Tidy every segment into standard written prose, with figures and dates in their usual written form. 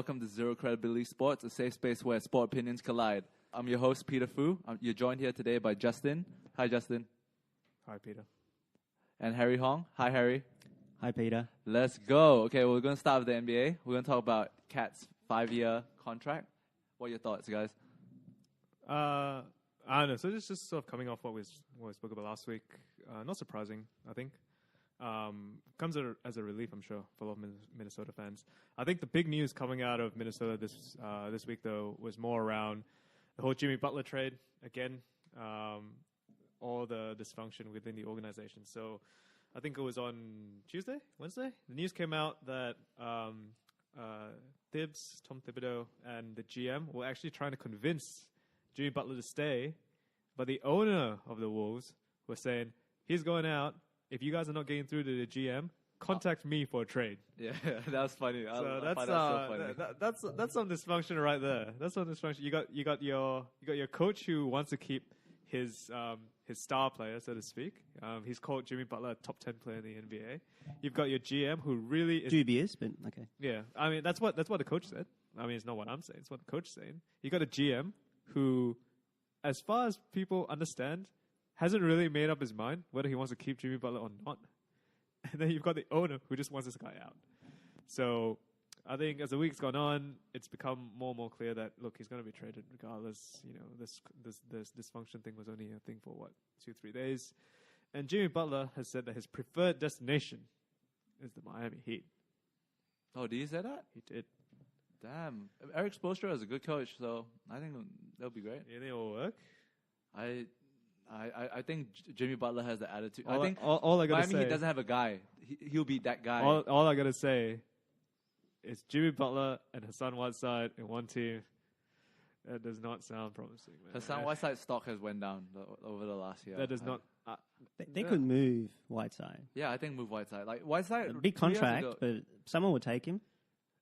welcome to Zero Credibility Sports, a safe space where sport opinions collide. I'm your host, Peter Fu. You're joined here today by Justin. Hi, Justin. Hi, Peter. And Harry Hong. Hi, Harry. Hi, Peter. Let's go. Okay, we're going to start with the NBA. We're going to talk about Cat's 5-year contract. What are your thoughts, guys? I don't know. So this is just sort of coming off what we spoke about last week. Not surprising, I think. Comes as a relief, I'm sure, for a lot of Minnesota fans. I think the big news coming out of Minnesota this week, though, was more around the whole Jimmy Butler trade. Again, all the dysfunction within the organization. So I think it was on Wednesday. The news came out that Tom Thibodeau, and the GM were actually trying to convince Jimmy Butler to stay, but the owner of the Wolves was saying, he's going out. If you guys are not getting through to the GM, contact me for a trade. Yeah, that was funny. So I find that so funny. That's some dysfunction right there. That's some dysfunction. You got your coach who wants to keep his star player, so to speak. He's called Jimmy Butler a top 10 player in the NBA. You've got your GM who really is dubious, but okay. Yeah, I mean that's what the coach said. I mean it's not what I'm saying. It's what the coach is saying. You got a GM who, as far as people understand, hasn't really made up his mind whether he wants to keep Jimmy Butler or not. And then you've got the owner who just wants this guy out. So I think as the week's gone on, it's become more and more clear that, look, he's going to be traded regardless. You know, this dysfunction thing was only a thing for, 2-3 days. And Jimmy Butler has said that his preferred destination is the Miami Heat. Oh, did he say that? He did. Damn. Eric Spoelstra is a good coach, so I think that'll be great. You think it will work? I think Jimmy Butler has the attitude. All I gotta Miami say, Heat doesn't have a guy. He'll be that guy. All I gotta say is Jimmy Butler and Hassan Whiteside in one team. That does not sound promising, man. Hassan Whiteside's stock has went down over the last year. That does not. They could move Whiteside. Yeah, I think move Whiteside. Like Whiteside, a big contract, but someone would take him.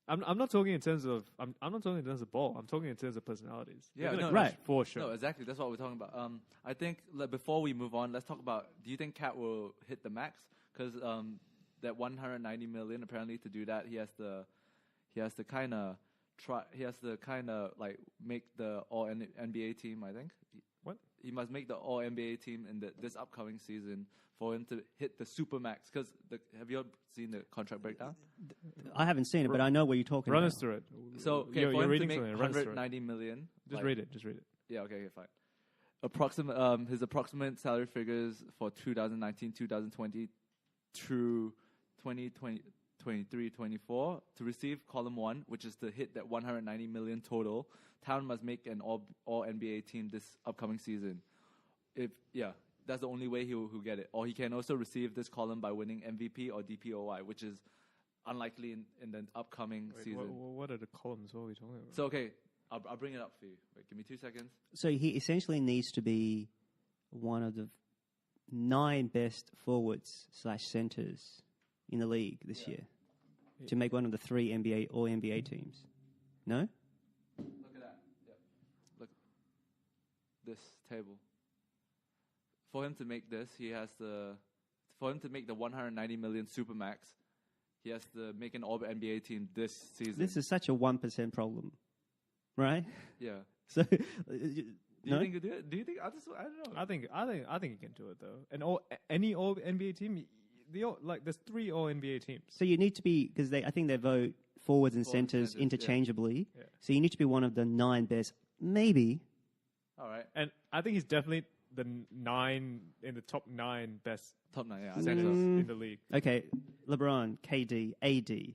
I'm not talking in terms of I'm not talking in terms of ball. I'm talking in terms of personalities. Yeah, no, right, for sure. No, exactly. That's what we're talking about. I think before we move on, let's talk about. Do you think Cat will hit the max? Because that 190 million, apparently, to do that, he has to kind of like make the All NBA team. I think. What? He must make the All NBA team in this upcoming season for him to hit the supermax. Because have you all seen the contract breakdown? I haven't seen it, but I know what you're talking about. Run us through it. So you're for him reading to make something. 190 million. Just read it. Yeah. Okay. Fine. His approximate salary figures for 2019, 2020 through 2023, 24 to receive column 1, which is to hit that 190 million total. Town must make an all NBA team this upcoming season. That's the only way he'll get it. Or he can also receive this column by winning MVP or DPOY, which is unlikely in the upcoming season. What are the columns? What are we talking about? So, okay, I'll bring it up for you. Wait, give me 2 seconds. So he essentially needs to be one of the 9 best forwards/centers in the league this year to make one of the 3 All NBA teams. No? Look at that. Yep. Look, this table. For him to make this, for him to make the 190 million supermax, he has to make an All NBA team this season. This is such a 1% problem, right? Yeah. So, do you think you do it? Do you think? I don't know. I think he can do it though. And any All NBA team, there's 3 All NBA teams. So you need to be, because I think they vote forwards and centers interchangeably. Yeah. So you need to be one of the 9 best, maybe. All right. And I think he's definitely the 9 in the top 9 best Top 9, yeah. centers in the league. Okay, LeBron, KD, AD.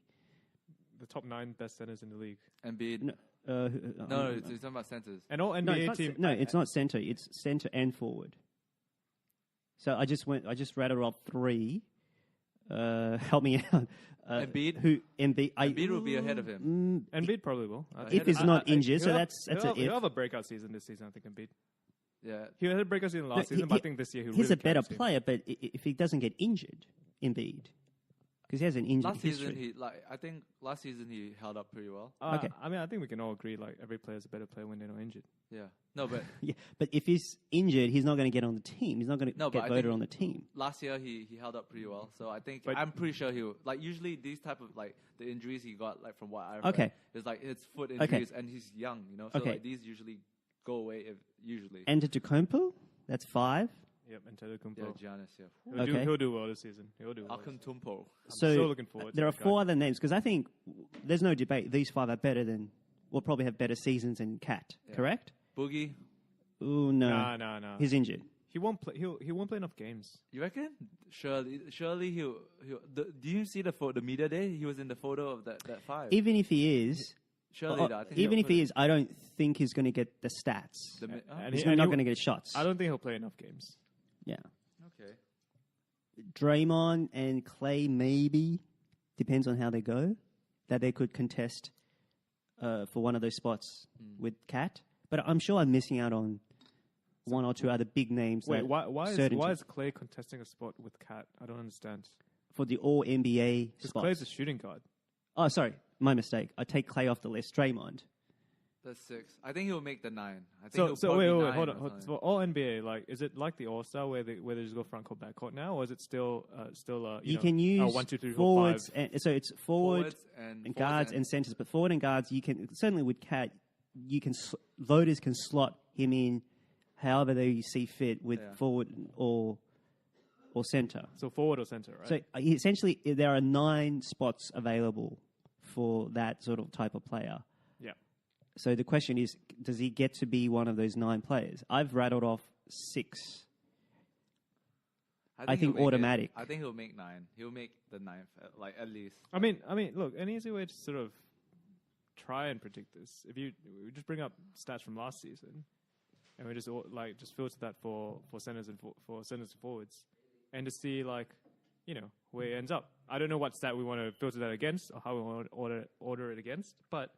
The top 9 best centers in the league. Embiid. No, It's talking about centers. And all NBA team. No, it's not center. It's center and forward. So I just rattled off 3. Help me out. Embiid? Embiid. Embiid will be ahead of him. Embiid probably will. If he's not injured, so that's an if. He'll have a breakout season this season, I think, Embiid. Yeah. He had a breakout season last season, but I think this year he's a better player, but if he doesn't get injured, Embiid. Because he has an injury Last history. season, I think last season he held up pretty well. Okay. I mean, I think we can all agree like every player is a better player when they're not injured. Yeah. No, but Yeah, but if he's injured, he's not going to get on the team. He's not going to No, but get I voted think on the team. last year he held up pretty well. So I think But- I'm pretty sure he'll usually these type of the injuries he got from what I read Okay. is it's foot injuries and he's young, So Okay. these usually go away usually. Antetokounmpo, that's 5. Yep, and Antetokounmpo. Yeah, Giannis, yeah. He'll do well this season. He'll do well. Akuntumpo. So so looking forward to there are that guy. 4 other names because I think there's no debate. These 5 are better than, will probably have better seasons than Cat. Yeah. Correct? Boogie, Oh no, No. he's injured. He won't play. He won't play enough games. you reckon? Surely he'll. Do you see the media day? He was in the photo of that 5. Even if he is, Surely, though, I think even he'll if he put is, I don't think he's going to get the stats. the mi- And He's he- not he- going to get shots. I don't think he'll play enough games. Yeah, okay. Draymond and Clay maybe depends on how they go. That they could contest for one of those spots with Cat. But I'm sure I'm missing out on 1 or 2 other big names. Wait, that why certainty. is Clay contesting a spot with Cat? I don't understand. for the All NBA Because spots? Clay's a shooting guard. Oh, sorry, my mistake. I take Clay off the list. Draymond. That's 6. I think he'll make the 9. I think So he'll so probably wait, 9 hold or on. something. So all NBA, like, is it like the All Star where they just go front court, back court now, or is it still You can use 1, 2, 3, 4, forwards, 5? and, so it's forward and guards forwards and centers. But forward and guards, you can certainly with Cat, you can voters can slot him in however they see fit with Yeah. forward or center. So forward or center, right? So essentially, there are 9 spots available for that sort of type of player. yeah. So the question is, does he get to be one of those 9 players? I've rattled off 6. I think he'll make automatic. I think he'll make 9. He'll make the 9th, at least. I mean, look, an easy way to sort of try and predict this, if we just bring up stats from last season, and we just filter that for centers and for centers and forwards, and to see where he ends up. I don't know what stat we want to filter that against or how we want to order it against, but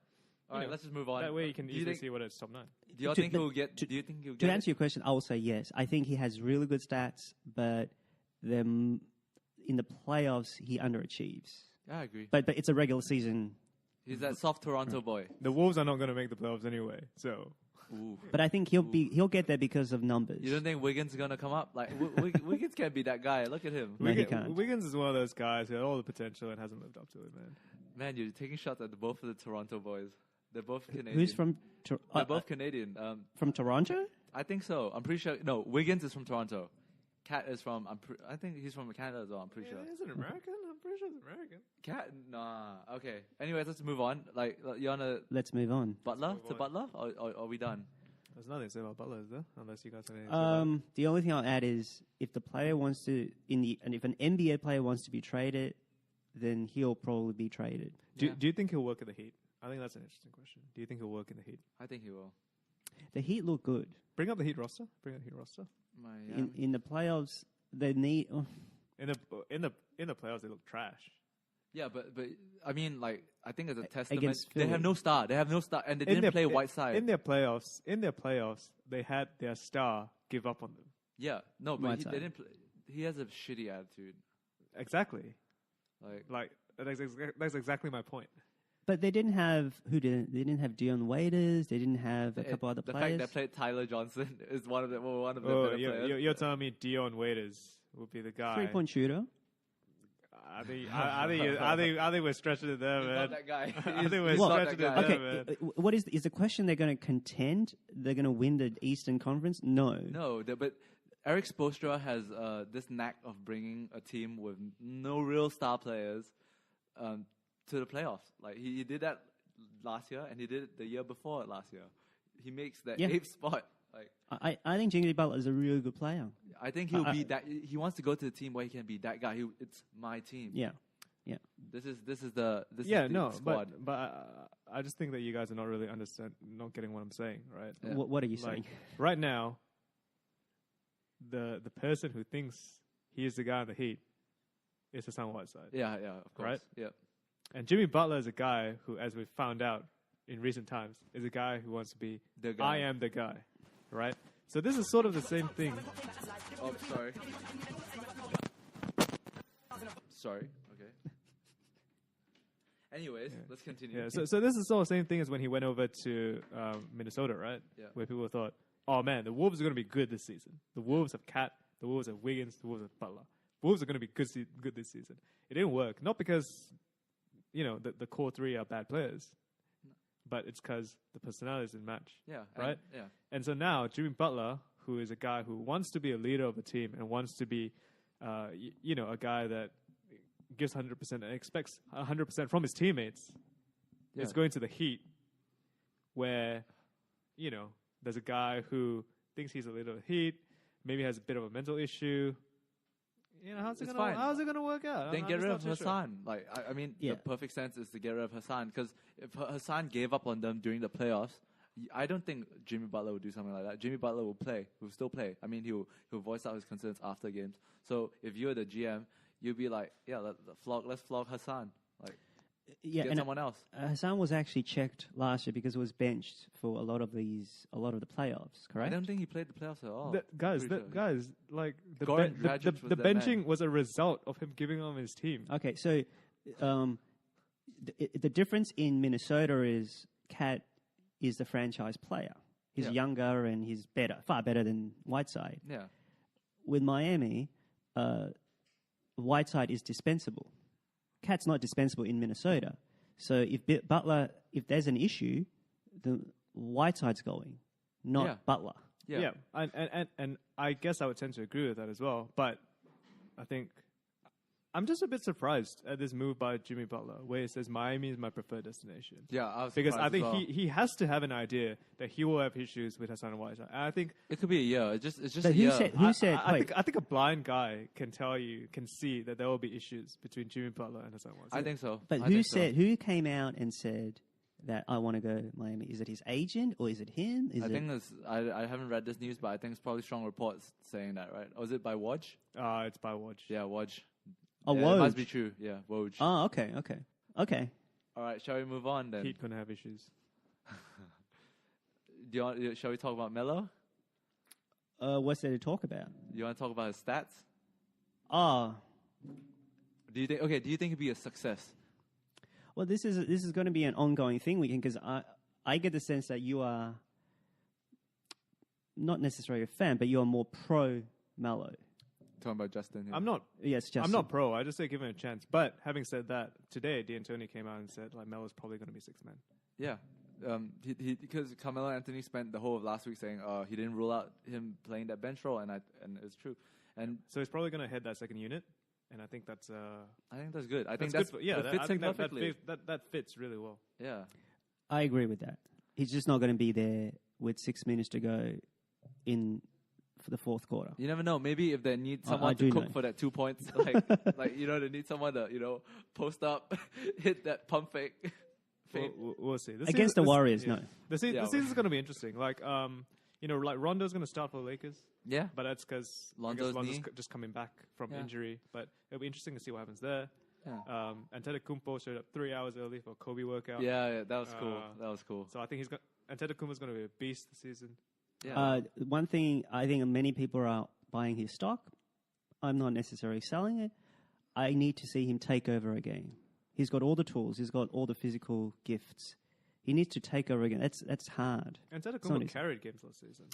All right, let's just move on. that way you can Do you easily think- see what it's top 9. Do you To- think he'll get? Do you think he'll To get? answer your question, I will say yes. I think he has really good stats, but in the playoffs he underachieves. Yeah, I agree. But it's a regular season. He's that soft Toronto boy. The Wolves are not going to make the playoffs anyway, so Ooh. But I think he'll get there because of numbers. You don't think Wiggins is gonna come up? Like Wiggins can't be that guy. Look at him, No, he can't. Wiggins is one of those guys who had all the potential and hasn't lived up to it, man. man. You're taking shots at both of the Toronto boys. They're both Canadian. Who's from They're both Canadian. from Toronto? I think so. I'm pretty sure. No, Wiggins is from Toronto. Cat is from. I think he's from Canada as well. I'm pretty sure. Is it American? I'm pretty sure it's American. Cat? Nah. Okay. Anyways, let's move on. Like you wanna Let's move on. Butler move to on. Butler, or are we done? There's nothing to say about Butler, is there? Unless you guys have anything to say about it. The only thing I'll add is if the player wants to and if an NBA player wants to be traded, then he'll probably be traded. Do Yeah. you think he'll work in the Heat? I think that's an interesting question. Do you think he'll work in the Heat? I think he will. The Heat look good. Bring up the Heat roster. Bring up the Heat roster. In the playoffs. They need. In the playoffs, they look trash. Yeah, but I mean, like I think as a testament, Against they have Philly. no star. They have no star, and they didn't play Whiteside. In their playoffs, they had their star give up on them. Yeah, no, but they Whiteside. didn't play. He has a shitty attitude. Exactly. Like That's exactly my point. But they didn't have They didn't have Dion Waiters. They didn't have a couple other the players. fact they played Tyler Johnson is one of the better players. You're telling me Dion Waiters would be the guy? 3-point shooter. I think we're stretching it there, He's man. not that guy. I He's think we're not stretching that it guy. there, Okay, man. what is the question? They're going to contend? They're going to win the Eastern Conference? No. No, but Eric Spoelstra has this knack of bringing a team with no real star players to the playoffs. Like he did that last year, and he did it the year before last year. He makes that Yeah. 8th spot. Like I think Jimmy Butler is a really good player. I think he'll be that. He wants to go to the team where he can be that guy. It's my team. Yeah. This is the squad. But I just think that you guys are not really not getting what I'm saying, right? Yeah. What are you Like, saying? right now, the person who thinks he is the guy in the Heat is Hassan Whiteside. Yeah, of course. Right? Yeah. And Jimmy Butler is a guy who, as we've found out in recent times, is a guy who wants to be, The guy. I am the guy, right? So this is sort of the same thing. Oh, sorry. Sorry. Okay. Anyways, let's continue. Yeah, so this is sort of the same thing as when he went over to Minnesota, right? Yeah. Where people thought, oh man, the Wolves are going to be good this season. The Wolves have Cat, the Wolves have Wiggins, the Wolves have Butler. Wolves are going to be good this season. It didn't work. Not because, the core three are bad players, but it's because the personalities didn't match. Yeah. Right? Yeah. And so now Jimmy Butler, who is a guy who wants to be a leader of a team and wants to be, a guy that gives 100% and expects 100% from his teammates, is going to the Heat, where, there's a guy who thinks he's a leader of the Heat, maybe has a bit of a mental issue. How's it going to work out? Then get rid of Hassan. Sure. The perfect sense is to get rid of Hassan, because if Hassan gave up on them during the playoffs, I don't think Jimmy Butler would do something like that. Jimmy Butler will play. Will still play. I mean, he'll voice out his concerns after games. So if you're the GM, you'll be like, let's flog Hassan. Get someone else. Hassan was actually checked last year because he was benched for a lot of the playoffs. Correct? I don't think he played the playoffs at all. The benching was a result of him giving on his team. Okay, so the difference in Minnesota is Cat is the franchise player. He's younger and he's far better than Whiteside. Yeah. With Miami, Whiteside is dispensable. Cat's not dispensable in Minnesota. So if Butler, if there's an issue, the Whiteside's going, not Butler. Yeah. And I guess I would tend to agree with that as well. But I think I'm just a bit surprised at this move by Jimmy Butler, where he says Miami is my preferred destination. Yeah, because I think he has to have an idea that he will have issues with Hassan Whiteside. And I think it could be a year. It's just but a year. I think a blind guy can see that there will be issues between Jimmy Butler and Hassan Whiteside. I think so. But who came out and said that I want to go to Miami? Is it his agent or is it him? I haven't read this news, but I think it's probably strong reports saying that, right? Or is it by Woj? It's by Woj. Yeah, Woj. Oh, yeah, Woj. It must be true. Yeah, Woj. Oh, okay. All right, shall we move on then? Heat gonna have issues. Shall we talk about Melo? What's there to talk about? You want to talk about his stats? Do you think it'd be a success? Well, this is going to be an ongoing thing, because I get the sense that you are not necessarily a fan, but you are more pro Melo. Talking about Justin. Yeah. I'm not. Yes, Justin. I'm not pro. I just say give him a chance. But having said that, today D'Antoni came out and said Melo's probably going to be sixth man. Yeah, because Carmelo Anthony spent the whole of last week saying he didn't rule out him playing that bench role, and it's true. And so he's probably going to head that second unit, and I think that's. I think that's good. I think that's good. That fits him perfectly. That fits really well. Yeah, I agree with that. He's just not going to be there with 6 minutes to go for the fourth quarter. You never know. Maybe if they need someone to cook for that 2 points, they need someone to, post up, hit that pump fake. We'll see. Against the Warriors, no. The season's going to be interesting. Rondo's going to start for the Lakers. Yeah. But that's because Lonzo's just coming back from injury. But it'll be interesting to see what happens there. Yeah. Antetokounmpo showed up 3 hours early for Kobe workout. Yeah, that was cool. So I think Antetokounmpo's going to be a beast this season. Yeah. One thing, I think many people are buying his stock. I'm not necessarily selling it. I need to see him take over a game. He's got all the tools. He's got all the physical gifts. He needs to take over a game. That's hard. Antetokounmpo carried games last season.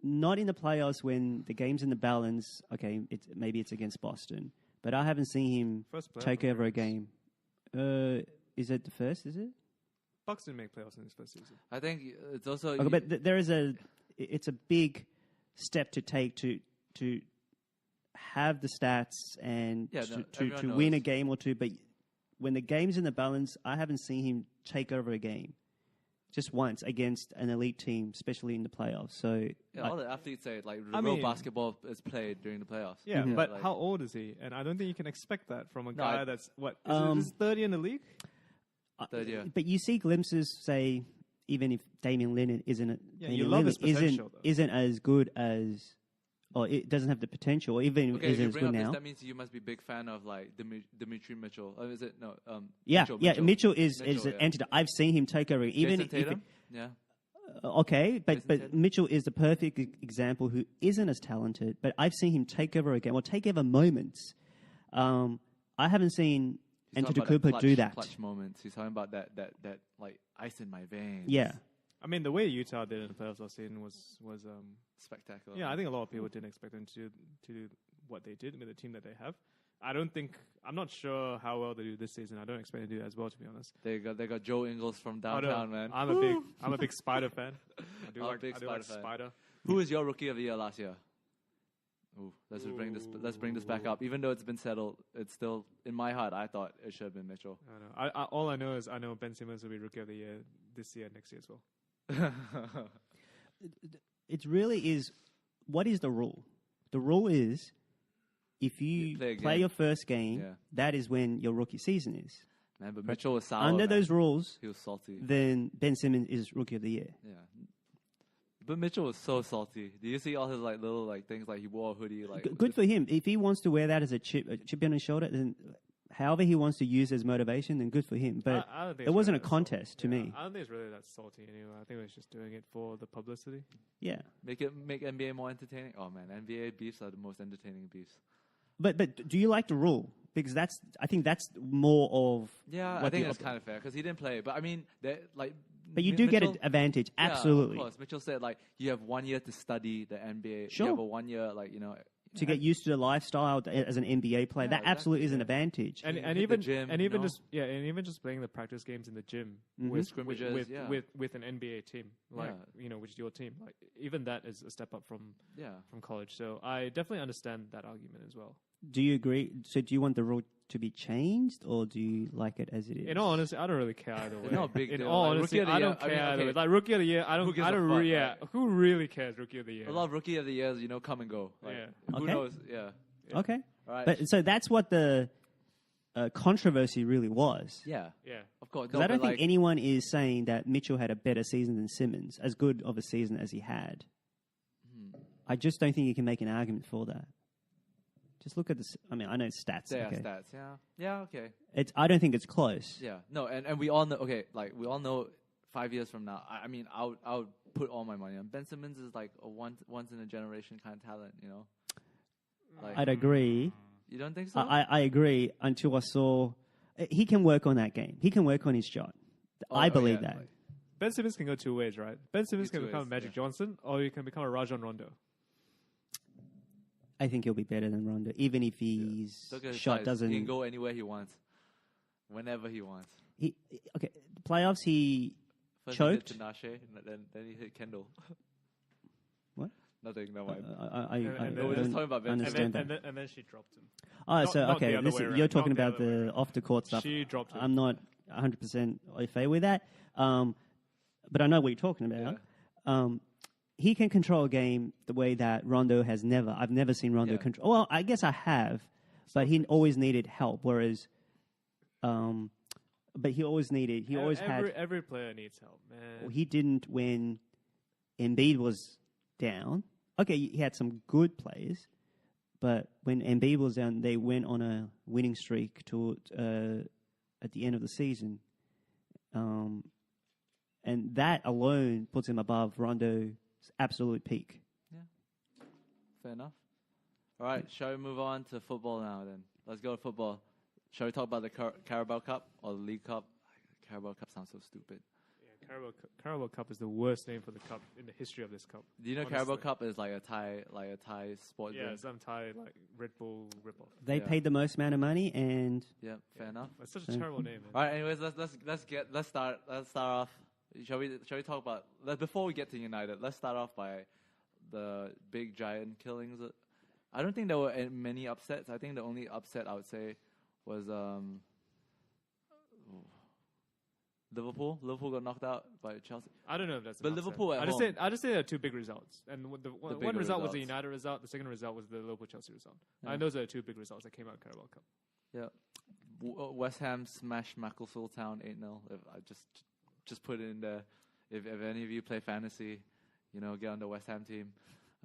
Not in the playoffs when the game's in the balance. Okay, maybe it's against Boston. But I haven't seen him take over a game. Is it the first, is it? Bucks didn't make playoffs in his first season. I think it's also... Okay, but there is it's a big step to take to have the stats and to win a game or two. But when the game's in the balance, I haven't seen him take over a game just once against an elite team, especially in the playoffs. So all the athletes say real basketball is played during the playoffs. Yeah, but how old is he? And I don't think you can expect that from a guy that's is 30 in the league. Third year. But you see glimpses, say, even if Damian Lillard isn't as good as, or it doesn't have the potential, or even isn't as good now. That means you must be a big fan of Dimitri Mitchell. Is it no? Mitchell is an entity. I've seen him take over. Even Jason Tatum? Okay, but Mitchell is the perfect example who isn't as talented, but I've seen him take over a game or take over moments. I haven't seen And talking about Cooper do that. Clutch moments. He's talking about that like ice in my veins. Yeah. I mean, the way Utah did in the playoffs last season was Spectacular. yeah. I think a lot of people didn't expect them to do what they did with the team that they have. I'm not sure how well they do this season. I don't expect them to do that as well, to be honest. They got Joe Ingles from downtown, man. I'm a big Spider fan. I do like fan. Spider. Who was your rookie of the year last year? Ooh, let's bring this back up. Even though it's been settled, it's still in my heart. I thought it should have been Mitchell. I don't know. All I know is I know Ben Simmons will be rookie of the year this year, next year as well. It really is. What is the rule? The rule is if you play your first game, that is when your rookie season is. Man, but Mitchell was sour. Under those rules, he was salty. Then Ben Simmons is rookie of the year. Yeah. But Mitchell was so salty. Do you see all his like little like things like he wore a hoodie like good for him. If he wants to wear that as a chip on his shoulder, then however he wants to use as motivation, then good for him. But I don't think it wasn't really a contest to me. I don't think it's really that salty anyway. I think it was just doing it for the publicity. Yeah. Make NBA more entertaining. Oh man, NBA beefs are the most entertaining beefs. But do you like the rule? Because I think that's more of I think it's kind of fair because he didn't play. But I mean, like. But you do get an advantage, absolutely. Yeah, of course. Mitchell said, like, you have 1 year to study the NBA. Sure. You have a 1 year, like, to get used to the lifestyle as an NBA player. That absolutely is an advantage. And even just playing the practice games in the gym with scrimmages, with an NBA team, like which is your team. Like even that is a step up from college. So I definitely understand that argument as well. Do you agree? So do you want the rule to be changed, or do you like it as it is? In all honesty, I don't really care either way. No big deal. In all honesty, I don't care either way. Like rookie of the year, I don't who really cares rookie of the year? A lot of rookie of the years, come and go. Like, who knows? Yeah. Okay. All right. But so that's what the controversy really was. Yeah. Yeah. Of course. Because I don't think anyone is saying that Mitchell had a better season than Simmons, as good of a season as he had. I just don't think you can make an argument for that. Just look at this. I mean, I know stats. Yeah, okay. Stats. Yeah. Okay. I don't think it's close. Yeah. No, and we all know. Okay, like we all know. 5 years from now, I mean, I would put all my money on Ben Simmons. Is like a once in a generation kind of talent. Like, I'd agree. You don't think so? I agree until I saw he can work on that game. He can work on his shot. I believe that. Like, Ben Simmons can go two ways, right? Ben Simmons can become a Magic Johnson, or he can become a Rajon Rondo. I think he'll be better than Rondo, even if his shot doesn't. He can go anywhere he wants, whenever he wants. Playoffs he First choked. He hit Tinashe, then he hit Kendall. What? Nothing. No mind. I we're just talking about Ben. Understand that. And then she dropped him. You're talking about the off the court stuff. She dropped him. I'm not 100% au fait with that, but I know what you're talking about. Yeah. He can control a game the way that Rondo has never. I've never seen Rondo control. Well, I guess I have, but he always needed help. Whereas, but he always needed. He always had. Every player needs help, man. Well, he didn't when Embiid was down. Okay, he had some good players, but when Embiid was down, they went on a winning streak at the end of the season, and that alone puts him above Rondo's absolute peak. Yeah, fair enough. All right, shall we move on to football now? Then let's go to football. Shall we talk about the Carabao Cup or the League Cup? Carabao Cup sounds so stupid. Yeah, Carabao Cup is the worst name for the cup in the history of this cup. Do you know Carabao Cup is like a Thai sport drink? Yeah, some Thai like Red Bull ripoff. They paid the most amount of money, and fair enough. It's such a terrible name. Man. All right, anyways, let's start off. Shall we talk about before we get to United? Let's start off by the big giant killings. I don't think there were many upsets. I think the only upset I would say was Liverpool. Liverpool got knocked out by Chelsea. I don't know if that's. But Liverpool at home. I just say there are two big results, and one result was the United result. The second result was the Liverpool Chelsea result. Yeah. And those are the two big results that came out of Carabao Cup. Yeah, West Ham smashed Macclesfield Town 8-0. If I just put it in there. If any of you play fantasy, get on the West Ham team.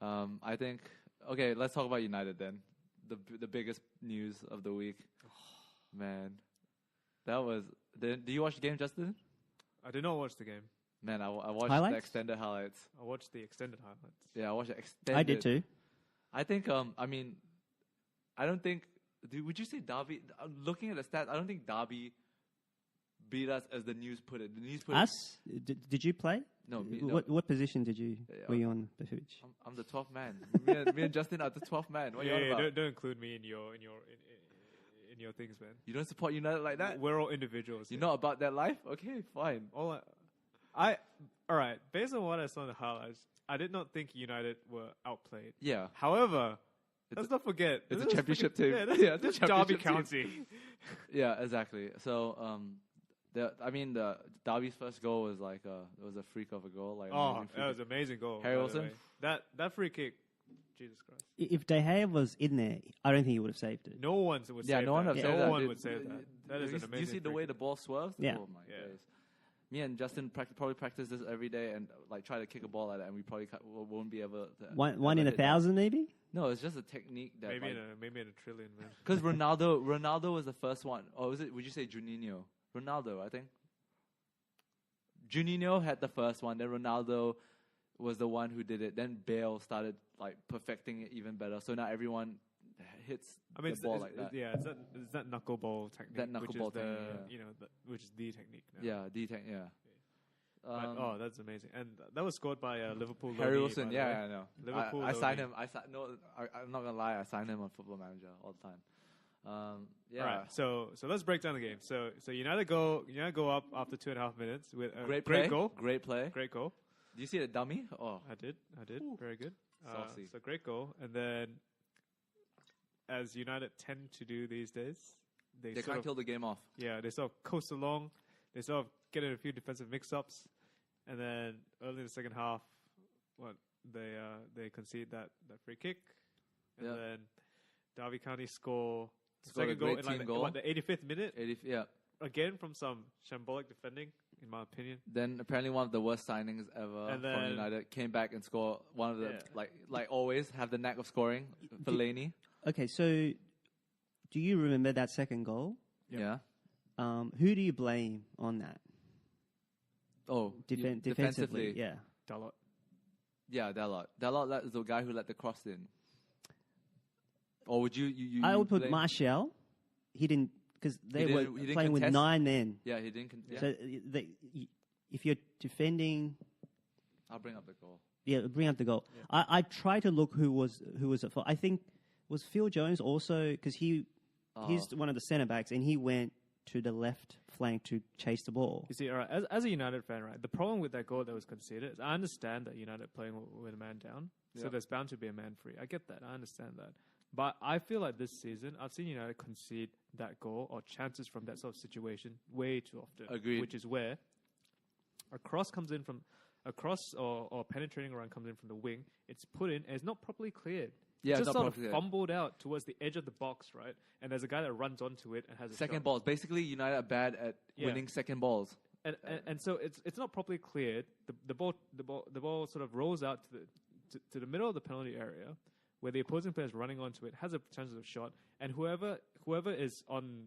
I think. Okay, let's talk about United then. The biggest news of the week. Man, that was. Did you watch the game, Justin? I did not watch the game. Man, I watched highlights? the extended highlights. I watched the extended highlights. Yeah, I watched the extended. I did too. I think. I mean, I don't think would you say Derby? Looking at the stats, I don't think Derby beat us as the news put it. The news put Us? Did you play? No, me, What position were you on the pitch? I'm the 12th man. me and Justin are the 12th man. What are you on about? Don't include me in your things, man. You don't support United like that? We're all individuals. You're not about that life? Okay, fine. All right. Based on what I saw in the highlights, I did not think United were outplayed. Yeah. However, let's not forget it's a championship team. This is Derby County. Yeah, exactly. So, the Derby's first goal was like it was a freak of a goal. Like that was an amazing goal. Harry Wilson. That free kick. Jesus Christ. If De Gea was in there, I don't think he would have saved it. No one would save that. No one would save that. No one would save that. That is an amazing. Do you see the way the ball swerves? Yeah. Oh my days. Me and Justin probably practice this every day and like try to kick a ball like that, and we probably won't be able to. One in 1,000, maybe. No, it's just a technique that maybe in a trillion, man. Because Ronaldo was the first one. Or was it? Would you say Juninho? Ronaldo, I think. Juninho had the first one. Then Ronaldo was the one who did it. Then Bale started like perfecting it even better. So now everyone hits the ball like that. Yeah, it's that knuckleball technique. That knuckleball technique, which is the technique now. Yeah, the technique. Yeah. But, that's amazing, and that was scored by Liverpool. Harry Wilson. Yeah, I know. Liverpool. I signed him. I'm not gonna lie. I signed him on Football Manager all the time. Yeah. All right, so let's break down the game. So United go up after 2.5 minutes with a great goal. Great play. Great goal. Do you see the dummy? Oh, I did. Ooh. Very good. Saucy. So great goal, and then as United tend to do these days, they can't kill the game off. Yeah, they sort of coast along. They sort of get in a few defensive mix-ups, and then early in the second half, they concede that free kick, and then Derby County score the second goal in the 85th minute. Again from some shambolic defending, in my opinion. Then apparently one of the worst signings ever from United came back and scored one of the like always have the knack of scoring. Fellaini. Okay, so do you remember that second goal? Yeah. Who do you blame on that? Oh, defensively, yeah. Dalot. Yeah, Dalot. Dalot is the guy who let the cross in. Or would you I would put Martial. He didn't, because they were playing with 9 men. Yeah, he didn't. So if you're defending, I'll bring up the goal. Yeah, bring up the goal. Yeah. I try to look who was at fault. I think was Phil Jones also, because he's one of the centre backs and he went to the left flank to chase the ball. You see, all right, as a United fan, right, the problem with that goal that was conceded is I understand that United playing with a man down, so there's bound to be a man free. I get that. I understand that. But I feel like this season, I've seen United concede that goal or chances from that sort of situation way too often. Agreed. Which is where a cross comes in from a cross or penetrating run comes in from the wing. It's put in and it's not properly cleared. Yeah, it's just sort of fumbled out towards the edge of the box, right? And there's a guy that runs onto it and has a second balls. Basically, United are bad at winning second balls. And so it's not properly cleared. The ball sort of rolls out to the middle of the penalty area, where the opposing player is running onto it, has a chance of a shot, and whoever is on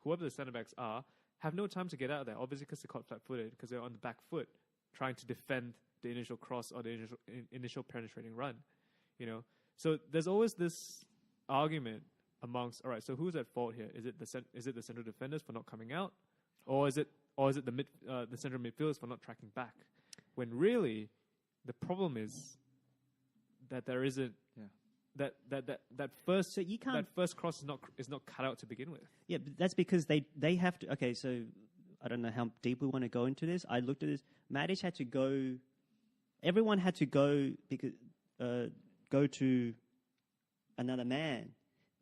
whoever the centre backs are have no time to get out of there. Obviously, because they're caught flat-footed, because they're on the back foot trying to defend the initial cross or the initial penetrating run. So there's always this argument amongst, all right, so who's at fault here? Is it the central defenders for not coming out, or is it the central midfielders for not tracking back? When really the problem is that there isn't that first cross is not cut out to begin with. Yeah, but that's because they have to. Okay, so I don't know how deep we want to go into this. I looked at this. Matic had to go. Everyone had to go because go to another man,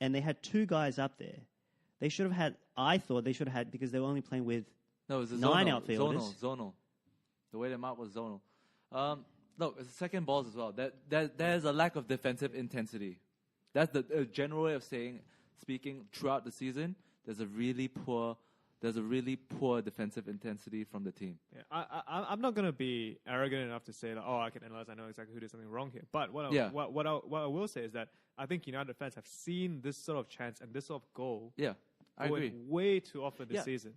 and they had 2 guys up there. They should have had. I thought they should have had, because they were only playing with it was 9 outfielders. Zonal. The way them out was zonal. Look, it's the second balls as well. There's a lack of defensive intensity. That's the general way of speaking throughout the season. There's a really poor defensive intensity from the team. Yeah, I'm not going to be arrogant enough to say that, I can analyze, I know exactly who did something wrong here. But what I will say is that I think United fans have seen this sort of chance and this sort of goal I agree. way too often this season.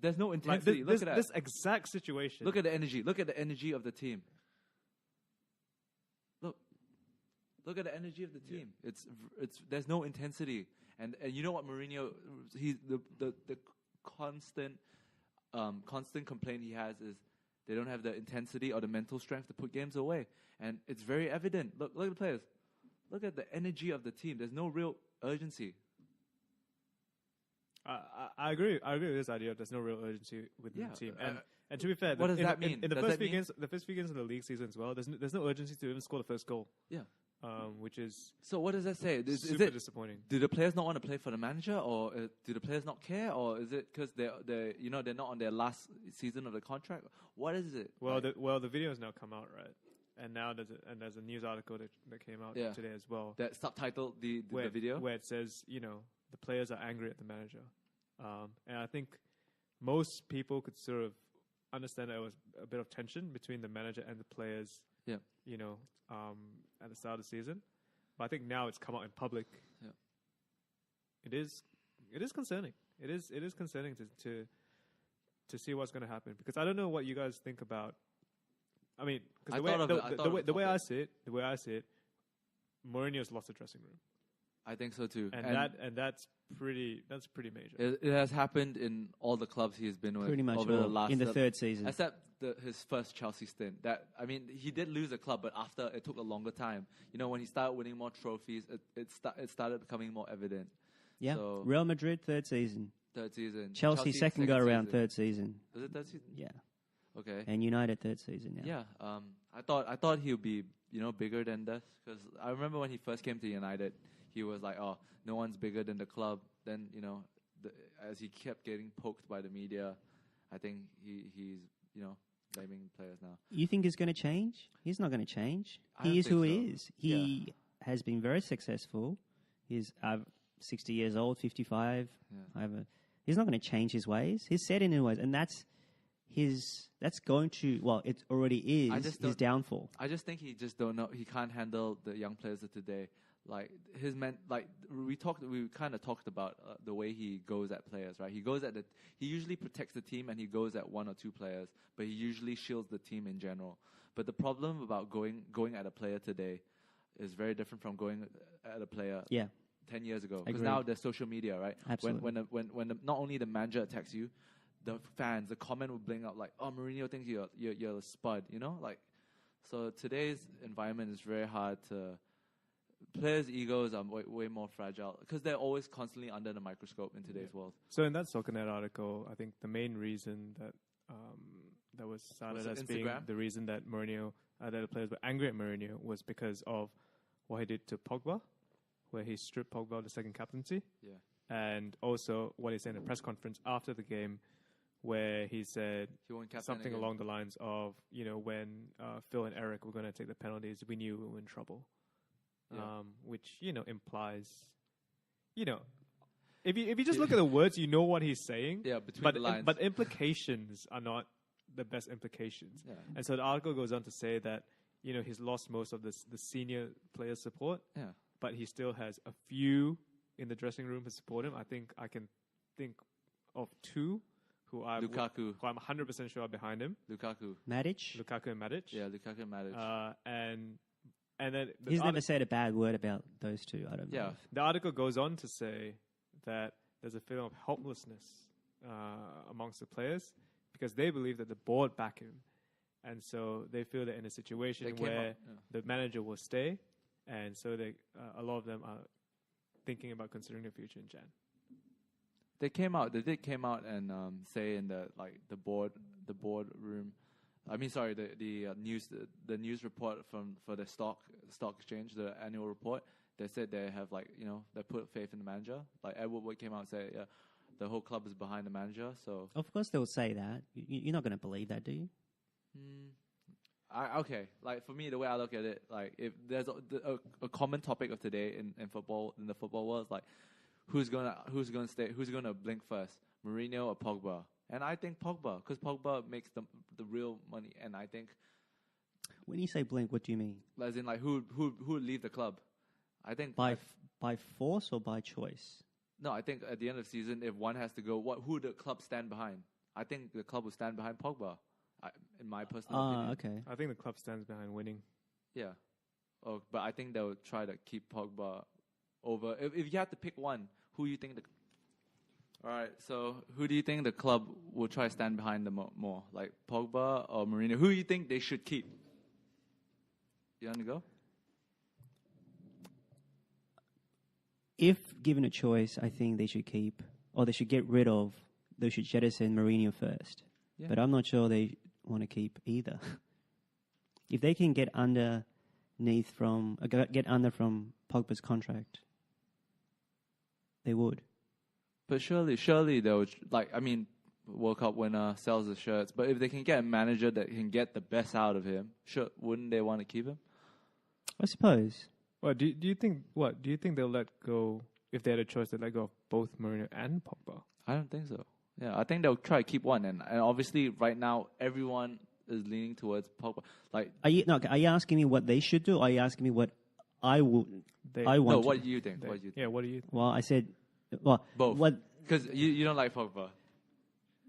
There's no intensity. Look at that. This exact situation. Look at the energy. Look at the energy of the team. Look at the energy of the team. It's there's no intensity, and you know what Mourinho, the constant complaint he has is they don't have the intensity or the mental strength to put games away, and it's very evident. Look at the players. Look at the energy of the team. There's no real urgency. I agree. I agree with this idea. There's no real urgency within the team. And to be fair, what does that mean? In the first few games of the league season as well, there's no urgency to even score the first goal. Yeah. Which is so. What does that say? Is super it disappointing? Do the players not want to play for the manager, or do the players not care, or is it because they're not on their last season of the contract? What is it? Well, the video has now come out, right? And now there's a news article that came out today as well. That subtitled the video where it says the players are angry at the manager, and I think most people could sort of understand there was a bit of tension between the manager and the players. Yeah. At the start of the season, but I think now it's come out in public. Yeah. It is concerning. It is concerning to see what's going to happen, because I don't know what you guys think about. I mean, because the way I see it, Mourinho's lost the dressing room. I think so too, and that's pretty major. It has happened in all the clubs he's been with. Pretty much over the last in the third season, except his first Chelsea stint. He did lose a club, but after it took a longer time. When he started winning more trophies, it started becoming more evident. Yeah, so, Real Madrid third season. Chelsea second go around third season. Was it third season? Yeah. Okay. And United third season. Yeah. Yeah. I thought he would be bigger than this, because I remember when he first came to United, he was like, oh, no one's bigger than the club. Then as he kept getting poked by the media, I think he's blaming players now. You think he's going to change? He's not going to change. He is who he is. He has been very successful. He's 60 years old, 55. Yeah. He's not going to change his ways. He's set in his ways, and that's going to, well, it already is his downfall. I just think he just don't know. He can't handle the young players of today. Like we kind of talked about the way he goes at players, right? He usually protects the team, and he goes at one or two players, but he usually shields the team in general. But the problem about going at a player today is very different from going at a player 10 years ago, because now there's social media, right? Absolutely. When not only the manager attacks you, the fans, the comment will bling up like, "Oh, Mourinho thinks you're a spud," So today's environment is very hard to. Players' egos are way more fragile because they're always constantly under the microscope in today's world. So in that SoccerNet article, I think the main reason that was cited as being the reason that Mourinho, that the players were angry at Mourinho, was because of what he did to Pogba, where he stripped Pogba of the second captaincy. Yeah. And also what he said in a press conference after the game, where he said something along the lines of, when Phil and Eric were going to take the penalties, we knew we were in trouble. Yeah. Which implies, if you just look at the words, you know what he's saying. Yeah, between the lines. But implications are not the best implications. Yeah. And so the article goes on to say that he's lost most of the senior player support. Yeah. But he still has a few in the dressing room who support him. I think I can think of two who I'm 100% sure are behind him. Lukaku and Matic. Yeah, Lukaku and Matic. And then he's never said a bad word about those two. I don't know. Yeah. The article goes on to say that there's a feeling of helplessness amongst the players because they believe that the board back him. And so they feel that in a situation where the manager will stay, and so a lot of them are thinking about considering the future in Jan. They did came out and say in the board room. I mean, sorry, the news report for the stock exchange, the annual report. They said they have they put faith in the manager. Like Edward Wood came out and said, the whole club is behind the manager. So of course they'll say that. You're not going to believe that, do you? Okay. Like for me, the way I look at it, like if there's a common topic of today in football, in the football world, is like who's gonna blink first, Mourinho or Pogba? And I think Pogba, because Pogba makes the real money. And I think when you say blink, what do you mean? As in who would leave the club? I think by force or by choice. No, I think at the end of the season, if one has to go, who would the club stand behind? I think the club will stand behind Pogba. In my personal opinion. Okay. I think the club stands behind winning. Yeah. Oh, but I think they'll try to keep Pogba over. If you had to pick one, who you think All right, so who do you think the club will try to stand behind more? Like Pogba or Mourinho? Who do you think they should keep? You want to go? If given a choice, I think they should keep, or they should get rid of, they should jettison Mourinho first. Yeah. But I'm not sure they want to keep either. If they can get under from Pogba's contract, they would. But surely they would, World Cup winner sells the shirts. But if they can get a manager that can get the best out of him, wouldn't they want to keep him? I suppose. Well, do you think they'll let go if they had a choice? They'd let go of both Mourinho and Pogba. I don't think so. Yeah, I think they'll try to keep one, and obviously right now everyone is leaning towards Pogba. Are you asking me what they should do? Or are you asking me what I want? No, what do you think? Yeah, what do you think? Well, I said, both. What? Because you don't like Pogba.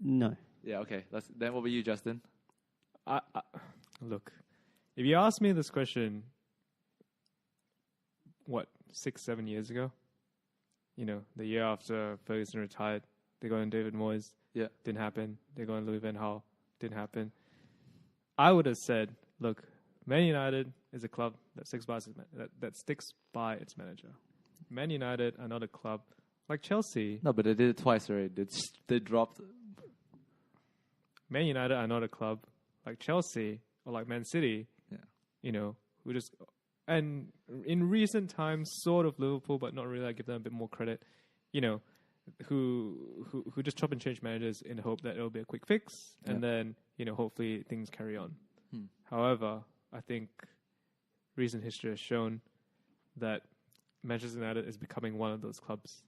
No. Yeah. Okay. Then what about you, Justin? Look, if you asked me this question, 6-7 years ago, the year after Ferguson retired, they got in David Moyes. Yeah. Didn't happen. They got in Louis van Gaal. Didn't happen. I would have said, look, Man United is a club that sticks by its manager. Man United are not a club like Chelsea. No, but they did it twice already. They dropped. Man United are not a club like Chelsea or like Man City. Yeah. Who just, and in recent times, sort of Liverpool, but not really. I give them a bit more credit. Who just chop and change managers in the hope that it'll be a quick fix, and then hopefully things carry on. However, I think recent history has shown that Manchester United is becoming one of those clubs,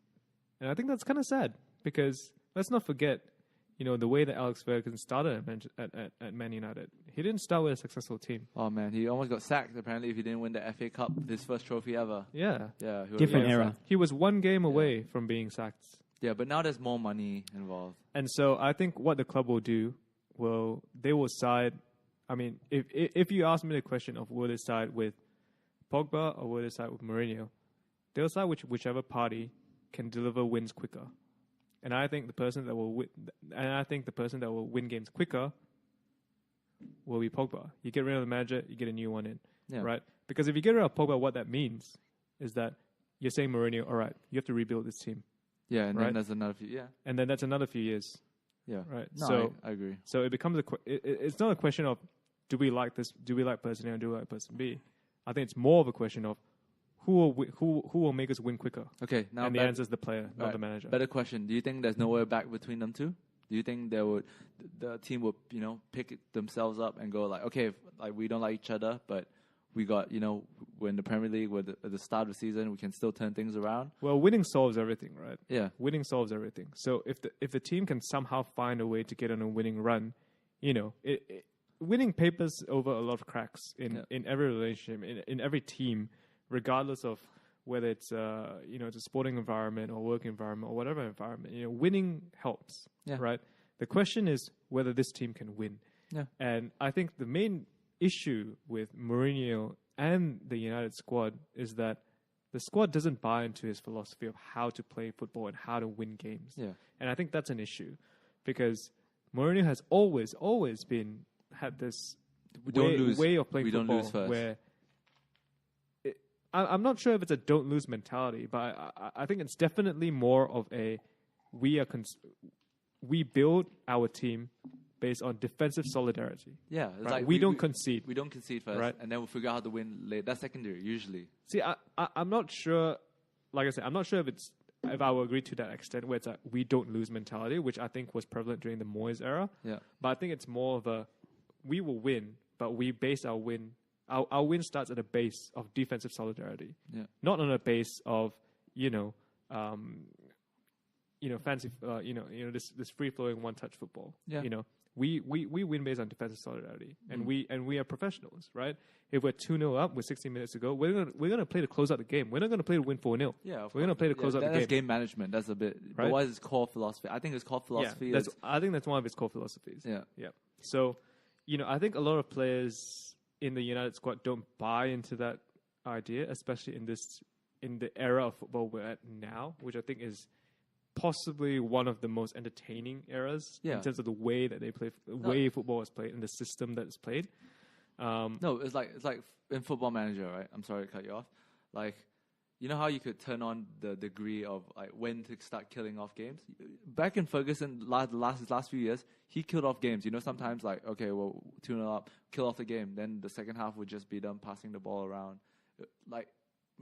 and I think that's kind of sad because let's not forget, the way that Alex Ferguson started at Man United. He didn't start with a successful team. Oh man, he almost got sacked apparently if he didn't win the FA Cup, his first trophy ever. Yeah. Yeah. Different era. He was one game away from being sacked. Yeah, but now there's more money involved. And so I think what the club will do, they will side. I mean, if you ask me the question of will they side with Pogba or will they side with Mourinho, they'll side with whichever party can deliver wins quicker. And I think the person that will win games quicker will be Pogba. You get rid of the manager, you get a new one in, right? Because if you get rid of Pogba, what that means is that you're saying Mourinho, all right, you have to rebuild this team. Yeah, and then there's another few. Yeah, and then that's another few years. Yeah, right. No, so I agree. So it becomes it's not a question of do we like this? Do we like person A or do we like person B? I think it's more of a question of who will make us win quicker. Okay, now and the answer is the player, not the manager. Better question: do you think there's nowhere back between them two? Do you think the team would pick themselves up and go like, okay, we don't like each other, but we got we're in the Premier League, we're at the start of the season, we can still turn things around. Well, winning solves everything, right? Yeah, winning solves everything. So if the team can somehow find a way to get on a winning run, winning papers over a lot of cracks in every relationship, in every team, regardless of whether it's it's a sporting environment or work environment or whatever environment. Winning helps, right? The question is whether this team can win. Yeah, and I think the main issue with Mourinho and the United squad is that the squad doesn't buy into his philosophy of how to play football and how to win games. Yeah. And I think that's an issue because Mourinho has always had this way of playing football lose first. Where I'm not sure if it's a don't lose mentality, but I think it's definitely more of a we build our team based on defensive solidarity. Yeah, it's right? like we don't concede. We don't concede first, right? And then we'll figure out how to win later. That's secondary, usually. See, I'm not sure. Like I said, I'm not sure if I will agree to that extent where it's a we don't lose mentality, which I think was prevalent during the Moyes era. Yeah. But I think it's more of a we will win, but we base our win. Our win starts at a base of defensive solidarity. Yeah. Not on a base of fancy this free flowing one touch football. Yeah. We win based on defensive solidarity, and we are professionals, right? If we're 2-0 up with 16 minutes to go, we're gonna play to close out the game. We're not gonna play to win 4-0. Yeah, we're gonna play to close out the game. That's game management. That's a bit. Right? But what is its core philosophy? I think its core philosophy. Yeah, I think that's one of its core philosophies. Yeah, yeah. So, I think a lot of players in the United squad don't buy into that idea, especially in the era of football we're at now, which I think is possibly one of the most entertaining eras in terms of the way that they play, the way football is played, and the system that is played. No, it's like in Football Manager, right? I'm sorry to cut you off. Like, you know how you could turn on the degree of like when to start killing off games? Back in Ferguson, last few years, he killed off games. You know, sometimes like, okay, well, 2-0 up, kill off the game. Then the second half would just be them passing the ball around. Like,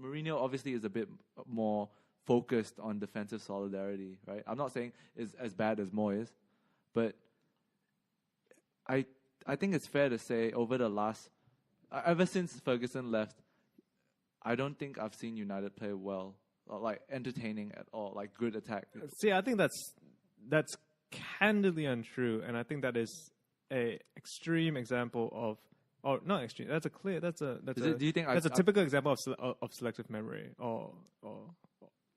Mourinho obviously is a bit more focused on defensive solidarity, right? I'm not saying it's as bad as Moyes, but I think it's fair to say over the last, ever since Ferguson left, I don't think I've seen United play well, or like entertaining at all, like good attack. See, I think that's candidly untrue, and I think that is a extreme example of, or not extreme. That's a Do you think that's a typical example of selective memory, or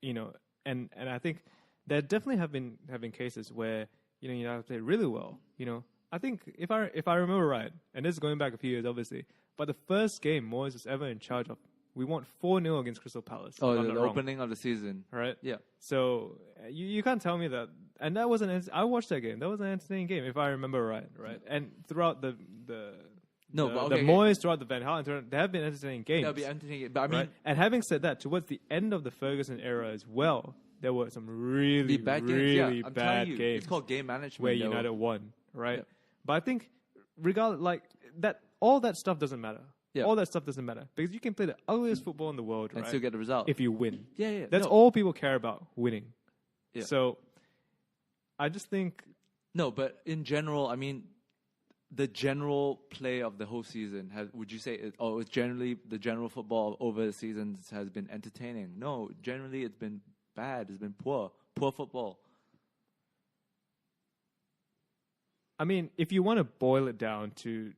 you know, and I think there definitely have been cases where, you know, United played really well. You know, I think if I remember right, and this is going back a few years, obviously, but the first game Moyes was ever in charge of, we won 4-0 against Crystal Palace. Oh, the opening of the season. Right? Yeah. So you can't tell me that. And that wasn't. I watched that game. That was an entertaining game, if I remember right. Right? And throughout the Moyes, throughout the Van Gaal, there have been entertaining games. There'll be entertaining, but I mean, right? And having said that, towards the end of the Ferguson era as well, there were some really bad games. It's called game management where United won. Right? Yeah. But I think, regardless, like that, all that stuff doesn't matter. Yeah. All that stuff doesn't matter because you can play the ugliest football in the world, and right? still get the result if you win. Yeah. That's all people care about, winning. Yeah. So, I just think no, but in general, I mean, the general play of the whole season would you say it's generally the general football over the seasons has been entertaining? No, generally it's been bad. It's been poor football. I mean, if you want to boil it down to,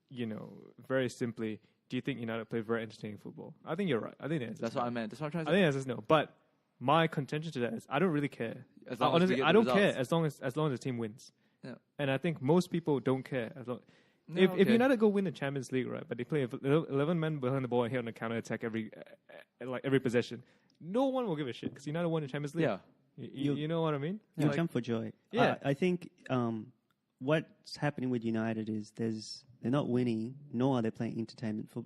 you know, very simply, do you think United play very entertaining football? I think you're right. I think that's what I meant. That's what I'm trying to say. I think the answer is no. But my contention to that is I don't really care. Honestly, I don't care as long as the team wins. Yeah. And I think most people don't care as long. No, if United go win the Champions League, right, but they play 11 men behind the ball and hit on the counter attack every possession, no one will give a shit because United won the Champions League. Yeah. You know what I mean? You'll jump for joy. Yeah. I think what's happening with United is they're not winning, nor are they playing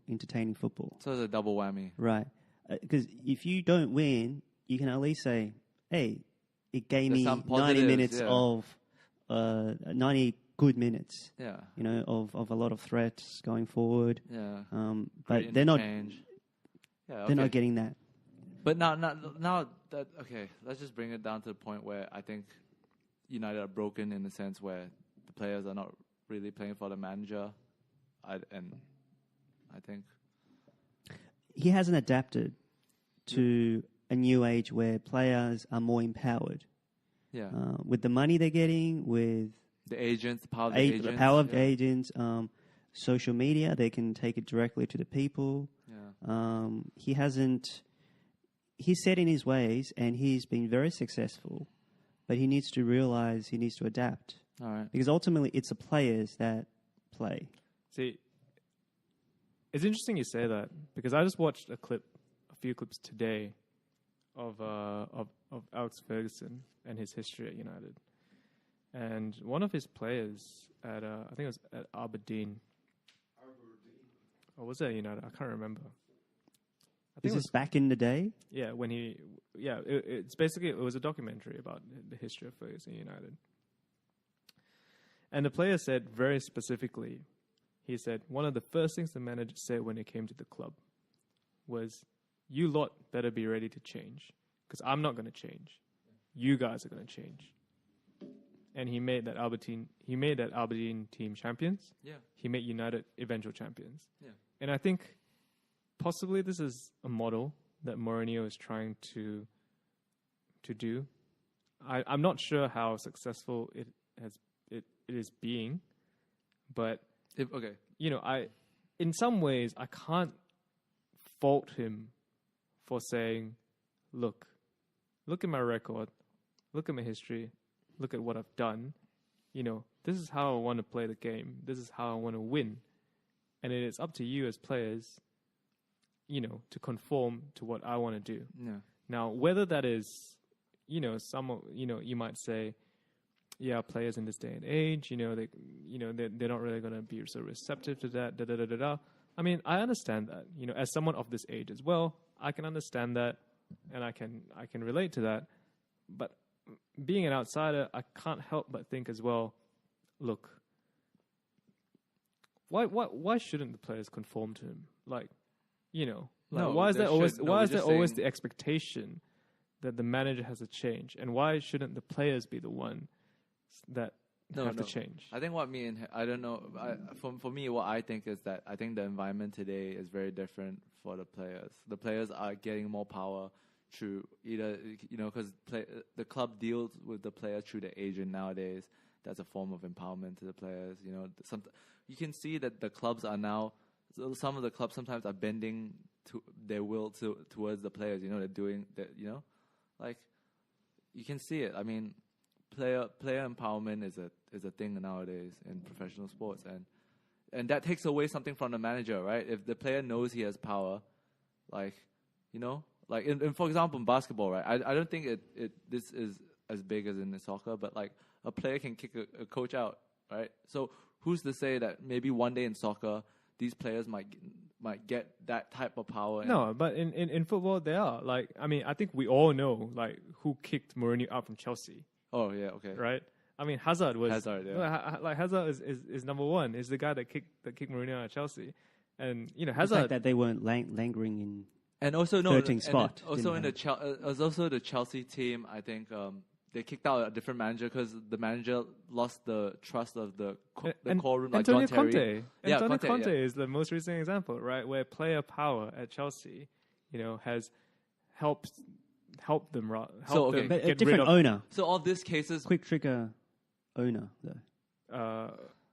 entertaining football. So it's a double whammy. Right. Because if you don't win, you can at least say, hey, it gave me 90 minutes of 90 good minutes. Yeah. You know, of a lot of threats going forward. Yeah. But they're not. Yeah, okay. They're not getting that. But now that okay, let's just bring it down to the point where I think United are broken in the sense where the players are not really playing for the manager, I think he hasn't adapted to a new age where players are more empowered. Yeah. With the money they're getting, with the agents, the power of the agents, social media, they can take it directly to the people. Yeah. He hasn't. He's set in his ways, and he's been very successful. But he needs to realize he needs to adapt. All right. Because ultimately, it's the players that play. See, it's interesting you say that because I just watched a few clips today of Alex Ferguson and his history at United, and one of his players at I think it was at Aberdeen. Or was that United? I can't remember. I think Is this back in the day? Yeah, when it's basically, it was a documentary about the history of Ferguson United. And the player said very specifically, he said, one of the first things the manager said when he came to the club was, you lot better be ready to change because I'm not going to change. You guys are going to change. And he made that Aberdeen team champions. Yeah. He made United eventual champions. Yeah. And I think possibly this is a model that Mourinho is trying to do. I'm not sure how successful it is being, but you know, in some ways I can't fault him for saying, look at my record, look at my history, look at what I've done. You know, this is how I want to play the game. This is how I want to win. And it is up to you as players to conform to what I want to do. Yeah. Now, whether that is, you might say, yeah, players in this day and age, they're not really going to be so receptive to that. Da da da da da. I mean, I understand that. As someone of this age as well, I can understand that, and I can relate to that. But being an outsider, I can't help but think as well. Look, why shouldn't the players conform to him? Why is there always the expectation that the manager has to change, and why shouldn't the players be the one that have to change? I think I don't know. For me, what I think is that I think the environment today is very different for the players. The players are getting more power through either because the club deals with the players through the agent nowadays. That's a form of empowerment to the players. You can see that the clubs are now. Some of the clubs sometimes are bending to their will towards the players. They're doing that. Like you can see it. I mean, player empowerment is a thing nowadays in professional sports, and that takes away something from the manager, right? If the player knows he has power, for example in basketball, right? I don't think this is as big as in soccer, but like a player can kick a coach out, right? So who's to say that maybe one day in soccer these players might get that type of power? No, but in football they are. Like, I mean, I think we all know like who kicked Mourinho out from Chelsea. Oh yeah, okay. Right? I mean, Hazard, yeah. Hazard is number one. Is the guy that kicked Mourinho out of Chelsea, and Hazard. The fact that they weren't lingering in and also 13th spot. Also in the Chelsea team, I think they kicked out a different manager because the manager lost the trust of the core room, like John Terry. Antonio Conte is the most recent example, right? Where player power at Chelsea, has helped them. But a different owner. So all these cases, quick trigger owner though.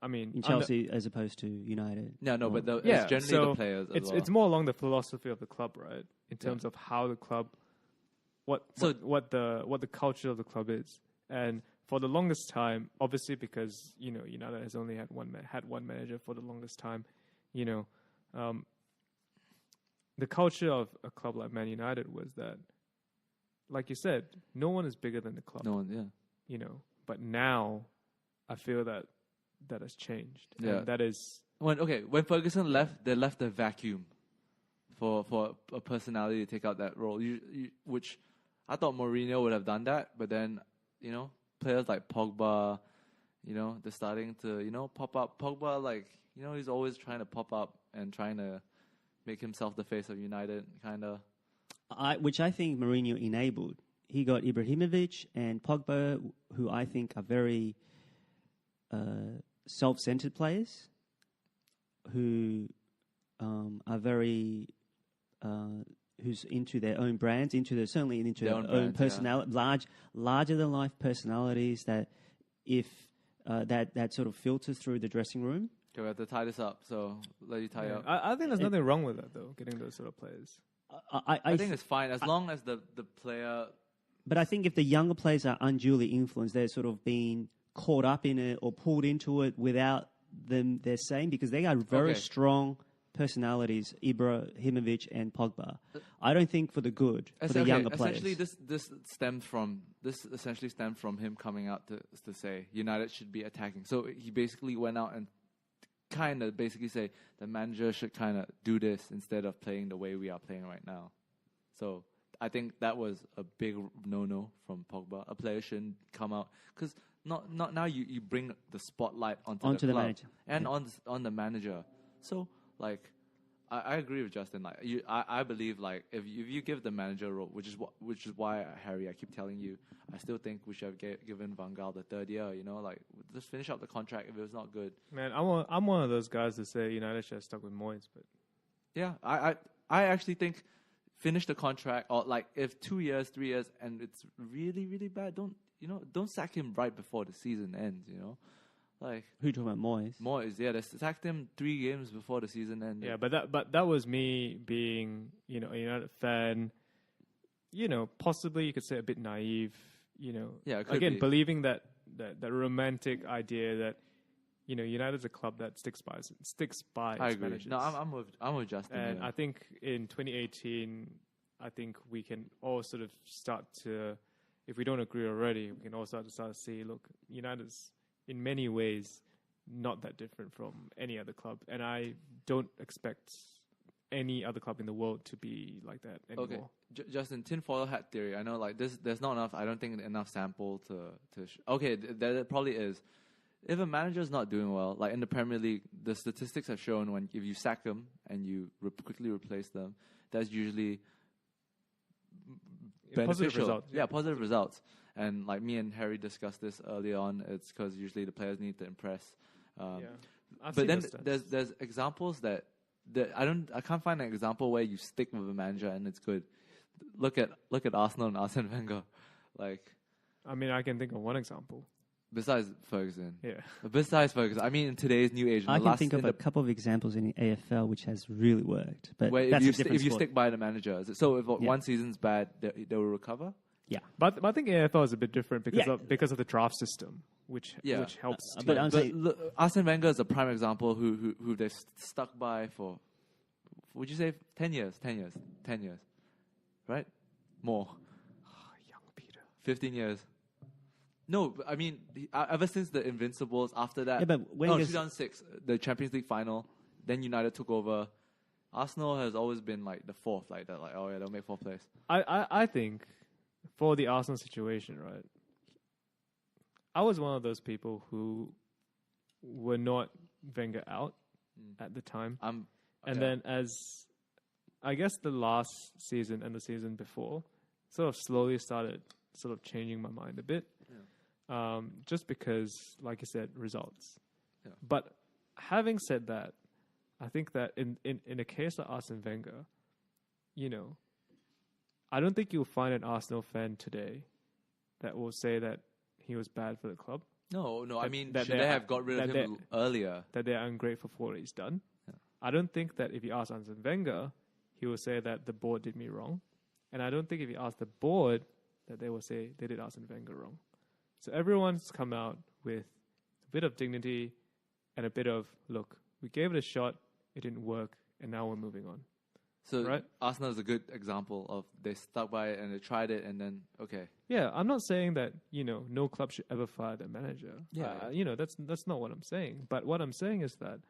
I mean, in Chelsea as opposed to United. But it's generally the players. It's more along the philosophy of the club, right? In terms of how the club. What the culture of the club is, and for the longest time, obviously because United has only had one manager for the longest time, the culture of a club like Man United was that, like you said, no one is bigger than the club. No one, yeah. But now, I feel that has changed. Yeah, and that is when Ferguson left, they left a vacuum for a personality to take out that role, which. I thought Mourinho would have done that, but then, players like Pogba, they're starting to, pop up. Pogba, he's always trying to pop up and trying to make himself the face of United, kind of. Which I think Mourinho enabled. He got Ibrahimovic and Pogba, who I think are very self-centered players, who are very... who's into their own brands, certainly into their own personality, larger than life personalities. That if that sort of filters through the dressing room. Okay, we have to tie this up. So let you tie up. I think there's nothing wrong with that though. Getting those sort of players. I think it's fine as long as the player. But I think if the younger players are unduly influenced, they're sort of being caught up in it or pulled into it without them their saying, because they are very strong personalities, Ibrahimovic and Pogba. I don't think for the good for the younger players. Essentially, this essentially stemmed from him coming out to say United should be attacking. So he basically went out and kind of basically say the manager should kind of do this instead of playing the way we are playing right now. So I think that was a big no-no from Pogba. A player shouldn't come out because not now you bring the spotlight onto the club manager and on the manager. So. Like, I agree with Justin. Like, I believe like if you give the manager a role, which is why Harry, I keep telling you, I still think we should have given Van Gaal the third year. Like just finish up the contract if it was not good. Man, I'm one of those guys that say United should have stuck with Moyes, but yeah, I actually think finish the contract, or like if 2 years, 3 years, and it's really really bad, don't sack him right before the season ends. Like who you talking about, Moyes? Moyes, yeah, they sacked him 3 games before the season ended. Yeah, but that was me being, a United fan. Possibly you could say a bit naive. Yeah, it could again be. believing that romantic idea that, United's a club that sticks by I its agree. managers. No, I'm with Justin. And here. I think in 2018, I think we can all sort of start to, if we don't agree already, we can all start to see, look, United's in many ways not that different from any other club. And I don't expect any other club in the world to be like that anymore. Okay, Justin, tinfoil hat theory. I know, like, there's not enough, I don't think enough sample to there probably is. If a manager's not doing well, like in the Premier League, the statistics have shown if you sack them and you quickly replace them, that's usually beneficial. Positive results. Yeah, positive results. And like me and Harry discussed this early on, it's because usually the players need to impress. But then there's examples that I can't find an example where you stick with a manager and it's good. Look at Arsenal and Arsene Wenger. Like, I mean, I can think of one example. Besides Ferguson. Yeah. Besides Ferguson. I mean, in today's new age. I can think of a couple of examples in the AFL which has really worked. But where that's if you stick by the manager. So if one season's bad, they will recover? Yeah. But I think AFL is a bit different because of the draft system, which helps. But look, Arsene Wenger is a prime example who they've stuck by for, would you say 10 years? 10 years. Right? More. Young Peter. 15 years. No, I mean, ever since the Invincibles, after that, 2006, the Champions League final, then United took over. Arsenal has always been like the fourth, like that, like, oh yeah, they'll make fourth place. I think for the Arsenal situation, right, I was one of those people who were not Wenger out at the time. And then as, I guess the last season and the season before, sort of slowly started sort of changing my mind a bit. Just because, like you said, results. Yeah. But having said that, I think that in a case of Arsene Wenger, I don't think you'll find an Arsenal fan today that will say that he was bad for the club. No. I mean, should they have got rid of him earlier? That they're ungrateful for what he's done. Yeah. I don't think that if you ask Arsene Wenger, he will say that the board did me wrong. And I don't think if you ask the board that they will say they did Arsene Wenger wrong. So everyone's come out with a bit of dignity and a bit of, look, we gave it a shot, it didn't work, and now we're moving on. So right? Arsenal is a good example of they stuck by it and they tried it and then, okay. Yeah, I'm not saying that, no club should ever fire their manager. Yeah. That's not what I'm saying. But what I'm saying is that,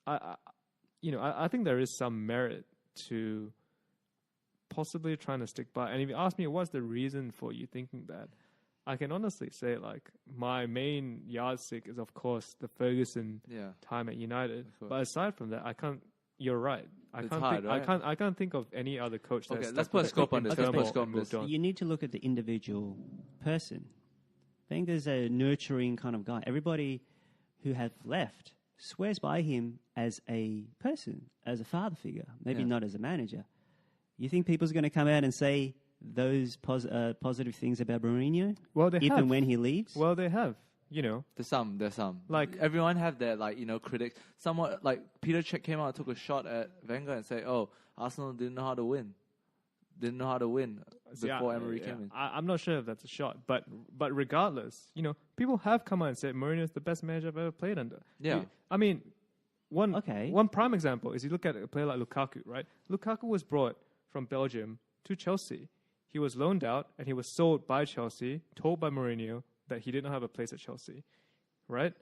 I think there is some merit to possibly trying to stick by. And if you ask me what's the reason for you thinking that, I can honestly say, like, my main yardstick is, of course, the Ferguson time at United. But aside from that, I can't. You're right. I can't think of any other coach. Okay, let's put a scope on this. You need to look at the individual person. Wenger's a nurturing kind of guy. Everybody who has left swears by him as a person, as a father figure, maybe not as a manager. You think people's going to come out and say those positive things about Mourinho? Well, they have. And when he leaves? Well, they have. There's some. Like, everyone have their, like, critics. Somewhat, like, Peter Cech came out and took a shot at Wenger and said, oh, Arsenal didn't know how to win. Before Emery came in. I'm not sure if that's a shot. But regardless, people have come out and said Mourinho's the best manager I've ever played under. Yeah. I mean, one prime example is you look at a player like Lukaku, right? Lukaku was brought from Belgium to Chelsea. He was loaned out and he was sold by Chelsea, told by Mourinho that he didn't have a place at Chelsea, right?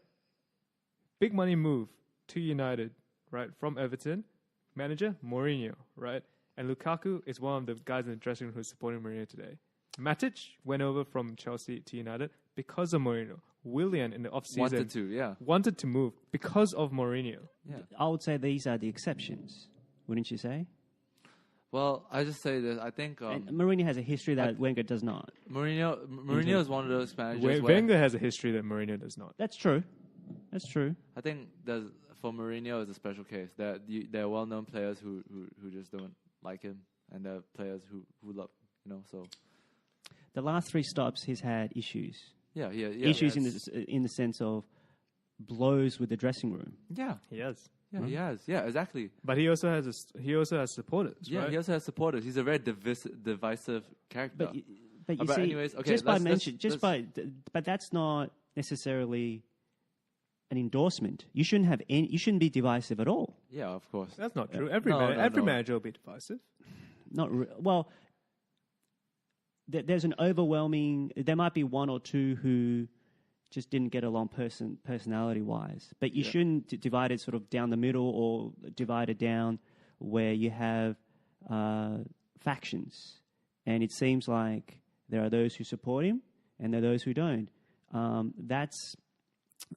Big money move to United, right? From Everton, manager Mourinho, right? And Lukaku is one of the guys in the dressing room who's supporting Mourinho today. Matic went over from Chelsea to United because of Mourinho. Willian in the off-season wanted to move because of Mourinho. Yeah. I would say these are the exceptions, wouldn't you say? Well, I just say this. I think and Mourinho has a history that Wenger does not. Mourinho is one of those managers. Wenger has a history that Mourinho does not. That's true. I think for Mourinho is a special case. There are well-known players who just don't like him, and there are players who love. So the last 3 stops he's had issues. Yeah. Issues in the sense of blows with the dressing room. Yeah, he has. Yeah, he has. Yeah, exactly. But he also has supporters. Yeah, right? He also has supporters. He's a very divisive character. But you see, anyways, okay, but that's not necessarily an endorsement. You shouldn't have any. You shouldn't be divisive at all. Yeah, of course. That's not true. Every No. manager will be divisive. Well, there's an overwhelming. There might be one or two who just didn't get along personality-wise, but you shouldn't divide it sort of down the middle or divide it down where you have factions. And it seems like there are those who support him and there are those who don't. That's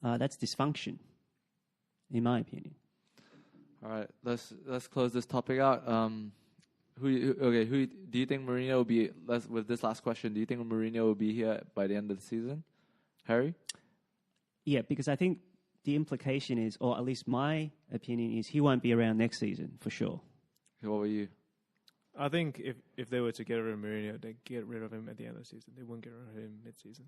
dysfunction, in my opinion. All right, let's close this topic out. Who do you think Mourinho will be? With this last question, do you think Mourinho will be here by the end of the season? Harry? Yeah, because I think the implication is, or at least my opinion is, he won't be around next season for sure. What were you? I think if they were to get rid of Mourinho, they'd get rid of him at the end of the season. They wouldn't get rid of him mid-season.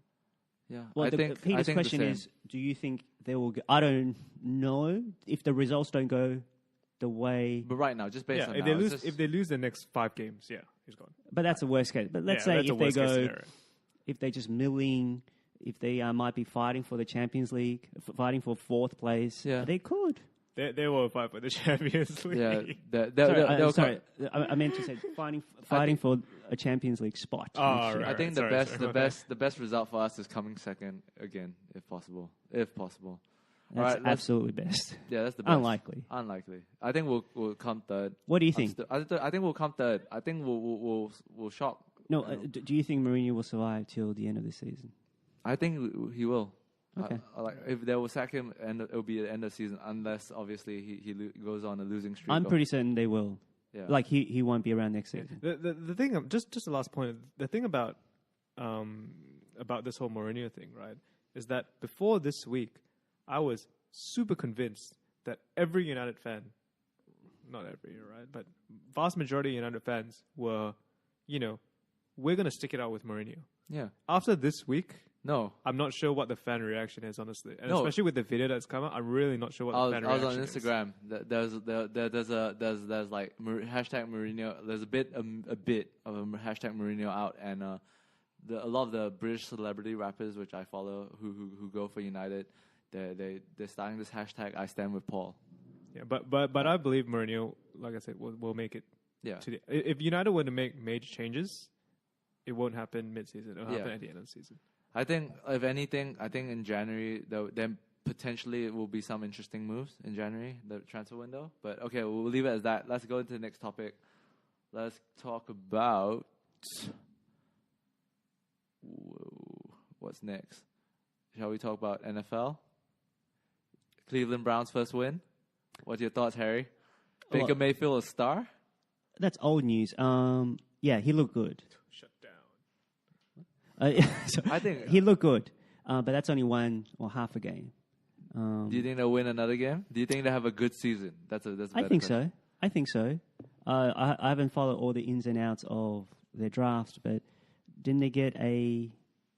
Yeah, Well, Peter's question is, do you think they will I don't know if the results don't go the way... But right now, just based on if they lose the next 5 games, he's gone. But that's a worst case. But let's say if they go... If they're just milling... If they might be fighting for the Champions League, fighting for 4th place, they could. They will fight for the Champions League. Yeah, sorry. I meant to say fighting for a Champions League spot. Oh, right. I think the best result for us is coming second again, if possible. That's absolutely best. Yeah, that's the best. Unlikely. I think we'll come third. What do you think? I think we'll come third. I think we'll shock. No, do you think Mourinho will survive till the end of the season? I think he will. Okay. If they will sack him, and it'll be the end of the season, unless obviously he goes on a losing streak. I'm pretty certain they will. Yeah. Like he won't be around next season. The thing, just the last point. The thing about this whole Mourinho thing, right, is that before this week, I was super convinced that every United fan, not every, right, but vast majority of United fans were, we're gonna stick it out with Mourinho. Yeah. After this week. No, I'm not sure what the fan reaction is, honestly, and especially with the video that's come out, I'm really not sure what the fan reaction is. I was on Instagram. There's like hashtag Mourinho. There's a bit of a hashtag Mourinho out, and a lot of the British celebrity rappers, which I follow, who go for United, they're starting this hashtag I stand with Paul. Yeah, but I believe Mourinho, like I said, will make it. Yeah. If United were to make major changes, it won't happen mid-season. It'll happen at the end of the season. I think, if anything, in January, then potentially it will be some interesting moves in January, the transfer window. But okay, we'll leave it as that. Let's go into the next topic. Let's talk about... what's next? Shall we talk about NFL? Cleveland Browns' first win. What's your thoughts, Harry? Baker Mayfield a star? That's old news. Yeah, he looked good. Shut down. So I think he looked good, but that's only one or half a game. Do you think they'll win another game? Do you think they have a good season? That's a I think so. I think so. I haven't followed all the ins and outs of their draft, but didn't they get a?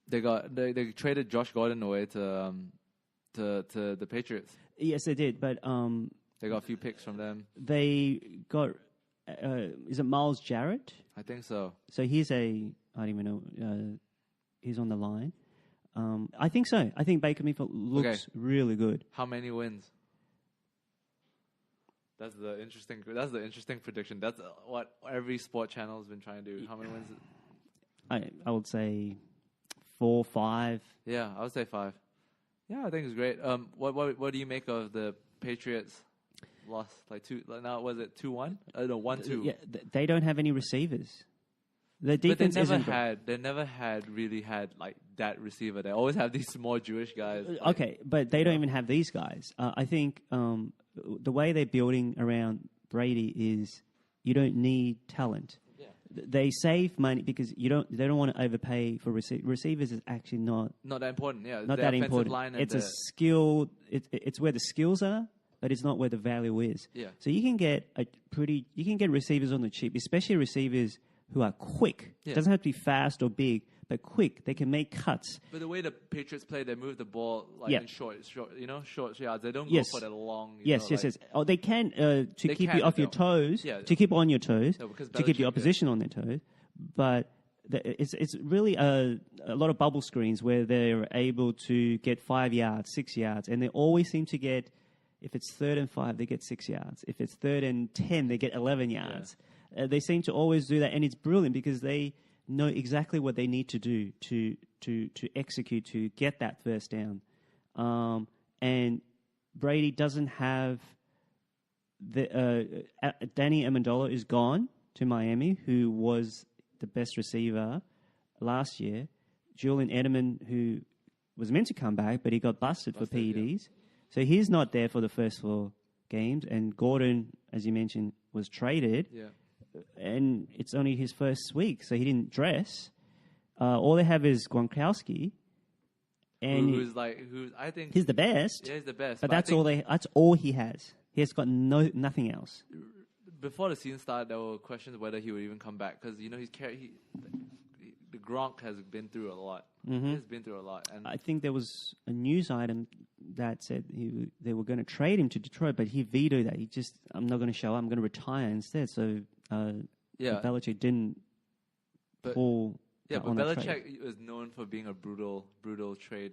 They traded Josh Gordon away to the Patriots. Yes, they did, but they got a few picks from them. They got is it Myles Jarrett? I think so. So he's I don't even know. He's on the line. I think so. I think Baker Mayfield looks really good. How many wins? That's the interesting prediction. That's what every sport channel has been trying to do. How many wins? I would say 4, 5. Yeah, I would say 5. Yeah, I think it's great. What do you make of the Patriots loss? Like 2. Now was it 2-1? No, 1-2. Yeah, they don't have any receivers. The defense they never really had like that receiver. They always have these small Jewish guys. Okay, but they don't even have these guys. I think the way they're building around Brady is you don't need talent. Yeah. They save money because they don't want to overpay for receivers. Is actually not that important. Yeah, not that important. It's a skill. It's where the skills are, but it's not where the value is. Yeah. So you can get receivers on the cheap, especially receivers who are quick. Yeah. It doesn't have to be fast or big, but quick. They can make cuts. But the way the Patriots play, they move the ball in short yards. They don't go for the long. Yes. Oh, they can keep you off your toes. Yeah. To keep on your toes. No, because to keep the opposition on their toes. But it's really a lot of bubble screens where they're able to get 5 yards, 6 yards, and they always seem to get, if it's 3rd and 5, they get 6 yards. If it's 3rd and 10, they get 11 yards. Yeah. They seem to always do that, and it's brilliant because they know exactly what they need to do to execute, to get that first down. And Brady doesn't have Danny Amendola is gone to Miami, who was the best receiver last year. Julian Edelman, who was meant to come back, but he got busted for PEDs. Yeah. So he's not there for the first 4 games. And Gordon, as you mentioned, was traded. Yeah. And it's only his first week, so he didn't dress. All they have is Gronkowski. And I think he's the best. Yeah, he's the best. But that's all he has. He has got nothing else. Before the season started, there were questions whether he would even come back because the Gronk has been through a lot. Mm-hmm. He's been through a lot, and I think there was a news item that said they were going to trade him to Detroit, but he vetoed that. I'm not going to show up. I'm going to retire instead. So Belichick didn't pull. Yeah, but Belichick is known for being a brutal trade.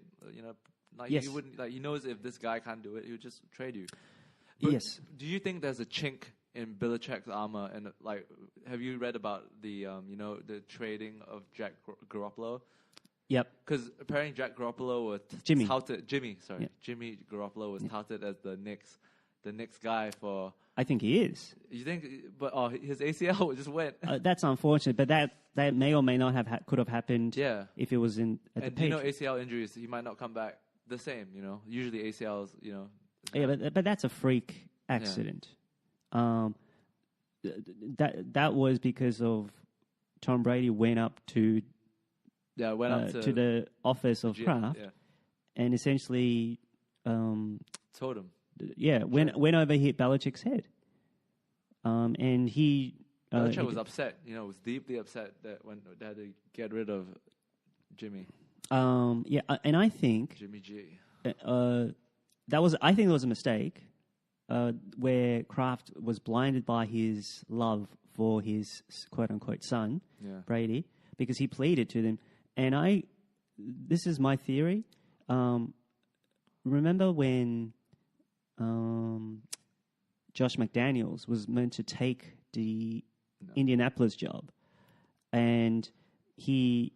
He wouldn't he knows if this guy can't do it, he would just trade you. But yes. Do you think there's a chink in Belichick's armor? And have you read about the the trading of Jack Garoppolo? Yep. Because apparently Jack Garoppolo was touted. Jimmy Garoppolo was touted as the Knicks guy for. I think he is. You think? But his ACL just went. That's unfortunate, but that may or may not could have happened. Yeah. If it was at the pitch. ACL injuries, he might not come back the same. Usually ACLs. Yeah, but that's a freak accident. Yeah. That was because of Tom Brady went up to the office of Kraft, and essentially told him. Yeah, went over hit Belichick's head, and he. Belichick was upset. Was deeply upset that when they had to get rid of Jimmy. And I think Jimmy G. I think it was a mistake, where Kraft was blinded by his love for his quote unquote son, Brady, because he pleaded to them. And this is my theory. Remember when Josh McDaniels was meant to take the Indianapolis job, and he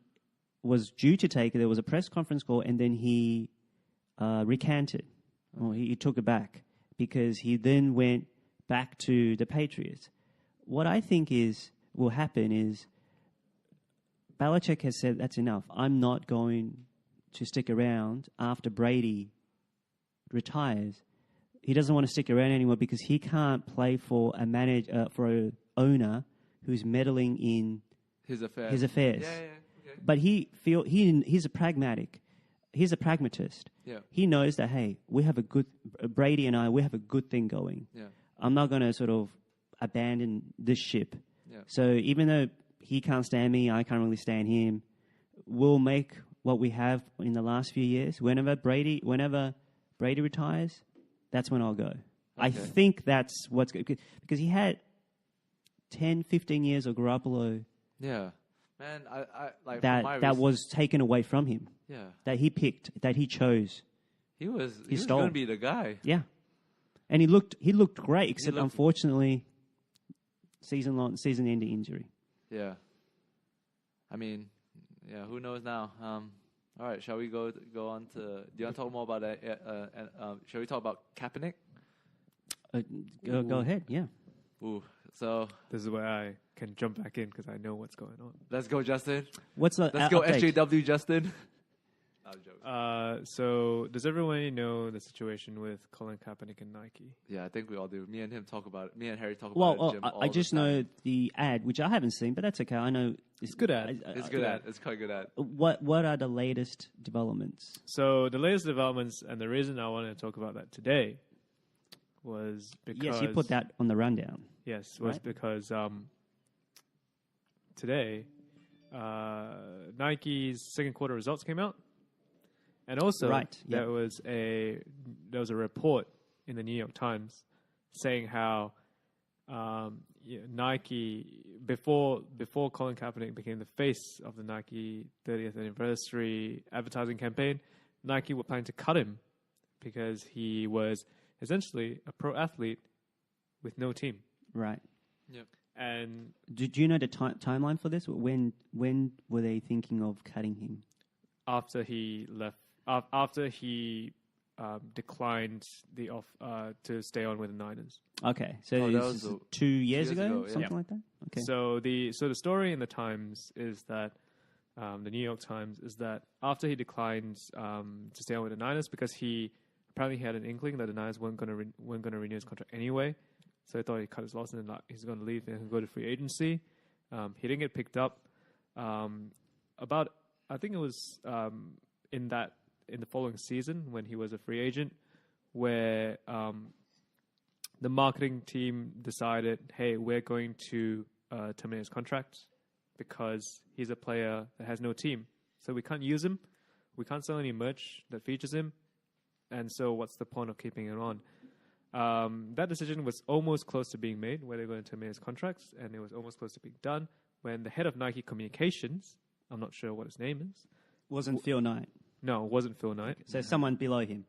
was due to take it. There was a press conference call, and then he recanted. Or he took it back because he then went back to the Patriots. What I think will happen is Belichick has said, that's enough. I'm not going to stick around after Brady retires. He doesn't want to stick around anymore because he can't play for for an owner who's meddling in his affairs. Yeah. Okay. But he's a pragmatic. He's a pragmatist. Yeah. He knows that, hey, Brady and we have a good thing going. Yeah. I'm not going to sort of abandon this ship. Yeah. So even though he can't stand me, I can't really stand him, we'll make what we have in the last few years. Whenever Brady retires, that's when I'll go. Okay. I think that's what's good. Because he had 10, 15 years of Garoppolo. Yeah. Man, I like that was taken away from him. Yeah. That he picked, that he chose. He was going to be the guy. Yeah. And he looked great, except unfortunately season-ending injury. Yeah. I mean, who knows now? All right, shall we go on to? Do you want to talk more about that? Shall we talk about Kaepernick? Go ahead. Yeah. Ooh. So this is where I can jump back in because I know what's going on. Let's go, Justin. Let's go, SJW, Justin. So does everyone know the situation with Colin Kaepernick and Nike? Yeah, I think we all do. Me and him talk about it. Me and Harry talk about it. Jim, I just know the ad, which I haven't seen, but that's okay. I know it's good ad. It's good ad. It's quite good ad. What are the latest developments? So the latest developments, and the reason I wanted to talk about that today was because yes, you put that on the rundown. Yes, was because today Nike's second quarter results came out. And also, there was a report in the New York Times saying how Nike before Colin Kaepernick became the face of the Nike 30th anniversary advertising campaign, Nike were planning to cut him because he was essentially a pro athlete with no team. Right. Yep. And Do you know the timeline for this? When were they thinking of cutting him? after he left, after he declined the to stay on with the Niners. Okay, so Oh, that this was is a- 2 years 2 years ago, ago, yeah. something like that. Okay. So the story in the Times is that the New York Times is that after he declined to stay on with the Niners because he apparently had an inkling that the Niners weren't going to renew his contract anyway, so he thought he cut his loss and he's going to leave and go to free agency. He didn't get picked up. I think it was in the following season when he was a free agent, where the marketing team decided, hey, we're going to terminate his contract because he's a player that has no team. So we can't use him. We can't sell any merch that features him. And so what's the point of keeping him on? That decision was almost close to being made, where they're going to terminate his contracts, and it was almost close to being done when the head of Nike Communications, I'm not sure what his name is. Wasn't Phil Knight. No, it wasn't Phil Knight. So someone below him.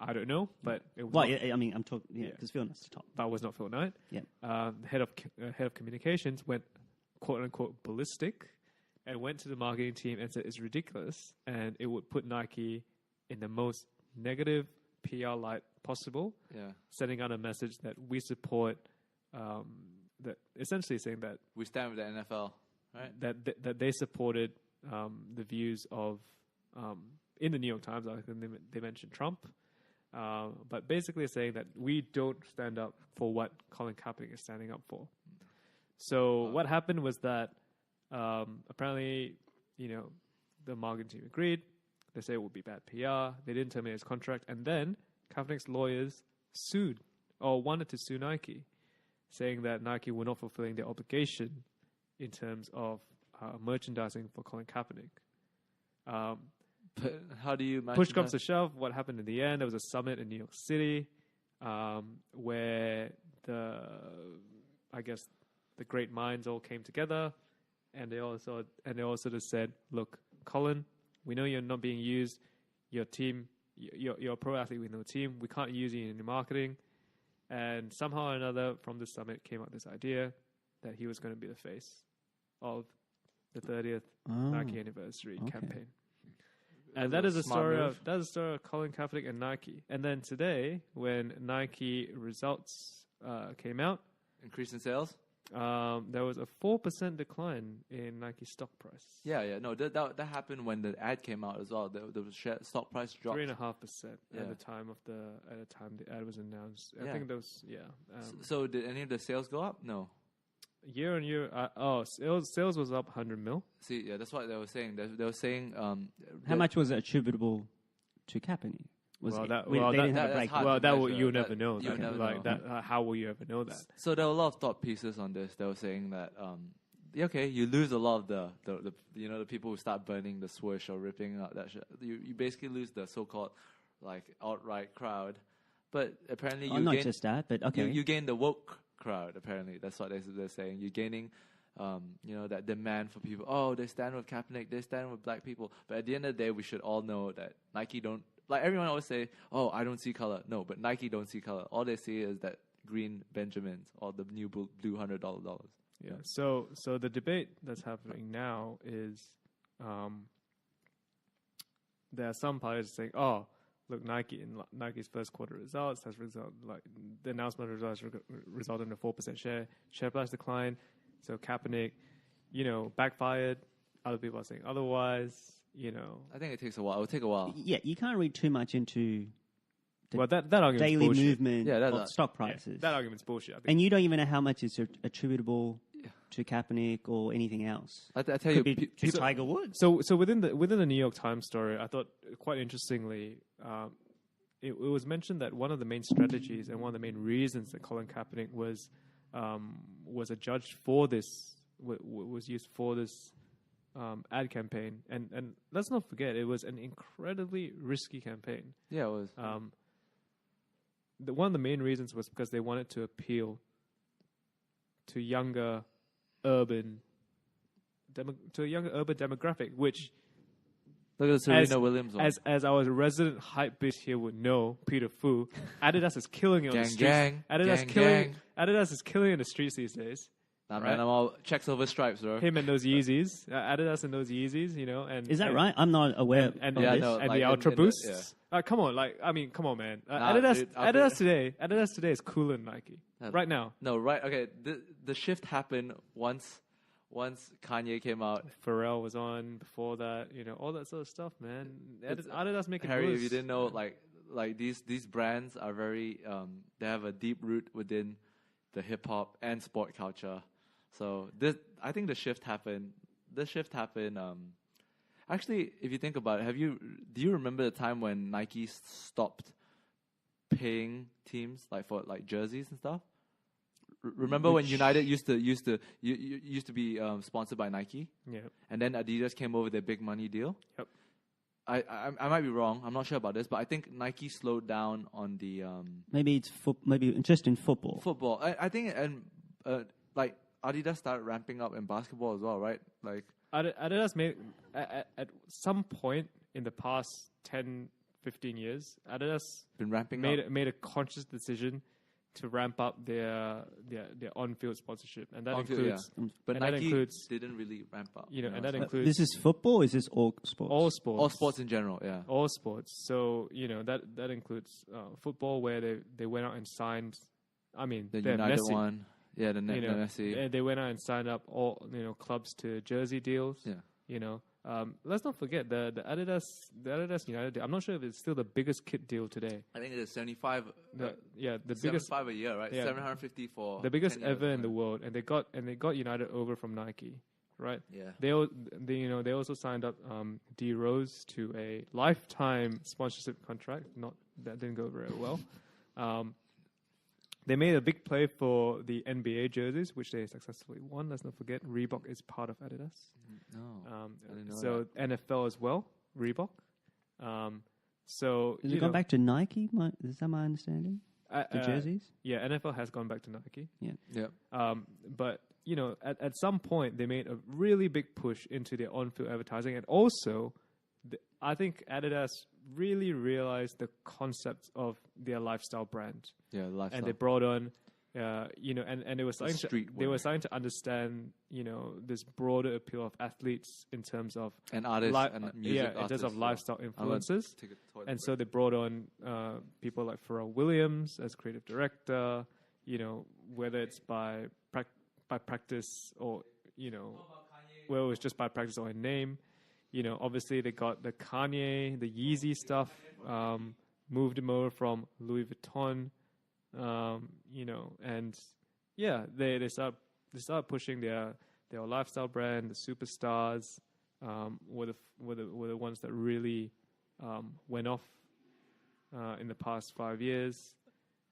I don't know, but it was Well, not, I mean, I'm talking, because Phil Knight's the top. that was not Phil Knight. Yeah. The head of communications went quote unquote ballistic and went to the marketing team and said it's ridiculous and it would put Nike in the most negative PR light possible. Yeah. Sending out a message that we support, that essentially saying that We stand with the NFL, right? that they supported the views of in the New York Times. I think they mentioned Trump, but basically saying that we don't stand up for what Colin Kaepernick is standing up for. So what happened was that apparently, the marketing team agreed. They say it would be bad PR. They didn't terminate his contract, and then Kaepernick's lawyers sued or wanted to sue Nike, saying that Nike were not fulfilling their obligation in terms of merchandising for Colin Kaepernick. But how do you imagine Push comes that? to shove, what happened in the end? There was a summit in New York City where the great minds all came together, and they all sort of said, "Look, Colin, we know you're not being used. Your team, you're a pro athlete with no team. We can't use you in your marketing." And somehow or another, from the summit came out this idea that he was going to be the face of the 30th Nike anniversary campaign. And that is the story of Colin Kaepernick and Nike. And then today, when Nike results came out, Increase in sales? there was a 4% decline in Nike's stock price. Yeah. No, that happened when the ad came out as well. The stock price dropped. 3.5% Yeah. at the time the ad was announced. I Yeah. think those So did any of the sales go up? No. year on year. Sales was up 100 mil. See, yeah, that's what they were saying. They were saying How much was it attributable to Kaepernick? They didn't have a break. hard Well, to that measure, you'll that never know. you'll That. never Like know. that. How will you ever know that? So there were a lot of thought pieces on this. They were saying that okay, you lose a lot of the the people who start burning the swoosh or ripping out that shit. You basically lose the so-called like outright crowd, but apparently you not gain just that, but okay. you gain the woke crowd. Apparently that's what they're saying. You're gaining that demand for people. Oh, they stand with Kaepernick. They stand with black people. But at the end of the day, we should all know that Nike don't. Like everyone always say, oh, I don't see color. No, but Nike don't see color. All they see is that green Benjamins or the new blue $100 dollars. Yeah. So the debate that's happening now is there are some parties saying, "Oh, look, Nike's first quarter results has the announcement results resulted in a 4% share price decline. So Kaepernick, backfired. Other people are saying otherwise. I think it takes a while. It will take a while. Yeah, you can't read too much into the Well, that argument's daily bullshit. movement Yeah, of stock prices. That argument's bullshit. I think. And you don't even know how much is attributable to Kaepernick or anything else. I tell Could you, be to Tiger Woods. So within the New York Times story, I thought quite interestingly, it was mentioned that one of the main strategies and one of the main reasons that Colin Kaepernick was a judge for this was used for this ad campaign, and let's not forget it was an incredibly risky campaign. yeah, it was. one of the main reasons was because they wanted to appeal to younger urban demographic, which Look at the Serena Williams one. as our resident hype bitch here would know, Peter Fu, Adidas is killing it on the streets. Adidas is killing it in the streets these days. Nah, man, I'm all checks over stripes, bro. Him and those Yeezys, Adidas and those Yeezys, and Is that right? I'm not aware of and this. the Ultra Boosts. Come on, come on, man. Adidas today is cooler than Nike right now. No, right? Okay, the shift happened once Kanye came out. Pharrell was on before that. All that sort of stuff, man. Adidas making Harry, moves. if you didn't know, like these brands are very they have a deep root within the hip hop and sport culture. So I think the shift happened. Actually, if you think about it, do you remember the time when Nike stopped paying teams for jerseys and stuff? Remember when United used to be sponsored by Nike? Yeah. And then Adidas came over with their big money deal. Yep. I might be wrong. I'm not sure about this, but I think Nike slowed down on the Maybe it's maybe just in football. Football. I think Adidas started ramping up in basketball as well, right? Adidas made at some point in the past 10, 15 years, Adidas been ramping made a conscious decision to ramp up their on-field sponsorship, and that includes. Yeah. But Nike didn't really ramp up. And that includes. This is football. Or is this all sports? All sports. All sports in general. Yeah. All sports. So that includes football, where they went out and signed. I mean, the United Messi. one. Yeah, the Messi. They went out and signed up all clubs to jersey deals. Yeah. Let's not forget the Adidas United deal. I'm not sure if it's still the biggest kit deal today. I think it's 75. The biggest 75 a year, right? Yeah. 750 the biggest ever in the world, and they got United over from Nike, right? Yeah. They also signed up D Rose to a lifetime sponsorship contract. That didn't go very well. They made a big play for the NBA jerseys, which they successfully won. Let's not forget, Reebok is part of Adidas. No, I didn't know so that. NFL as well, Reebok. Has it gone back to Nike? Is that my understanding? The jerseys? Yeah, NFL has gone back to Nike. Yeah. But at some point they made a really big push into their on-field advertising, and also, I think Adidas really realized the concept of their lifestyle brand. Yeah, lifestyle. And they brought on, and they were starting to understand, this broader appeal of athletes in terms of and artists and music artists, in terms of lifestyle influences. And so they brought on people like Pharrell Williams as creative director. Whether it's by practice or whether it was just by practice or in name. Obviously they got the Kanye, the Yeezy stuff, moved him over from Louis Vuitton, and they start pushing their lifestyle brand. The superstars were the ones that really went off in the past 5 years,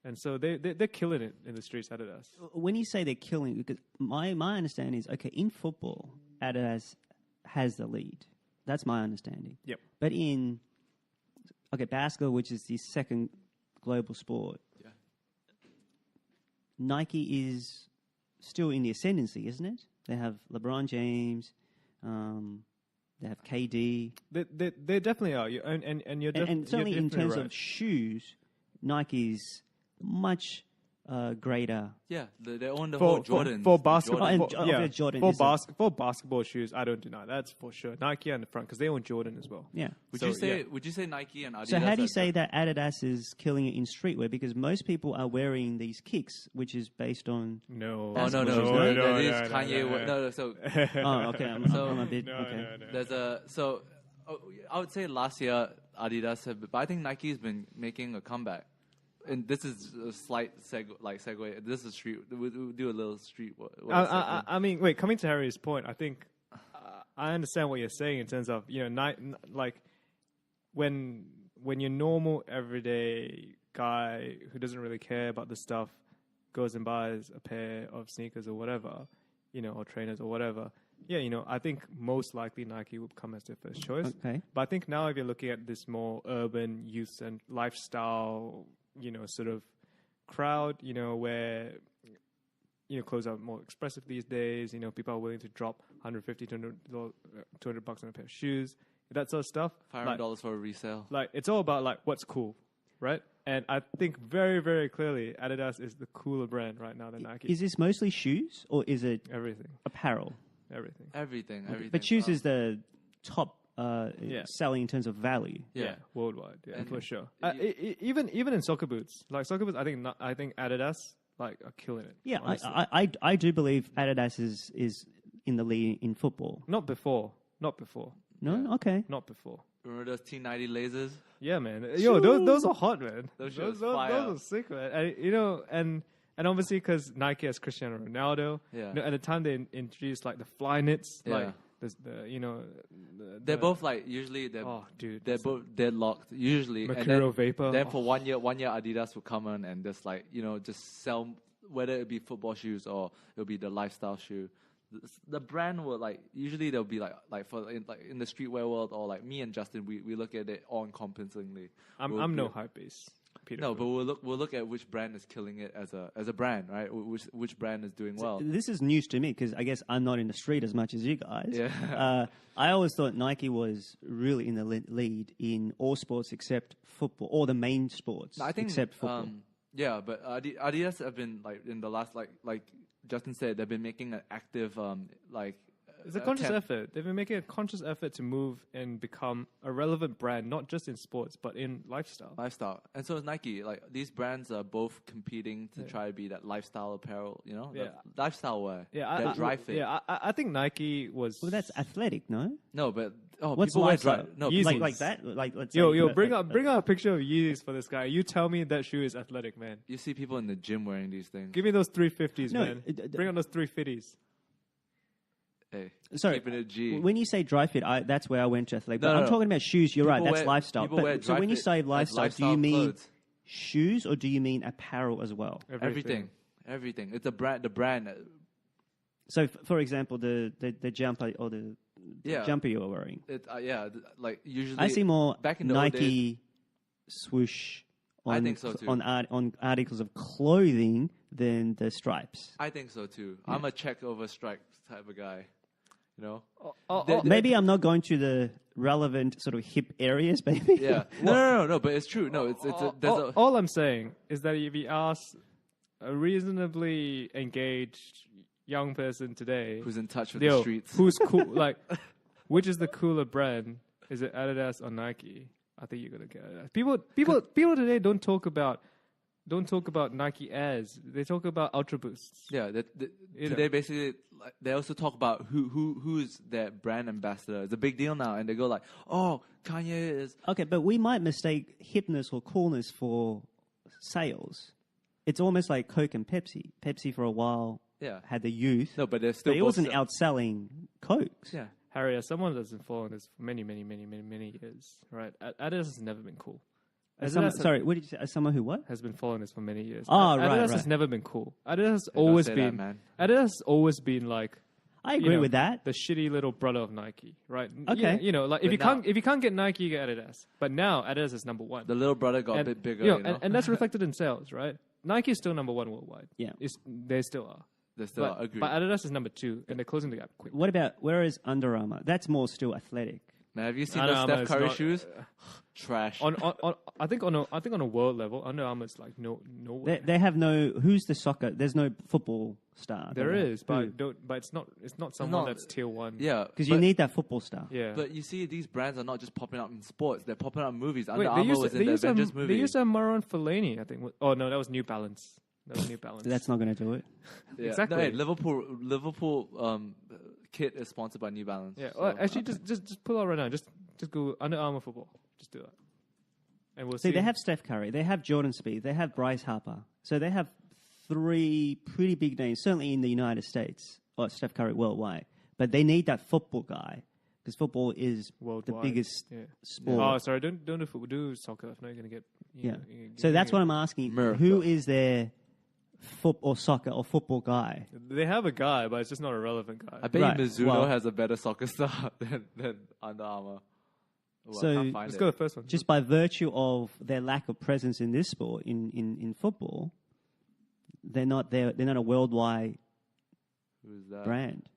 and so they're killing it in the streets. Adidas. When you say they're killing, because my understanding is in football, Adidas has the lead. That's my understanding. Yep. But in basketball, which is the second global sport, Nike is still in the ascendancy, isn't it? They have LeBron James, they have KD. They definitely are. And certainly in terms right. of shoes, Nike's much greater. Yeah, they own the whole Jordan. For basketball, Jordan. For basketball shoes, I don't deny that's for sure. Nike on the front because they own Jordan as well. Yeah. Would you say Nike and Adidas? So how do you say that Adidas is killing it in streetwear? Because most people are wearing these kicks, which is based on no. That is Kanye. No. So okay. I'm a bit okay. There's I would say last year Adidas but I think Nike's been making a comeback. And this is a slight segue. This is street. We'll do a little street. I mean, wait. Coming to Harry's point, I think I understand what you're saying in terms of when your normal everyday guy who doesn't really care about the stuff goes and buys a pair of sneakers or whatever, or trainers or whatever. Yeah, I think most likely Nike would come as their first choice. Okay. But I think now if you're looking at this more urban youth and lifestyle, sort of crowd, where clothes are more expressive these days. People are willing to drop $150, $200 on a pair of shoes, that sort of stuff. $500 for a resale. Like, it's all about what's cool, right? And I think very, very clearly Adidas is the cooler brand right now than Nike. Is this mostly shoes or is it everything? Apparel? Everything. But shoes is the top selling in terms of value. Yeah, worldwide. Yeah, for sure. Even in soccer boots, I think Adidas are killing it. Yeah, I do believe Adidas is in the lead in football. Not before. No, yeah. Okay. Not before. Remember those T90 lasers? Yeah, man. Yo, those are hot, man. Those are sick, man. And obviously because Nike has Cristiano Ronaldo. Yeah. At the time they introduced the fly knits, they're both usually they're both deadlocked usually. Mercurial vapor. Then for 1 year Adidas will come on and just sell, whether it be football shoes or it'll be the lifestyle shoe. The brand will usually they'll be in the streetwear world, or me and Justin we look at it all encompassingly. I'm no hype beast, Peter. No, but we'll look at which brand is killing it as a brand, right? Which brand is doing well. This is news to me because I guess I'm not in the street as much as you guys. Yeah. I always thought Nike was really in the lead in all sports except football, all the main sports except football. Yeah, but Adidas have been in the last like Justin said, they've been making an active it's a conscious effort. They've been making a conscious effort to move and become a relevant brand, not just in sports, but in lifestyle. And so is Nike. These brands are both competing to try to be that lifestyle apparel, lifestyle wear. Yeah, that dry fit. Yeah, I think Nike was... Well, that's athletic, no? No, but... what's people lifestyle? No, like that? Let's say, bring out a picture of Yeezys for this guy. You tell me that shoe is athletic, man. You see people in the gym wearing these things. Give me those 350s, man. Bring out those 350s. Hey, sorry, keeping it G. When you say dry fit, that's where I went to athletic. But I'm talking about shoes. You're right. That's lifestyle. So when you say lifestyle, do you mean shoes or do you mean apparel as well? Everything. It's a brand. The brand. So, for example, the jumper or the jumper you're wearing. Usually, I see more back in the Nike swoosh. I think so too. On articles of clothing than the stripes. I think so too. Yeah. I'm a check over stripes type of guy. Maybe I'm not going to the relevant sort of hip areas, maybe. Yeah. No. But it's true. No, all I'm saying is that if you ask a reasonably engaged young person today, who's in touch with the streets, who's cool, which is the cooler brand? Is it Adidas or Nike? I think you're gonna get Adidas. People today don't talk about Nike Airs. They talk about Ultra Boosts. Yeah, today basically they also talk about who's their brand ambassador. It's a big deal now, and they go Kanye is okay. But we might mistake hipness or coolness for sales. It's almost like Coke and Pepsi. Pepsi for a while had the youth. No, but they're still. But it wasn't outselling Cokes. Yeah, Harry, as someone that's been following this for many years, right? Adidas has never been cool. Sorry, what did you say? As someone who what? Has been following this for many years. Adidas has never been cool. Adidas has always been... Adidas has always been I agree with that. The shitty little brother of Nike, right? Okay. If you can't get Nike, you get Adidas. But now Adidas is number one. The little brother got a bit bigger, and that's reflected in sales, right? Nike is still number one worldwide. Yeah. They still are. They still are, agreed. But Adidas is number two, and they're closing the gap quick. Where is Under Armour? That's more still athletic. Man, have you seen those Steph Curry shoes? Trash. I think on a world level, Under Armour is nowhere. They have no. Who's the soccer? There's no football star. There is, but it's not someone that's tier one. Yeah, because you need that football star. Yeah, but you see, these brands are not just popping up in sports; they're popping up in movies. Under Armour was in the Avengers movie. They used to have Marouane Fellaini, I think. Oh no, that was New Balance. That's not going to do it. Yeah. Exactly. No, Liverpool kit is sponsored by New Balance. Yeah. So, actually, just pull out right now. Just go Under Armour football. Just do that, and we'll see. They have Steph Curry. They have Jordan Spieth. They have Bryce Harper. So they have three pretty big names, certainly in the United States, or Steph Curry worldwide. But they need that football guy because football is worldwide. The biggest sport. Oh, sorry, don't do football. Do soccer. If not, you're going to get. So that's what I'm asking. Who is their or soccer or football guy? They have a guy, but it's just not a relevant guy. I bet Mizuno has a better soccer star than Under Armour. Well, so let's go to the first one. Just by virtue of their lack of presence in this sport, in football, they're not there. They're not a worldwide Who's that? brand.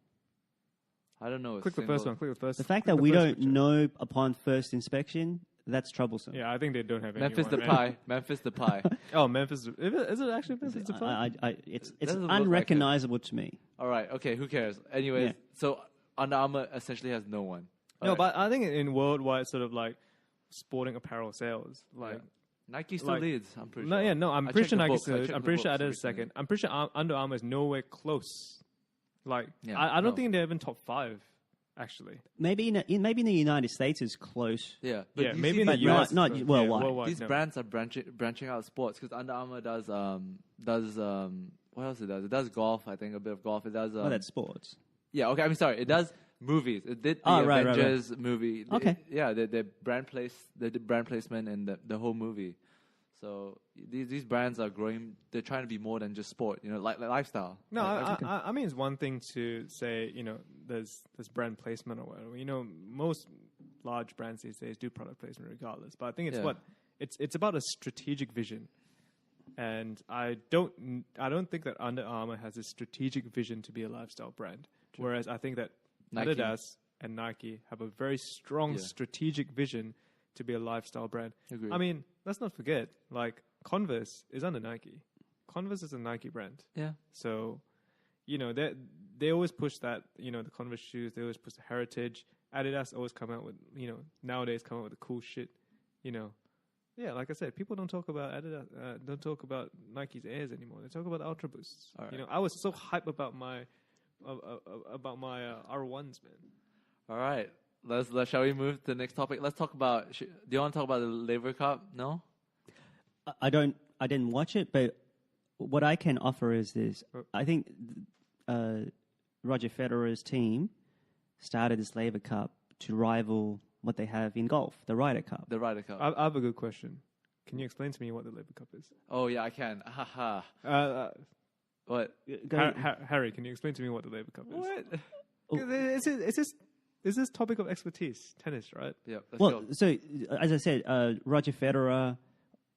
I don't know. Click the first one. Click the first. The fact click that the we first don't picture. know upon first inspection, that's troublesome. Yeah, I think they don't have Memphis anyone. Depay. Memphis Depay. Oh, Memphis. Is it actually Memphis Depay? It's Doesn't look like unrecognizable to me. All right. Okay. Who cares? Anyways, Yeah. so Under Armour essentially has no one. All No, right. but I think in worldwide sort of like sporting apparel sales, like Nike still like- leads. I'm pretty no, sure. yeah, no, I'm I pretty checked sure the Nike books. I still is. checked I'm the pretty sure books Adidas is recently. second. I'm pretty sure Under Armour is nowhere close. Like Yeah, I don't no. think they're even top 5. Actually, Maybe maybe in the United States it's close. Yeah. yeah, you maybe see in the but these US, not it's close. worldwide. These no. brands are branching out sports because Under Armour does what else it does? It does golf. I think a bit of golf. It does. Well, that's sports. Yeah. Okay. I mean, sorry. It does movies. It did the Oh, right. Avengers movie. Okay. The brand placement and the whole movie. So these brands are growing. They're trying to be more than just sport. You know, like lifestyle. No, Like, I mean it's one thing to say, you know, there's brand placement or whatever. You know, most large brands these days do product placement regardless. But I think it's about a strategic vision, and I don't think that Under Armour has a strategic vision to be a lifestyle brand. Whereas I think that Nike. Adidas and Nike have a very strong strategic vision to be a lifestyle brand. Agreed. I mean, let's not forget, like Converse is under Nike. Converse is a Nike brand. Yeah. So, you know, they always push that, you know, the Converse shoes, they always push the heritage. Adidas always come out with, you know, nowadays come out with the cool shit, you know. Yeah, like I said, people don't talk about Adidas, don't talk about Nike's Airs anymore. They talk about the Ultra Boosts. All right. You know, I was so hyped about my R1s, man. All right. Shall we move to the next topic? Let's talk about. Do you want to talk about the Laver Cup? No. I didn't watch it, but what I can offer is this. I think Roger Federer's team started this Laver Cup to rival what they have in golf, the Ryder Cup. The Ryder Cup. I have a good question. Can you explain to me what the Laver Cup is? Oh yeah, I can. Haha. What? Harry, can you explain to me what the Laver Cup is? What? Is this topic of expertise? Tennis, right? Yeah. Let's Well, go. so as I said, Roger Federer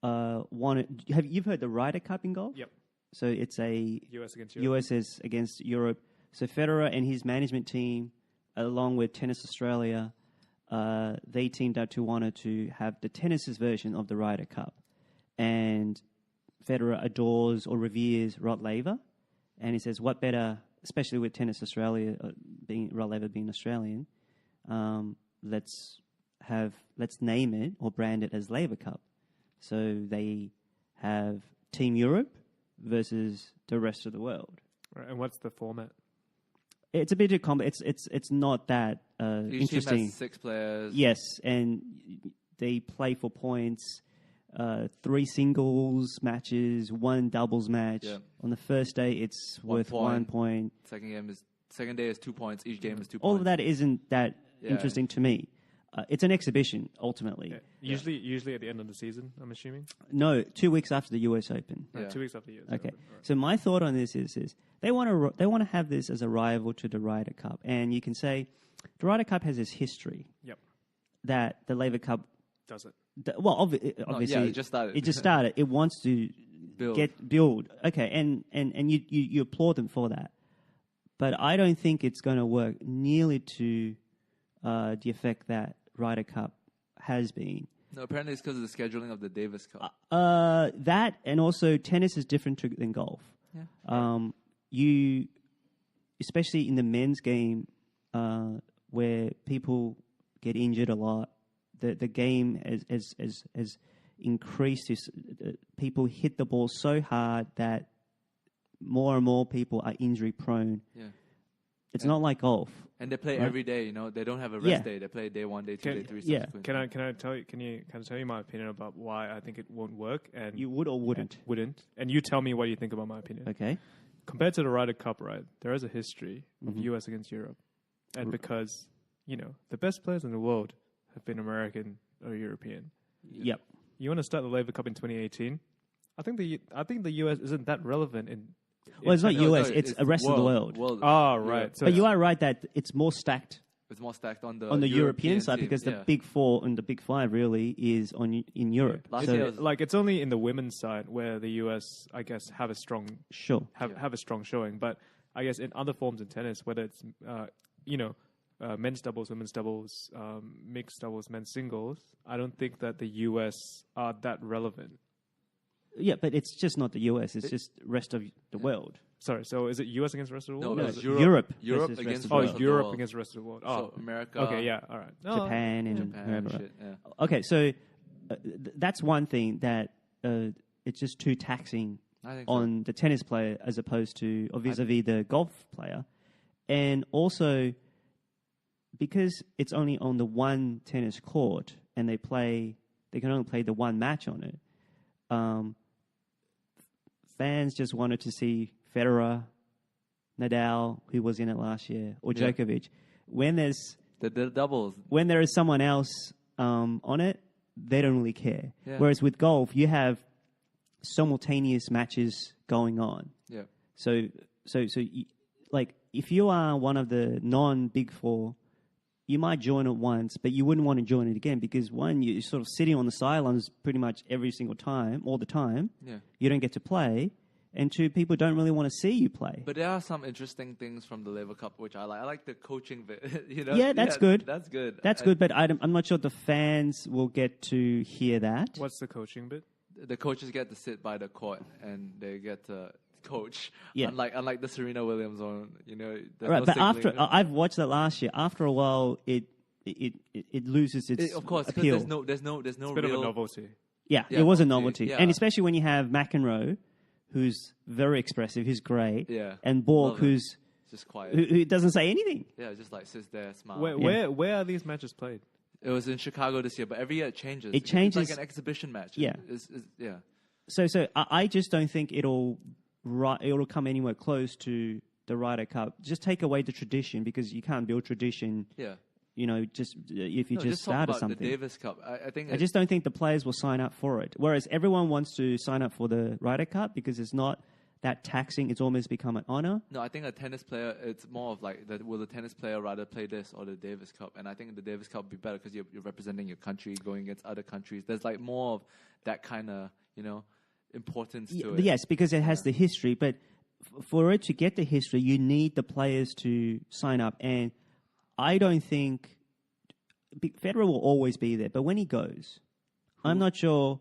wanted. You've heard the Ryder Cup in golf? Yep. So it's a US against Europe. US is against Europe. So Federer and his management team, along with Tennis Australia, they teamed up to wanted to have the tennis's version of the Ryder Cup. And Federer adores or reveres Rod Laver. And he says, what better, especially with Tennis Australia, Rod Laver being Australian, let's name it or brand it as Laver Cup. So they have Team Europe versus the rest of the world. Right, and what's the format? It's a bit of it's not that Each team interesting. has 6 players. Yes, and they play for points. 3 singles matches, 1 doubles match. Yeah. On the first day, it's worth 1 point. Second day is 2 points. Each game is 2 points. All of that isn't that Yeah. interesting to me. It's an exhibition, ultimately. Yeah. Usually at the end of the season, I'm assuming. No, 2 weeks after the US Open. Yeah. 2 weeks after the year. Okay, so my thought on this is they want to have this as a rival to the Ryder Cup, and you can say the Ryder Cup has this history. Yep. That the Laver Cup, Does it? obviously, it just started. It just started. It wants to build. Okay, and you applaud them for that, but I don't think it's going to work nearly to the effect that Ryder Cup has been. No, apparently it's because of the scheduling of the Davis Cup. That and also tennis is different than golf. Yeah. You, especially in the men's game, where people get injured a lot, the game has increased. People hit the ball so hard that more and more people are injury prone. Yeah. It's not like golf. And they play every day. You know, they don't have a rest day. They play day 1, day 2, day 3. Yeah. Can I tell you? Can you tell you my opinion about why I think it won't work? And You would or wouldn't. wouldn't. And you tell me what you think about my opinion. Okay. Compared to the Ryder Cup, right? There is a history of US against Europe, and because the best players in the world have been American or European. Yep. You want to start the Laver Cup in 2018? I think the US isn't that relevant in. Well, it's not No, US. no, it's the rest of the world. Oh, right. So But you are right that it's more stacked It's more stacked on the European side team, because the Big Four and the Big Five really is in Europe. Last So- year was- Like it's only in the women's side where the US, I guess, have a strong have a strong showing. But I guess in other forms of tennis, whether it's men's doubles, women's doubles, mixed doubles, men's singles, I don't think that the US are that relevant. Yeah, but it's just not the US. It's just rest of the world. Sorry, so is it US against the rest of the No, world? it Or was is it- Europe Europe versus against rest of the the rest Oh, of the Europe world. against the rest of the world. So Oh, America. okay, yeah, all right. No, Japan and Japan wherever. and shit. Yeah. Okay, so that's one thing that it's just too taxing I think so. on the tennis player as opposed to or vis-a-vis the golf player, and also because it's only on the one tennis court and they can only play the one match on it. Fans just wanted to see Federer, Nadal, who was in it last year, or Yeah. Djokovic. When there's The doubles. when there is someone else on it, they don't really care. Yeah. Whereas with golf, you have simultaneous matches going on. Yeah. So like if you are one of the non-Big Four, you might join it once, but you wouldn't want to join it again because one, you're sort of sitting on the sidelines pretty much every single time, all the time. Yeah. You don't get to play, and two, people don't really want to see you play. But there are some interesting things from the Laver Cup which I like. I like the coaching bit. Yeah, that's good. That's good. That's good, but I'm not sure the fans will get to hear that. what's the coaching bit? The coaches get to sit by the court and they get to coach. Yeah. Unlike the Serena Williams one, there's Right, no but signaling. after I've watched that last year. After a while, it loses its Of course, because appeal. there's no It's a real bit of a novelty. Yeah, Yeah, it was a novelty, novelty, yeah. and especially when you have McEnroe, who's very expressive, who's great, Yeah. and Borg, Love it. who's just quiet. who doesn't say anything. Yeah, just like sits there, smile. Where are these matches played? It was in Chicago this year, but every year it changes. It changes. It's like an exhibition match. Yeah. Yeah. So I just don't think it'll come anywhere close to the Ryder Cup. Just take away the tradition because you can't build tradition. Yeah. Just if you No, just talk started about something. the Davis Cup. I think I just don't think the players will sign up for it. Whereas everyone wants to sign up for the Ryder Cup because it's not that taxing. It's almost become an honor. No, I think a tennis player, it's more of like, will the tennis player rather play this or the Davis Cup? And I think the Davis Cup would be better because you're representing your country, going against other countries. There's like more of that kind of, importance to it. Yes, because it has the history. But for it to get the history, you need the players to sign up. And I don't think Federer will always be there. But when he goes, I'm not sure,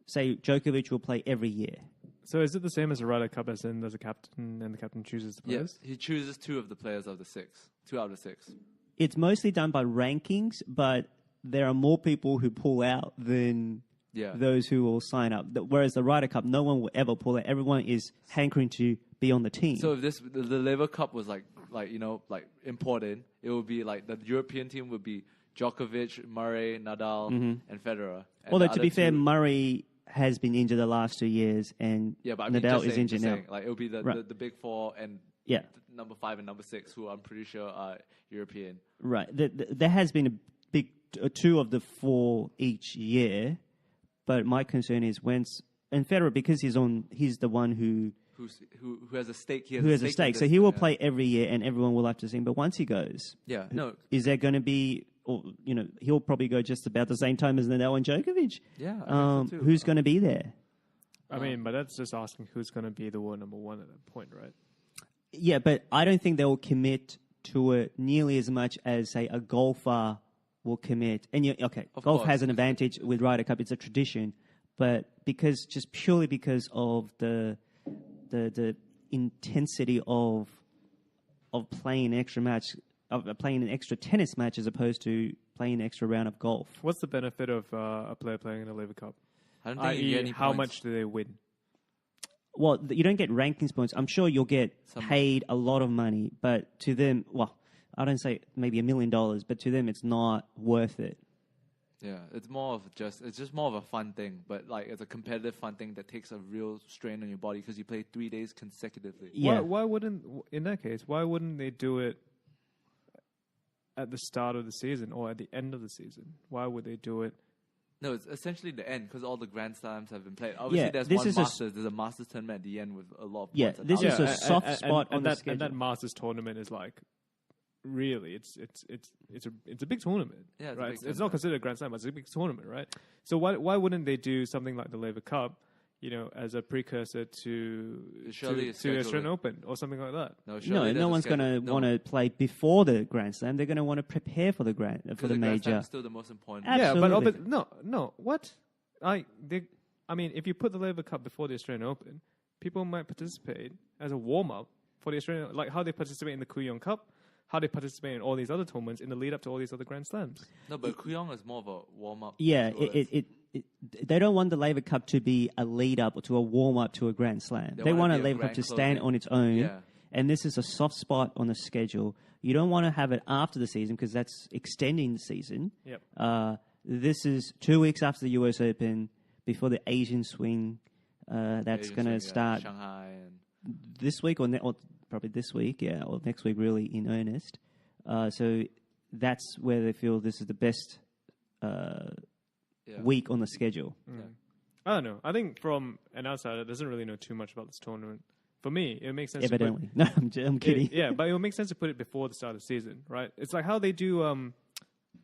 say, Djokovic will play every year. So is it the same as a Ryder Cup as in there's a captain and the captain chooses the players? Yes, he chooses 2 of the players of the 6. 2 out of the 6. It's mostly done by rankings, but there are more people who pull out than those who will sign up. Whereas the Ryder Cup, no one will ever pull out. Everyone is hankering to be on the team. So if the Laver Cup was like important, it would be like the European team would be Djokovic, Murray, Nadal, and Federer. And although the to be other fair, 2 Murray has been injured the last 2 years, and but I mean, Nadal just is saying, injured just now. saying, like it would be the big 4 and number 5 and number 6, who I'm pretty sure are European. Right. There has been a big 2 of the 4 each year, but my concern is and Federer, because he's the one who has a stake. Who has a stake. So he will play every year, and everyone will have to see him. But once he goes, is there going to be? Or, he'll probably go just about the same time as Nadal and Djokovic. Yeah, I think so too. Who's going to be there? I mean, but that's just asking who's going to be the world number 1 at that point, right? Yeah, but I don't think they will commit to it nearly as much as, say, a golfer will commit. And golf has an advantage with Ryder Cup; it's a tradition. But purely because of the intensity of playing an extra match, of playing an extra tennis match as opposed to playing an extra round of golf. What's the benefit of a player playing in a Laver Cup? I don't think you get any how points. much do they win? Well, you don't get rankings points. I'm sure you'll get paid a lot of money, but to them, I don't say maybe $1 million, but to them, it's not worth it. Yeah, it's just more of a fun thing, but like it's a competitive fun thing that takes a real strain on your body because you play 3 days consecutively. Yeah. Why wouldn't they do it at the start of the season or at the end of the season? Why would they do it? No, it's essentially the end because all the Grand Slams have been played. Obviously, there's a Masters tournament at the end with a lot of points. This is a soft spot on the that, schedule. and that Masters tournament is like really, it's a big tournament. Yeah, it's a right. big It's tournament. not considered a Grand Slam, but it's a big tournament, right? So why wouldn't they do something like the Laver Cup, as a precursor to Surely the Australian Open or something like that? No one's going to want to play before the Grand Slam. They're going to want to prepare for the the major. Grand Slam is still the most important. Absolutely. Yeah, but no. What? If you put the Laver Cup before the Australian Open, people might participate as a warm up for the Australian, like how they participate in the Kooyong Cup, how they participate in all these other tournaments in the lead up to all these other Grand Slams. No, but Kooyong is more of a warm up. Yeah, they don't want the Laver Cup to be a lead up or to a warm up to a Grand Slam. They want a Laver Cup to stand on its own. Yeah. And this is a soft spot on the schedule. You don't want to have it after the season because that's extending the season. Yep. This is 2 weeks after the US Open, before the Asian swing. That's going to start Shanghai and this week or probably this week, or next week, really in earnest. So that's where they feel this is the best week on the schedule. Yeah. I don't know. I think from an outsider that doesn't really know too much about this tournament, for me, it makes sense. Evidently. No, I'm kidding. Yeah, but it would make sense to put it before the start of the season, right? It's like how they do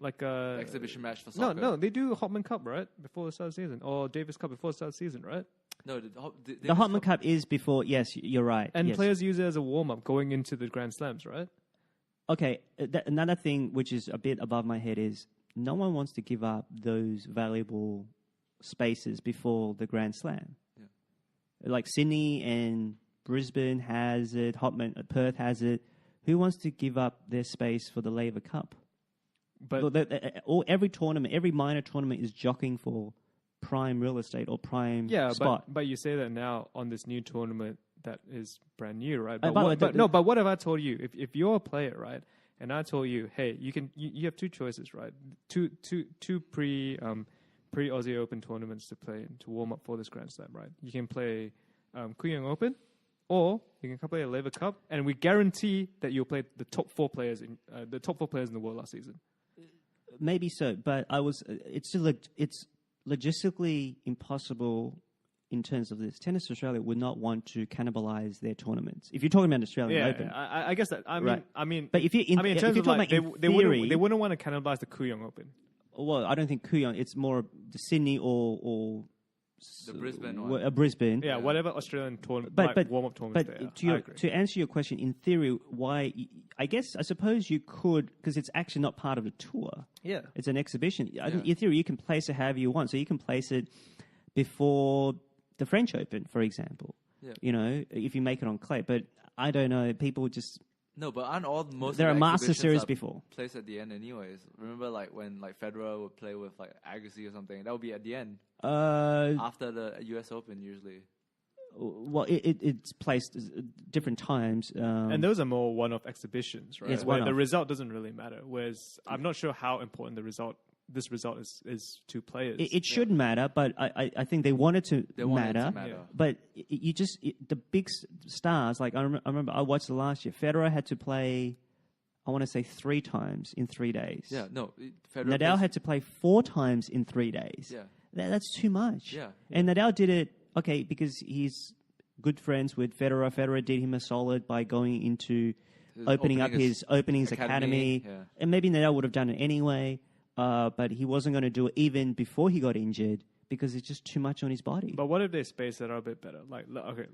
exhibition match for soccer. No, they do Hopman Cup, right? Before the start of the season. Or Davis Cup before the start of the season, right? No, the Hopman Cup is before, yes, you're right. And yes. players use it as a warm-up going into the Grand Slams, right? Okay, another thing which is a bit above my head is no one wants to give up those valuable spaces before the Grand Slam. Yeah. Like Sydney and Brisbane has it, Perth has it. Who wants to give up their space for the Laver Cup? But every tournament, every minor tournament is jockeying for prime real estate or prime spot. But you say that now on this new tournament that is brand new, right? But what if I told you, if you're a player, right, and I told you, hey, you have two choices, right? Two pre Aussie Open tournaments to play to warm up for this Grand Slam, right? You can play Kooyong Open, or you can play a Laver Cup, and we guarantee that you'll play the top four players in the world last season. Maybe so, but it's logistically impossible in terms of this. Tennis Australia would not want to cannibalize their tournaments. If you're talking about Australian Open, I guess that. I mean, but if you're talking about they wouldn't want to cannibalize the Kooyong Open. Well, I don't think Kooyong. It's more the Sydney or the Brisbane one. Brisbane. Yeah, whatever Australian tournament, warm-up tournaments. But to answer your question, in theory, why? I suppose you could, because it's actually not part of the tour. Yeah, it's an exhibition. In theory, you can place it however you want. So you can place it before the French Open, for example. Yeah. If you make it on clay. But I don't know. People just. No, but aren't most there of are the Master Series are before placed at the end anyways. Remember, when Federer would play with Agassi or something, that would be at the end. After the US Open usually. Well, it's placed different times, and those are more one-off exhibitions, right? Yes, where the result doesn't really matter. Whereas I'm not sure how important this result is to players. It should matter, but I think they want it to matter. But the big stars, like I remember I watched it last year. Federer had to play, I want to say 3 times in 3 days. Yeah, no. Nadal had to play 4 times in 3 days. Yeah, that's too much. Yeah, and Nadal did it because he's good friends with Federer. Federer did him a solid by going into opening up his openings academy. Yeah. And maybe Nadal would have done it anyway. But he wasn't going to do it even before he got injured because it's just too much on his body. But what if they space that out a bit better? Like, okay,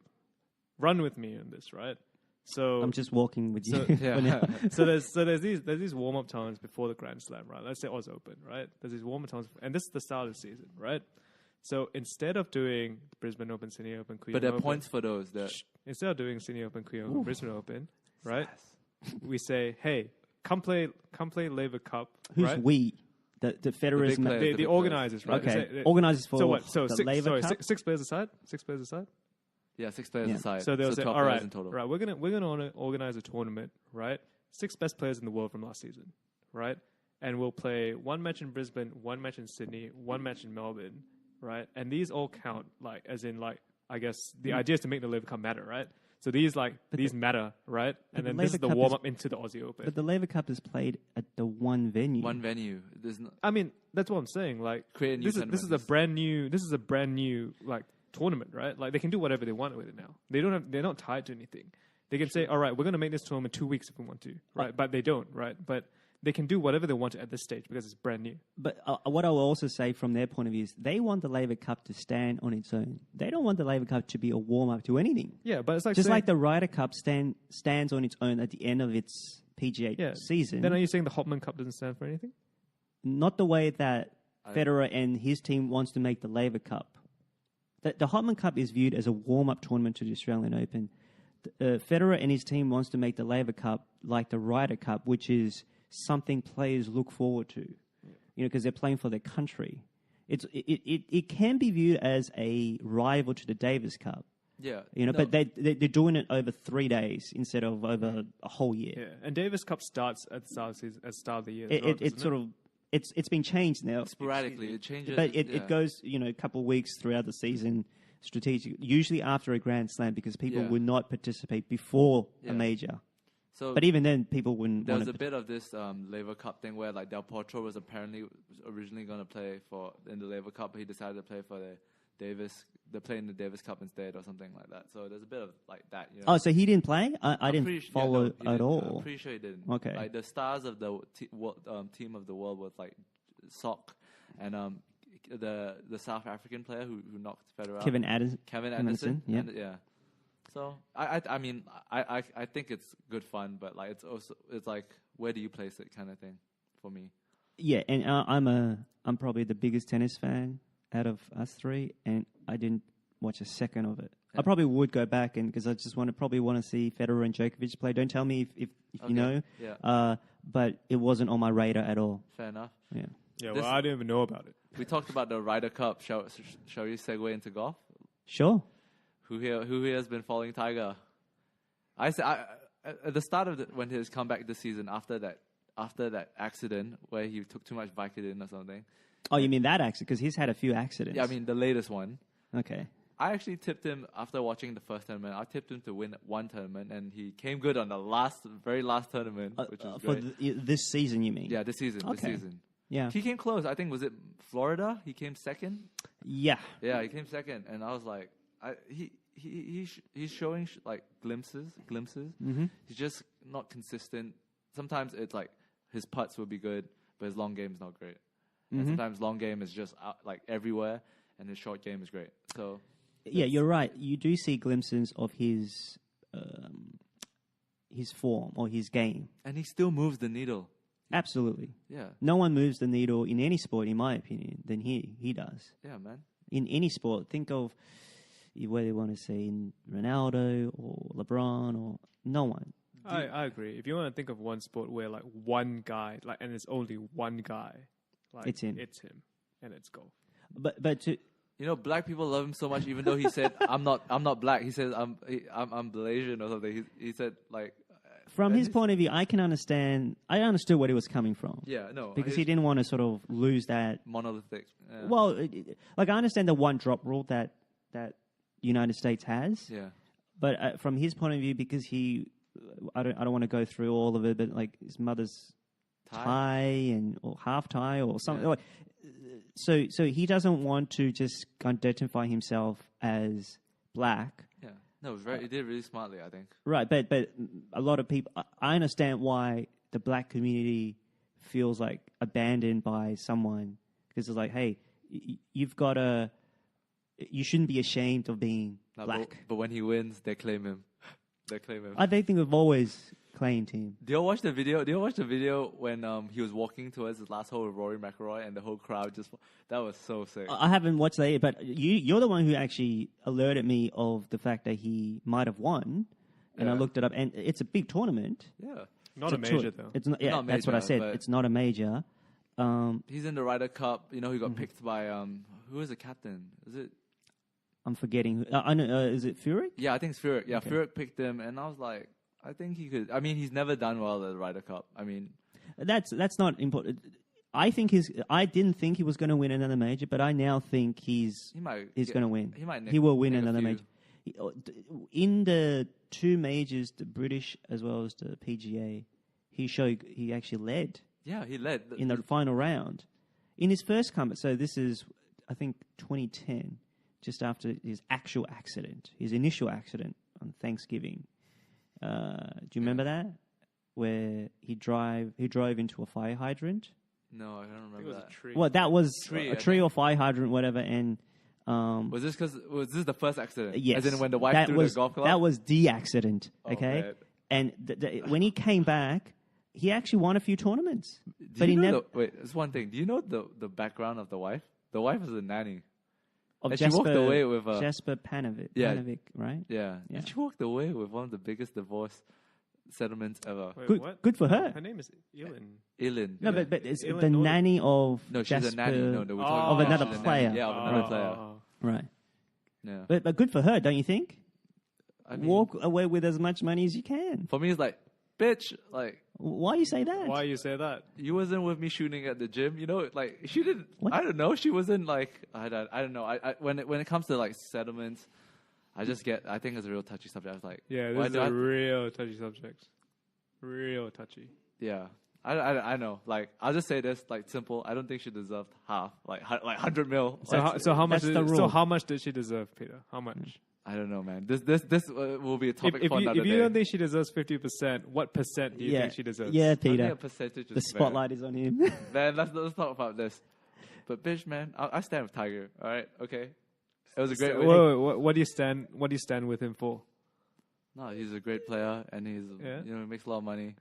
run with me on this, right? So I'm just walking with you. So there's these warm up times before the Grand Slam, right? Let's say Oz Open, right? There's these warm up times, and this is the start of the season, right? So instead of doing Brisbane Open, Sydney Open, Kooyong but there are Open, points for those. Instead of doing Sydney Open, Kooyong Open, Brisbane Open, right? We say, hey, come play Laver Cup. Who's right? we? The Federers, the organizers, right? Okay, organizers for the Laver Cup. 6 players aside. 6 players aside. Yeah, 6 players aside. So they'll say, 12 all players right, in total. right, we're gonna organize a tournament, right? 6 best players in the world from last season, right? And we'll play 1 match in Brisbane, 1 match in Sydney, 1 match in Melbourne, right? And these all count, I guess the idea is to make the Laver Cup matter, right? So these matter, right? And then this is the warm up into the Aussie Open. But the Laver Cup is played at the one venue. One venue. There's no. I mean, that's what I'm saying. Like, create a new this is a brand new tournament, right? Like, they can do whatever they want with it now. They're not tied to anything. They can say, all right, we're going to make this tournament 2 weeks if we want to, right? But they don't, right? But they can do whatever they want at this stage because it's brand new. But what I will also say from their point of view is they want the Laver Cup to stand on its own. They don't want the Laver Cup to be a warm-up to anything. Yeah, but it's like Just saying, like the Ryder Cup stands on its own at the end of its PGA season. Then are you saying the Hopman Cup doesn't stand for anything? Not the way that Federer and his team wants to make the Laver Cup. The Hopman Cup is viewed as a warm-up tournament to the Australian Open. Federer and his team wants to make the Laver Cup like the Ryder Cup, which is something players look forward to, because they're playing for their country. It can be viewed as a rival to the Davis Cup. Yeah, but they're doing it over 3 days instead of over a whole year. Yeah, and Davis Cup starts at the start of the season, at the start of the year. It's been changed now. Sporadically, it changes. But it goes, a couple of weeks throughout the season, strategic. Usually after a Grand Slam, because people would not participate before a major. So, but even then, people wouldn't. There was a bit of this Laver Cup thing where like Del Potro was originally going to play in the Laver Cup, but he decided to play for the Davis. They play in the Davis Cup instead, or something like that. So there's a bit of like that. Oh, so he didn't play? I didn't follow at all. I'm pretty sure he didn't. Okay. Like the stars of the team of the world was like Sock and the South African player who knocked Federer out. Kevin Anderson. Yeah. Yeah. So I mean I think it's good fun, but like it's like where do you place it kind of thing for me. Yeah, and I'm probably the biggest tennis fan out of us three, and I didn't watch a second of it. Yeah. I probably would go back because I just probably want to see Federer and Djokovic play. Don't tell me if you know. Yeah. But it wasn't on my radar at all. Fair enough. Yeah. Yeah. Well, I didn't even know about it. We talked about the Ryder Cup. Shall we segue into golf? Sure. Who here has been following Tiger? At the start of when his comeback this season after that accident where he took too much Vicodin or something. Oh, you mean that accident? Because he's had a few accidents. Yeah, I mean the latest one. Okay. I actually tipped him after watching the first tournament. I tipped him to win one tournament, and he came good on the very last tournament, which was for great. This season, you mean? Yeah, this season. Okay. This season. Yeah. He came close. I think was it Florida? He came second. Yeah. Yeah, he came second, and I was like, he's showing like glimpses. Mm-hmm. He's just not consistent. Sometimes it's like his putts will be good, but his long game is not great. And sometimes long game is just like everywhere, and his short game is great. So yeah, you're right. You do see glimpses of his form or his game, and he still moves the needle. Absolutely. Yeah. No one moves the needle in any sport, in my opinion, than he does. Yeah, man. In any sport, think of whether you want to say in Ronaldo or LeBron or no one. I agree. If you want to think of one sport where like one guy, like, and it's only one guy, like it's him, and it's golf. But to black people love him so much, even though he said I'm not black. He says I'm Malaysian or something. He said like. From his point of view, I can understand. I understood where he was coming from. Yeah, no, because he didn't want to sort of lose that monolithic. Yeah. Well, like I understand the one drop rule that United States has. Yeah. But from his point of view, because I don't want to go through all of it, but like his mother's Thai or half Thai or something. Yeah. So he doesn't want to just identify himself as black. Yeah. No, it was right. He did really smartly, I think. Right, but a lot of people. I understand why the black community feels like abandoned by someone because it's like, hey, you shouldn't be ashamed of being black. But when he wins, they claim him. I think we've always claimed him. Do you watch the video when he was walking towards his last hole with Rory McIlroy and the whole crowd that was so sick. I haven't watched that yet, but you're the one who actually alerted me of the fact that he might have won, and I looked it up, and it's a big tournament. Yeah. Not a major, though. It's not, not that's what I said. It's not a major. He's in the Ryder Cup. He got picked by who is the captain? Is it? I'm forgetting. I know. Is it Furyk? Yeah, I think it's Furyk. Yeah, okay. Furyk picked him, and I was like, I think he could. I mean, he's never done well at the Ryder Cup. I mean, that's not important. I didn't think he was going to win another major, but I now think he's going to win. He will win another major. In the two majors, the British as well as the PGA, he actually led. Yeah, he led in the final round. In his first comeback, so this is, I think, 2010, just after his initial accident on Thanksgiving. Do you remember that? Where he drove into a fire hydrant. No, I don't I think it remember was that. a tree. Well, that was Tree, a I tree think. or fire hydrant, whatever. And Was this the first accident? yes, As in when the wife that threw was the golf club? that was the accident. Oh, Okay, man. and when he came back, he actually won a few tournaments. But he never Wait, there's one thing. Do you know the background of the wife? The wife is a nanny. of and she walked away with a- Jasper Panovic, Yeah. Panovic, right? Yeah. Yeah. And she walked away with one of the biggest divorce settlements ever. Wait, Good, what? good for her. Her name is Ilin. Ilin. No, yeah. but it's Illinois. the nanny of No, she's Jasper, a nanny. No, we're talking of about another she's a nanny. player. Yeah, of another player. right? Yeah. But good for her, don't you think? I mean, Walk away with as much money as you can. for me, it's like, bitch, like, Why you say that? Why you say that? you wasn't with me shooting at the gym, you know, like she didn't. What? I don't know. She wasn't like I don't know. I when it comes to like settlements, I think it's a real touchy subject. I was like, Yeah, why this is do I- a real touchy subject. Real touchy. yeah. I know. Like I'll just say this, like simple. I don't think she deserved half, like 100 mil. So Like, how much? that's the So rule. how much did she deserve, Peter? How much? I don't know, man. This will be a topic If for another you day. don't think she deserves 50%, what percent do you yeah, think she deserves? yeah, I think Peter. a percentage is The fair. spotlight is on him. Man, let's talk about this. But bitch, man, I stand with Tiger. All right, okay. It was a great. What do you stand? What do you stand with him for? No, he's a great player, and he makes a lot of money.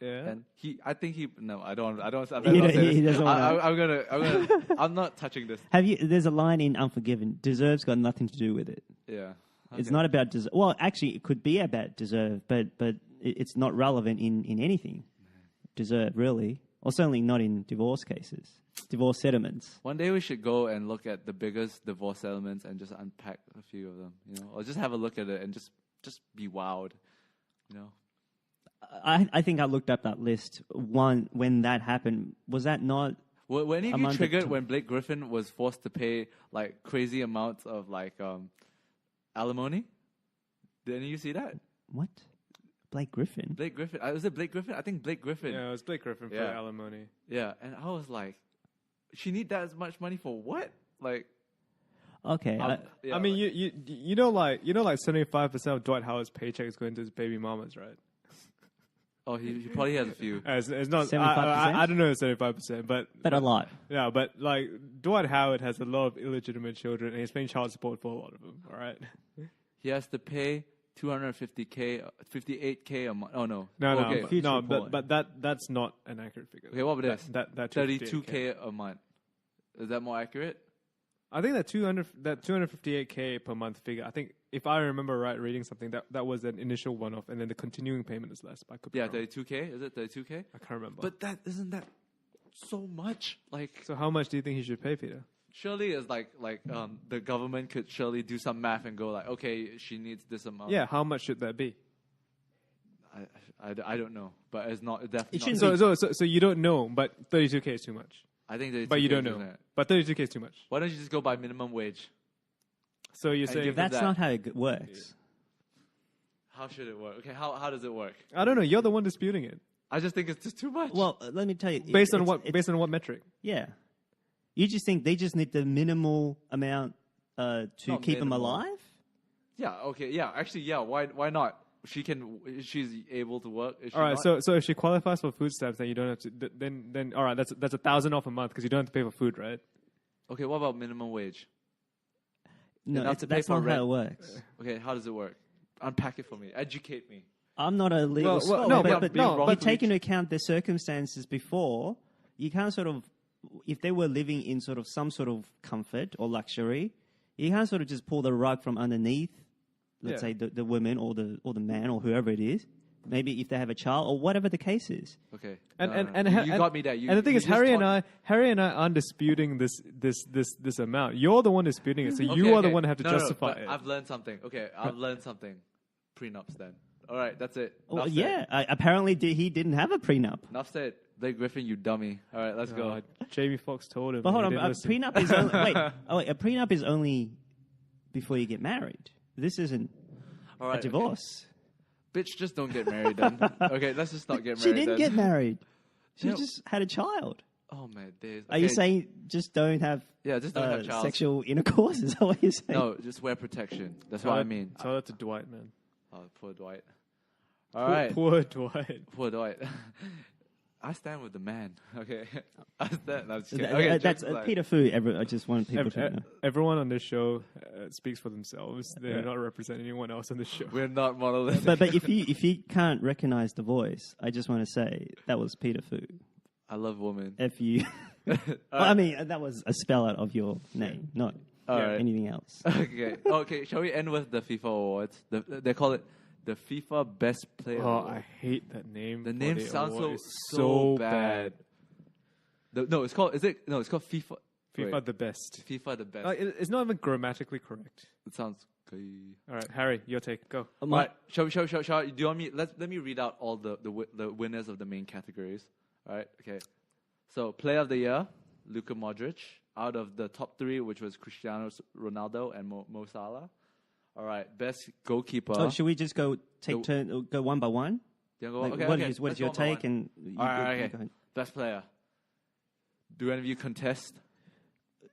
Yeah. And I think he. No, I don't. I'm He not don't- saying he this. doesn't wanna- I'm not touching this. There's a line in Unforgiven. Deserve's got nothing to do with it. Yeah. It's Okay. not about deserve. Well, actually, it could be about deserve, but it's not relevant in anything. Deserve, really. Or certainly not in divorce cases. Divorce settlements. One day we should go and look at the biggest divorce settlements and just unpack a few of them, you know, or just have a look at it and just be wowed, you know. I think I looked up that list. When that happened, was that not? Were any of you Among the triggered two- when Blake Griffin was forced to pay like crazy amounts of like alimony? Did any of you see that? What? Blake Griffin? Blake Griffin. Was it Blake Griffin? I think Blake Griffin. Yeah, it was Blake Griffin for Yeah. alimony. Yeah, and I was like, she need that as much money for what? Like, Okay. yeah, I mean, you know, like 75% of Dwight Howard's paycheck is going to his baby mamas, right? oh, he probably has a few. It's not 75%? I don't know 75%, but a lot. Yeah, but like Dwight Howard has a lot of illegitimate children, and he's paying child support for a lot of them. All right. He has to pay 250K, 58K a month. Oh no, No, okay. no, Future no, report. but that's not an accurate figure. Okay, what about this? That 32K a month. Is that more accurate? I think that 258K per month figure. I think if I remember right, reading something that was an initial one-off, and then the continuing payment is less. But I could be Yeah, wrong. 32K. Is it 32K? I can't remember. But isn't that so much? Like, so how much do you think he should pay, Peter? surely it's like the government could surely do some math and go like, okay, she needs this amount. Yeah, how much should that be? I don't know, but it's not. It's definitely shouldn't not. So you don't know, but 32K is too much. I think 32K But you don't is know. isn't it? But 32K is too much. Why don't you just go by minimum wage? So you're And saying give That's that. not how it works. How should it work? Okay, how does it work? I don't know. You're the one disputing it. I just think it's just too much. Well, let me tell you. Based on it's- what metric? Yeah. You just think they just need the minimal amount to Not keep them minimal. alive? yeah, okay, yeah, actually, yeah. Why not? She's able to work. Is she All right. not? So if she qualifies for food stamps, then you don't have to. Then all right. That's $1,000 off a month because you don't have to pay for food, right? Okay, what about minimum wage? No, Enough to pay that's for not how rent. it works. Okay, how does it work? Unpack it for me. Educate me. I'm not a legal Well, scholar, no, but, but- no, no, you but- take into account the circumstances before. You can't sort of, if they were living in sort of some sort of comfort or luxury, you can't sort of just pull the rug from underneath. Let's Yeah. say the woman or the man or whoever it is. Maybe if they have a child or whatever the case is. Okay. And you got me there. And the thing is, Harry and I aren't disputing this amount. You're the one disputing it, so you are the one who have to justify but it. I've learned something. Okay, I've learned something. Prenups then. All right, that's it. Well, Enough yeah, apparently he didn't have a prenup. said. Enough said. Blake Griffin, you dummy. All right, let's go. Jamie Foxx told him. But hold and on, he a didn't listen. prenup is only a prenup is only before you get married. This isn't All right, a divorce. Okay. Bitch, just don't get married then. Okay, let's just not get married. She didn't then. get married. She No. just had a child. Oh man, days. Are you Okay, saying just don't have Yeah, just don't have child. sexual intercourse? Is that what you're saying? No, just wear protection. That's what I mean. Tell that to Dwight, man. Oh, poor Dwight. All right. Poor Dwight. Poor Dwight. I stand with the man. Okay. I stand. I'm just kidding. That- Okay, that's jokes aside. Peter Fu. I just want people to know. Everyone on this show speaks for themselves. They're not representing anyone else on the show. We're not monolithic. But if you can't recognize the voice, I just want to say that was Peter Fu. I love women. F-U. I mean, that was a spell out of your name, not All right. anything else. Okay. Shall we end with the FIFA awards? They call it the FIFA Best Player Oh, Award. I hate that name. The for name the sounds award. so It's bad. It's called. Is it? No, it's called FIFA. FIFA wait, the best. FIFA the best. It's not even grammatically correct. It sounds. Gay. All right, Harry, your take. Go. Right. Shall we? Do you want me? Let me read out all the winners of the main categories. All right. Okay. So, Player of the Year, Luka Modric. Out of the top 3, which was Cristiano Ronaldo and Mo Salah. All right. Best goalkeeper. Oh, should we just go go one by one? Yeah, go, Like, okay, what okay. is Let's your go one by take? one. And All right. go Okay. ahead. Best player. Do any of you contest?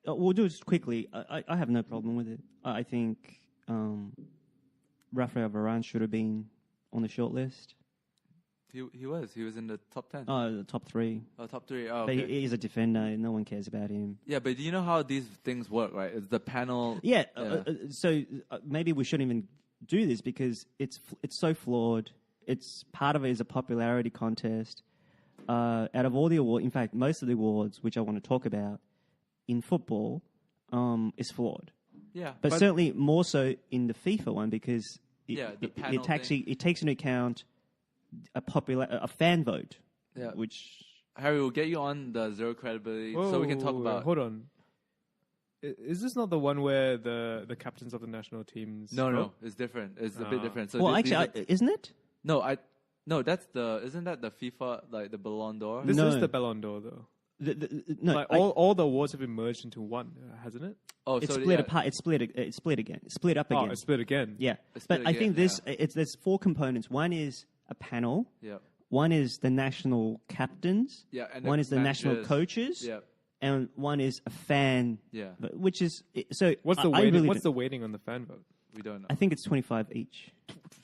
We'll do it quickly. I have no problem with it. I think Rafael Varane should have been on the short list. He was in the top 10. Oh, the top 3. Oh, top 3. Oh, But okay. he's a defender. No one cares about him. Yeah, but do you know how these things work, right? It's the panel. Yeah. Yeah. So maybe we shouldn't even do this because it's so flawed. It's part of it is a popularity contest. Out of all the awards, in fact, most of the awards which I want to talk about in football is flawed. Yeah, But certainly more so in the FIFA one because panel it takes into account a fan vote, yeah. which Harry will get you on the zero credibility, so we can talk about. Hold on. Is this not the one where the captains of the national teams? No, it's different. It's a bit different. So well, these actually, isn't it? No, that's isn't that the FIFA like the Ballon d'Or? This No. is the Ballon d'Or, though. No, Like all the awards have been merged into one, hasn't it? Oh, it's so split yeah. apart. It's split again. It's split up Oh, again. it's split again. Yeah, It's but split I think again, there's 4 components. One is a panel. Yeah, One is the national captains. yeah, and One is the national managers. coaches. Yeah, And one is a fan. yeah. Which is so. What's the I weighting? really What's don't- the weighting on the fan vote? We don't know. I think it's 25 each.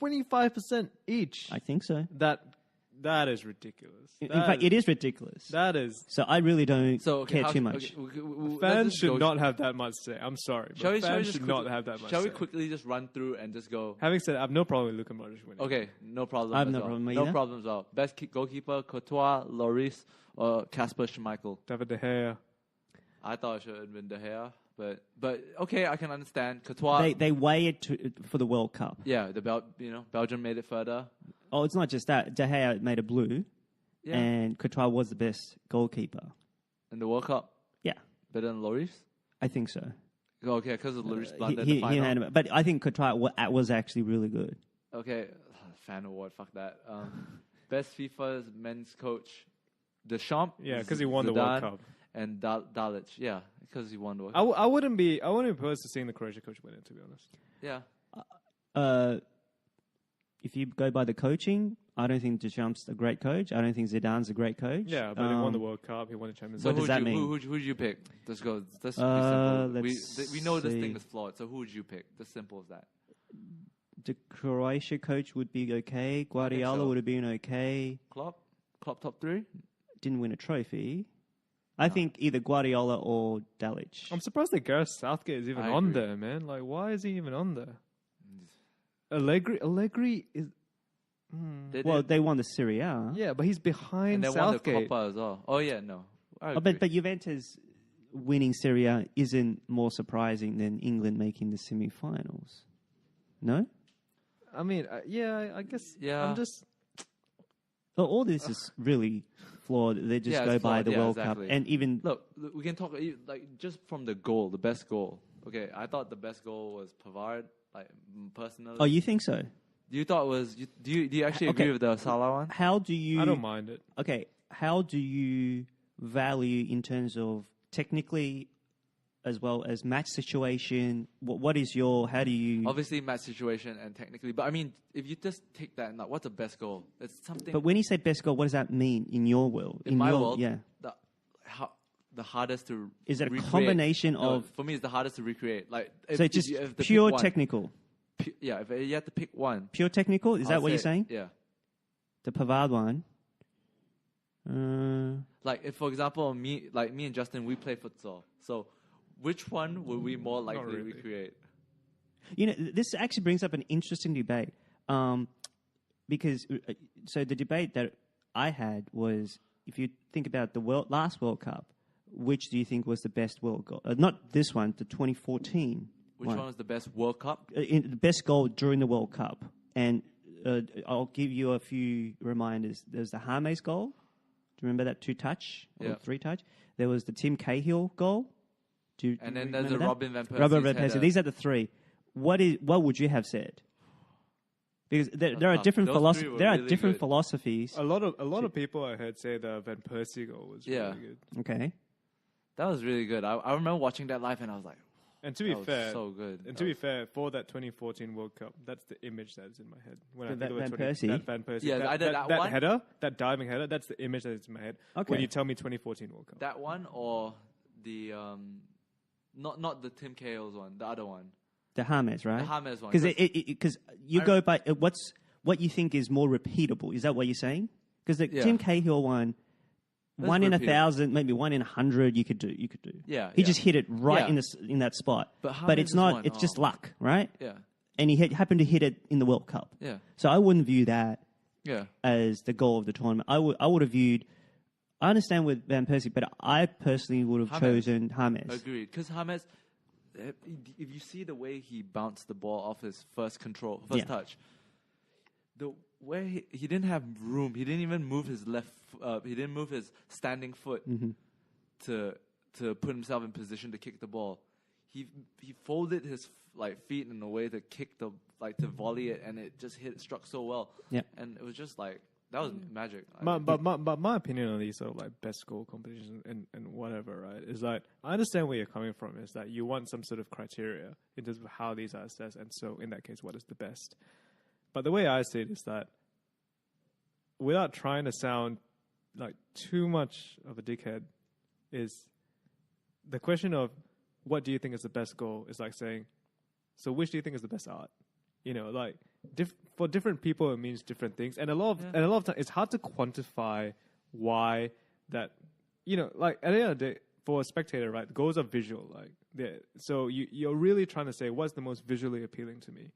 25% each. I think so. That is ridiculous. In fact, it is ridiculous. That is. So I really don't So okay, care too much. let's Fans just should go- not have that much say. I'm sorry. Shall we? But Shall we fans just should not quick- have that much Shall we say. quickly just run through and just go? Having said that, I have no problem with Luka Modric winning. Okay, no problem. I have as no well. problem No either. problem as well. Best goalkeeper: Courtois, Lloris, or Kasper Schmeichel. David De Gea. I thought it should have been De Gea, but okay, I can understand. Courtois. They weigh it for the World Cup. Yeah, Belgium made it further. Oh, it's not just that. De Gea made a blue, Yeah, and Courtois was the best goalkeeper. in the World Cup, Yeah, better than Lloris. I think so. Okay, because of Lloris blunder in He the final. had, but I think Courtois was actually really good. Okay, fan award. Fuck that. Best FIFA's men's coach, Deschamps. Yeah, because he won the World Zidane, Cup. And Dalic. Yeah, because he won the World I, Cup. w- I wouldn't be opposed to seeing the Croatia coach win it, to be honest. Yeah. If you go by the coaching, I don't think Deschamps a great coach. I don't think Zidane's a great coach. Yeah, but he won the World Cup. He won the Champions So What League. does that mean? Who'd you pick? Let's go. Let's be Uh, simple. let's We know this see. thing is flawed. So who would you pick? As simple as that. The Croatia coach would be okay. Guardiola so. would have been okay. Klopp top 3. Didn't win a trophy. I think either Guardiola or Dalic. I'm surprised that Gareth Southgate is even I on agree. there, man. Like, why is he even on there? Allegri is... They won the Serie A. Yeah, but he's behind and they won the Southgate. Copa as well. Oh yeah, no. I Oh, agree. but Juventus winning Serie A isn't more surprising than England making the semi-finals. No? I mean, I guess... Yeah. I'm just... Well, all this is really flawed. They just Yeah, go it's by flawed. the Yeah, World exactly. Cup. And even... Look, we can talk like just from the goal, the best goal. Okay, I thought the best goal was Pavard. Like personally. Oh, you think so? You thought it was? Do you actually Okay. agree with the Salah one? How do you... I don't mind it. Okay, how do you value in terms of technically as well as match situation? What is your... How do you... Obviously, match situation and technically, but I mean, if you just take that, and like, what's the best goal? It's something. But when you say best goal, what does that mean in your world? in my your, world, yeah. the hardest to Is it a recreate. combination No, of... for me, it's the hardest to recreate. Like, So it's just pure technical. Yeah, if you had to pick one, Pure technical? Is that I'll what you're say- saying? Yeah, The Pavard one. Like, if, for example, me and Justin, we play futsal. So, which one would we more likely really. recreate? You know, this actually brings up an interesting debate. Because, so the debate that I had was, if you think about the last World Cup, which do you think was the best world goal? Not this one, the 2014 Which one was the best World Cup? The best goal during the World Cup. And I'll give you a few reminders. There's the James goal. Do you remember that 2-touch or 3-touch? There was the Tim Cahill goal. And then there's the Robin Van Persie. Robin Van Persie. These are the three. What would you have said? Because there are different philosophies. A lot of people I heard say the Van Persie goal was really good. Okay. That was really good. I remember watching that live and I was like, and to be fair, so good. And to be fair, for that 2014 World Cup, that's the image that's in my head. When I think Van of Persie? That Van Persie. Yeah, that one. Header, that diving header, that's the image that's in my head. Okay. When you tell me 2014 World Cup. That one or the not the Tim Cahill's one, the other one. The James, right? The James one. Because you go by what you think is more repeatable. Is that what you're saying? Because the Tim Cahill one, That's 1 in repeatable. 1,000, maybe 1 in 100, you could do. Yeah, He yeah. just hit it right Yeah. in that spot. But But it's James' not. one, It's just luck, right? Yeah. And he happened to hit it in the World Cup. Yeah. So I wouldn't view that Yeah. as the goal of the tournament. I would have viewed. I understand with Van Persie, but I personally would have James. chosen James. Agreed. Because James, if you see the way he bounced the ball off his first touch, the way he didn't have room. He didn't even move his he didn't move his standing foot to put himself in position to kick the ball. He folded his feet in a way to kick to volley it, and it just struck so well. Yeah. And it was just like that was magic. But my opinion on these sort of like best goal competitions and whatever, right, is like I understand where you're coming from. Is that you want some sort of criteria in terms of how these are assessed, and so in that case, what is the best? But the way I see it is that without trying to sound like too much of a dickhead, is the question of what do you think is the best goal is like saying, so which do you think is the best art? You know, like for different people it means different things, and a lot of times it's hard to quantify why that. You know, like at the end of the day, for a spectator, right, goals are visual. Like, so you're really trying to say what's the most visually appealing to me,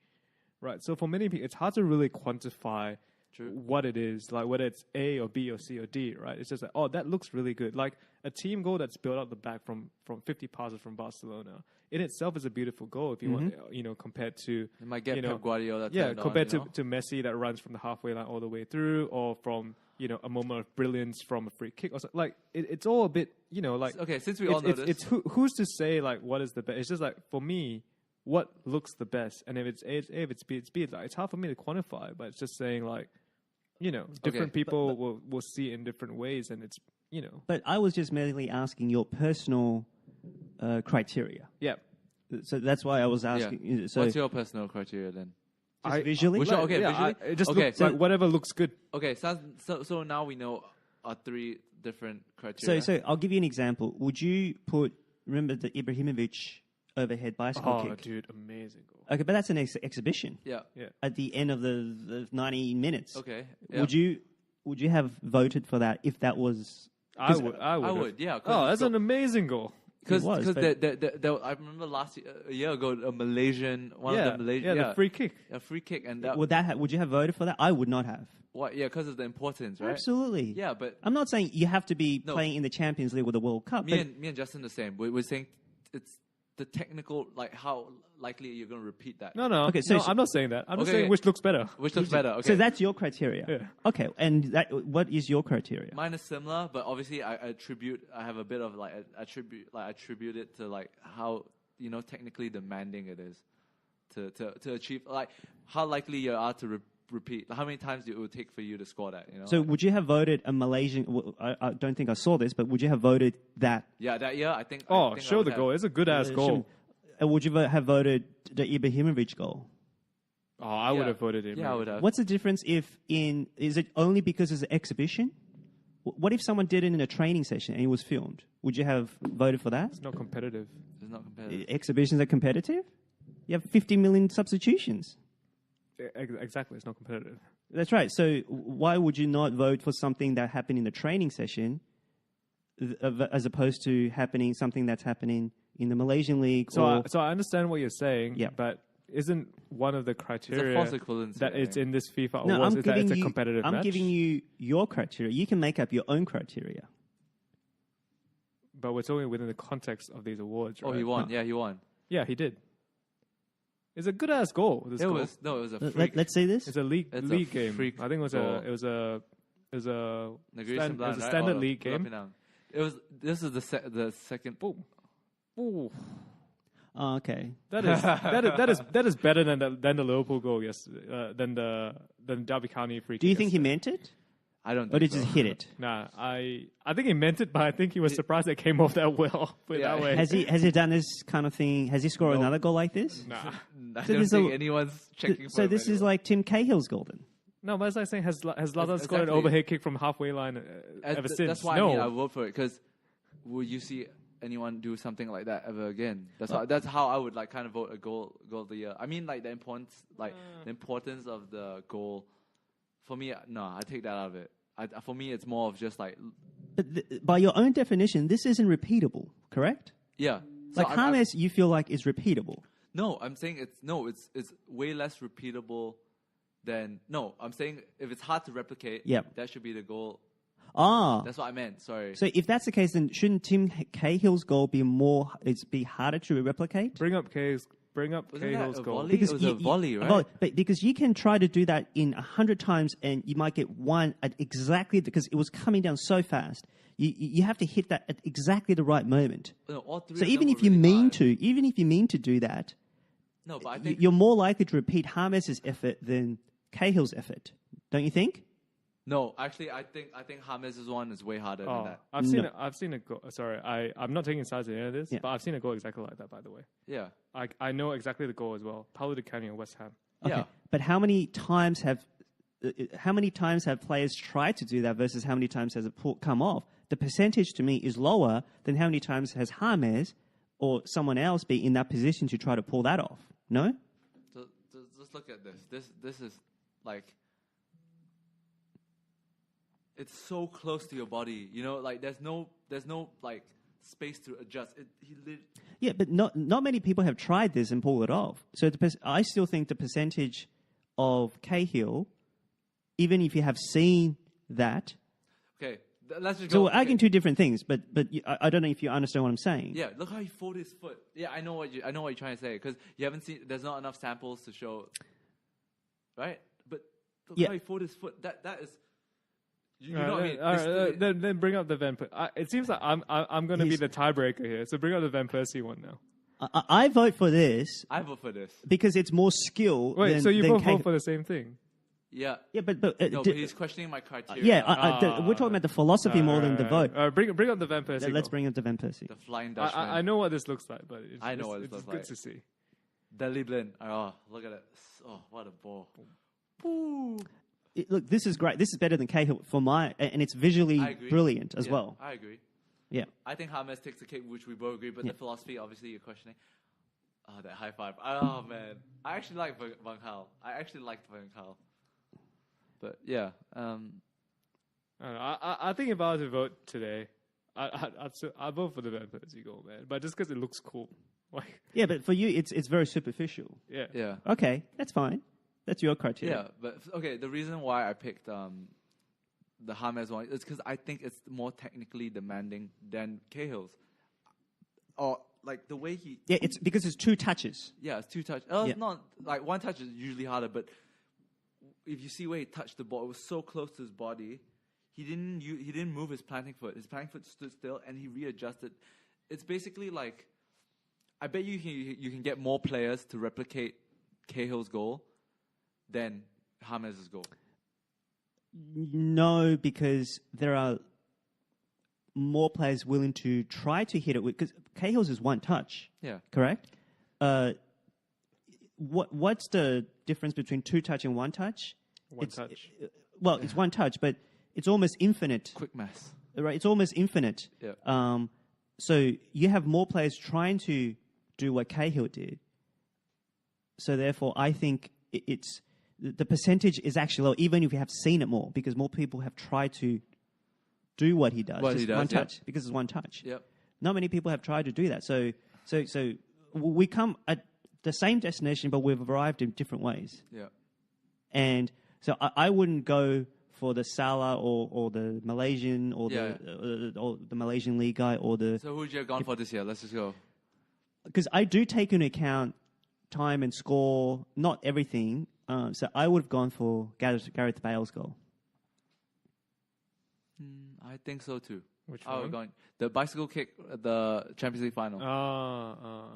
right? So for many people, it's hard to really quantify what it is, like whether it's A or B or C or D, right? It's just like, oh, that looks really good. Like a team goal that's built out the back from 50 passes from Barcelona in itself is a beautiful goal if you want, you know, compared to it might get Pep Guardiola. Compared to Messi that runs from the halfway line all the way through, or from a moment of brilliance from a free kick or something. Like it's all a bit, like okay. Since we all know this, it's who's to say like what is the best? It's just like for me, what looks the best, and if it's A, it's B, it's B. Like it's hard for me to quantify, but it's just saying like, different people will see it in different ways, and it's But I was just merely asking your personal criteria. Yeah. So that's why I was asking. Yeah. So what's your personal criteria then? visually? Visually? It just Okay, looks like whatever looks good. Okay, so now we know our 3 different criteria. So I'll give you an example. Would you remember the Ibrahimovic overhead bicycle kick? Oh, dude, amazing goal. Okay, but that's an exhibition. Yeah. At the end of the 90 minutes. Okay. Yeah. Would you have voted for that if that was? I would. Yeah. Oh, that's an amazing goal. Because I remember a year ago, a Malaysian, the free kick. A free kick. And that, Would you have voted for that? I would not have. What? Yeah, because of the importance, right? Absolutely. Yeah, but I'm not saying you have to be playing in the Champions League or the World Cup. me and Justin the same. We're saying it's the technical, like how likely you're going to repeat that. No. Okay, so I'm not saying that. I'm just Okay, saying which looks better. Which looks better? Okay. So that's your criteria. Yeah. Okay, and what is your criteria? Mine is similar, but obviously I have a bit of attribute it to like how technically demanding it is to achieve, like how likely you are to repeat, how many times it would take for you to score that. So would you have voted a Malaysian? I don't think I saw this, but would you have voted that? Yeah, that year I think. Oh, I think show the goal. It's a good ass goal. Would you have voted the Ibrahimovic goal? Oh, I would have voted him. Yeah, I would have. What's the difference is it only because it's an exhibition? What if someone did it in a training session and it was filmed? Would you have voted for that? It's not competitive. It's not competitive. Exhibitions are competitive? You have 50 million substitutions. Exactly, it's not competitive. That's right. So why would you not vote for something that happened in the training session as opposed to something that's happening in the Malaysian League? So I understand what you're saying, Yeah. but isn't one of the criteria false equivalency, that it's in this FIFA No, awards is that it's a competitive match? I'm giving you your criteria. You can make up your own criteria. But we're talking within the context of these awards, right? Oh, he won. Yeah, he won. Yeah, he did. It's a good ass goal. It was a freak. Let's see this. It's a league game. freak I think it was goal. it was a Oh, standard league game. This is the second. Ooh. Oh, okay. That is better than the Liverpool goal yesterday. Than Derby County free kick. Do you think he yesterday. meant it? I don't. Or think did he so. just hit it? Nah, I think he meant it, but I think he was surprised it came off that well. Put it Yeah. that way. Has he done this kind of thing? Has he scored another goal like this? Nah. I So don't this think is anyone's checking. So for this him is like Tim Cahill's goal then? No, but as I was saying, has Laver scored an exactly. overhead kick from halfway line ever since? That's why no. I vote for it, because will you see anyone do something like that ever again? That's how I would like kind of vote a goal of the year. I mean, like the importance of the goal. For me, no, I take that out of it. For me, it's more of just like. But by your own definition, this isn't repeatable, correct? Yeah. Like James, you feel like is repeatable. No, I'm saying it's way less repeatable than I'm saying if it's hard to replicate, that should be the goal. That's what I meant. Sorry. So if that's the case, then shouldn't Tim Cahill's goal be harder to replicate? Bring up Cahill's goal. Because it was a volley, right? But because you can try to do that in 100 times and you might get one at exactly because it was coming down so fast. You have to hit that at exactly the right moment. No, all three So of even them if were you really mean to do that, no, but I think you're more likely to repeat James' effort than Cahill's effort, don't you think? no. Actually, I think James' one is way harder than that. I've seen a goal. Sorry, I'm not taking sides in any of this, but I've seen a goal exactly like that. By the way, Yeah. I know exactly the goal as well. Paulo Di Canio, West Ham. Okay. Yeah. But how many times have players tried to do that versus how many times has it come off? The percentage to me is lower than how many times has James or someone else be in that position to try to pull that off. No? So just look at this. This is like it's so close to your body. You know, like there's no like space to adjust. Yeah, but not many people have tried this and pulled it off. So I still think the percentage of Cahill, even if you have seen that. Okay, let's just So go. we're arguing two different things, but I don't know if you understand what I'm saying. Yeah, look how he folded his foot. Yeah, I know what you're trying to say, because you haven't seen. There's not enough samples to show, right? But look how he folded his foot. That is. You know what I mean? Then bring up the Van Persie. It seems like I'm going to be the tiebreaker here. So bring up the Van Persie one now. I vote for this. I vote for this because it's more skill. Wait, than, so you than both vote for the same thing? Yeah. Yeah, but no, but he's questioning my criteria. Yeah, we're talking about the philosophy more than the vote. Bring up the Van Persie. Let's bring up the Van Persie. The Flying Dutchman. I know what this looks like, but I know what it looks like. It's good to see. Deli Blin. Oh, look at it. Oh, what a ball. Ooh. Look, this is great. This is better than Cahill and it's visually brilliant as well. I agree. Yeah. I think James takes the cake, which we both agree, but the philosophy, obviously, you're questioning. Oh, that high five. Oh, man. I actually like Van Gaal. I actually liked Van Gaal. But, yeah. I think if I was to vote today, I'd vote for the Van Persie goal, man. But just because it looks cool. Yeah, but for you, it's very superficial. Yeah. Yeah. Okay, that's fine. That's your criteria. Yeah, but okay, the reason why I picked the James one is because I think it's more technically demanding than Cahill's. Or like the way he... Yeah, it's because it's two touches. Yeah, it's two touches. Not like one touch is usually harder, but if you see where he touched the ball, it was so close to his body. He didn't move his planting foot. His planting foot stood still, and he readjusted. It's basically like, I bet you can get more players to replicate Cahill's goal than James' goal. No, because there are more players willing to try to hit it with, because Cahill's is one touch. Yeah. Correct? What's the difference between two touch and one touch? Touch. It's one touch, but it's almost infinite. Quick maths. Right? It's almost infinite. Yeah. So you have more players trying to do what Cahill did. So therefore, I think it's the percentage is actually low, even if you have seen it more, because more people have tried to do what he does. What just he does, one yep. touch, because it's one touch. Yep. Not many people have tried to do that. So we come at the same destination, but we've arrived in different ways. Yeah. And so I wouldn't go for the Salah or the Malaysian or the Malaysian league guy or the... So who would you have gone for this year? Let's just go. Because I do take into account time and score, not everything. So I would have gone for Gareth Bale's goal. I think so too. Which I one? was going the bicycle kick at the Champions League final.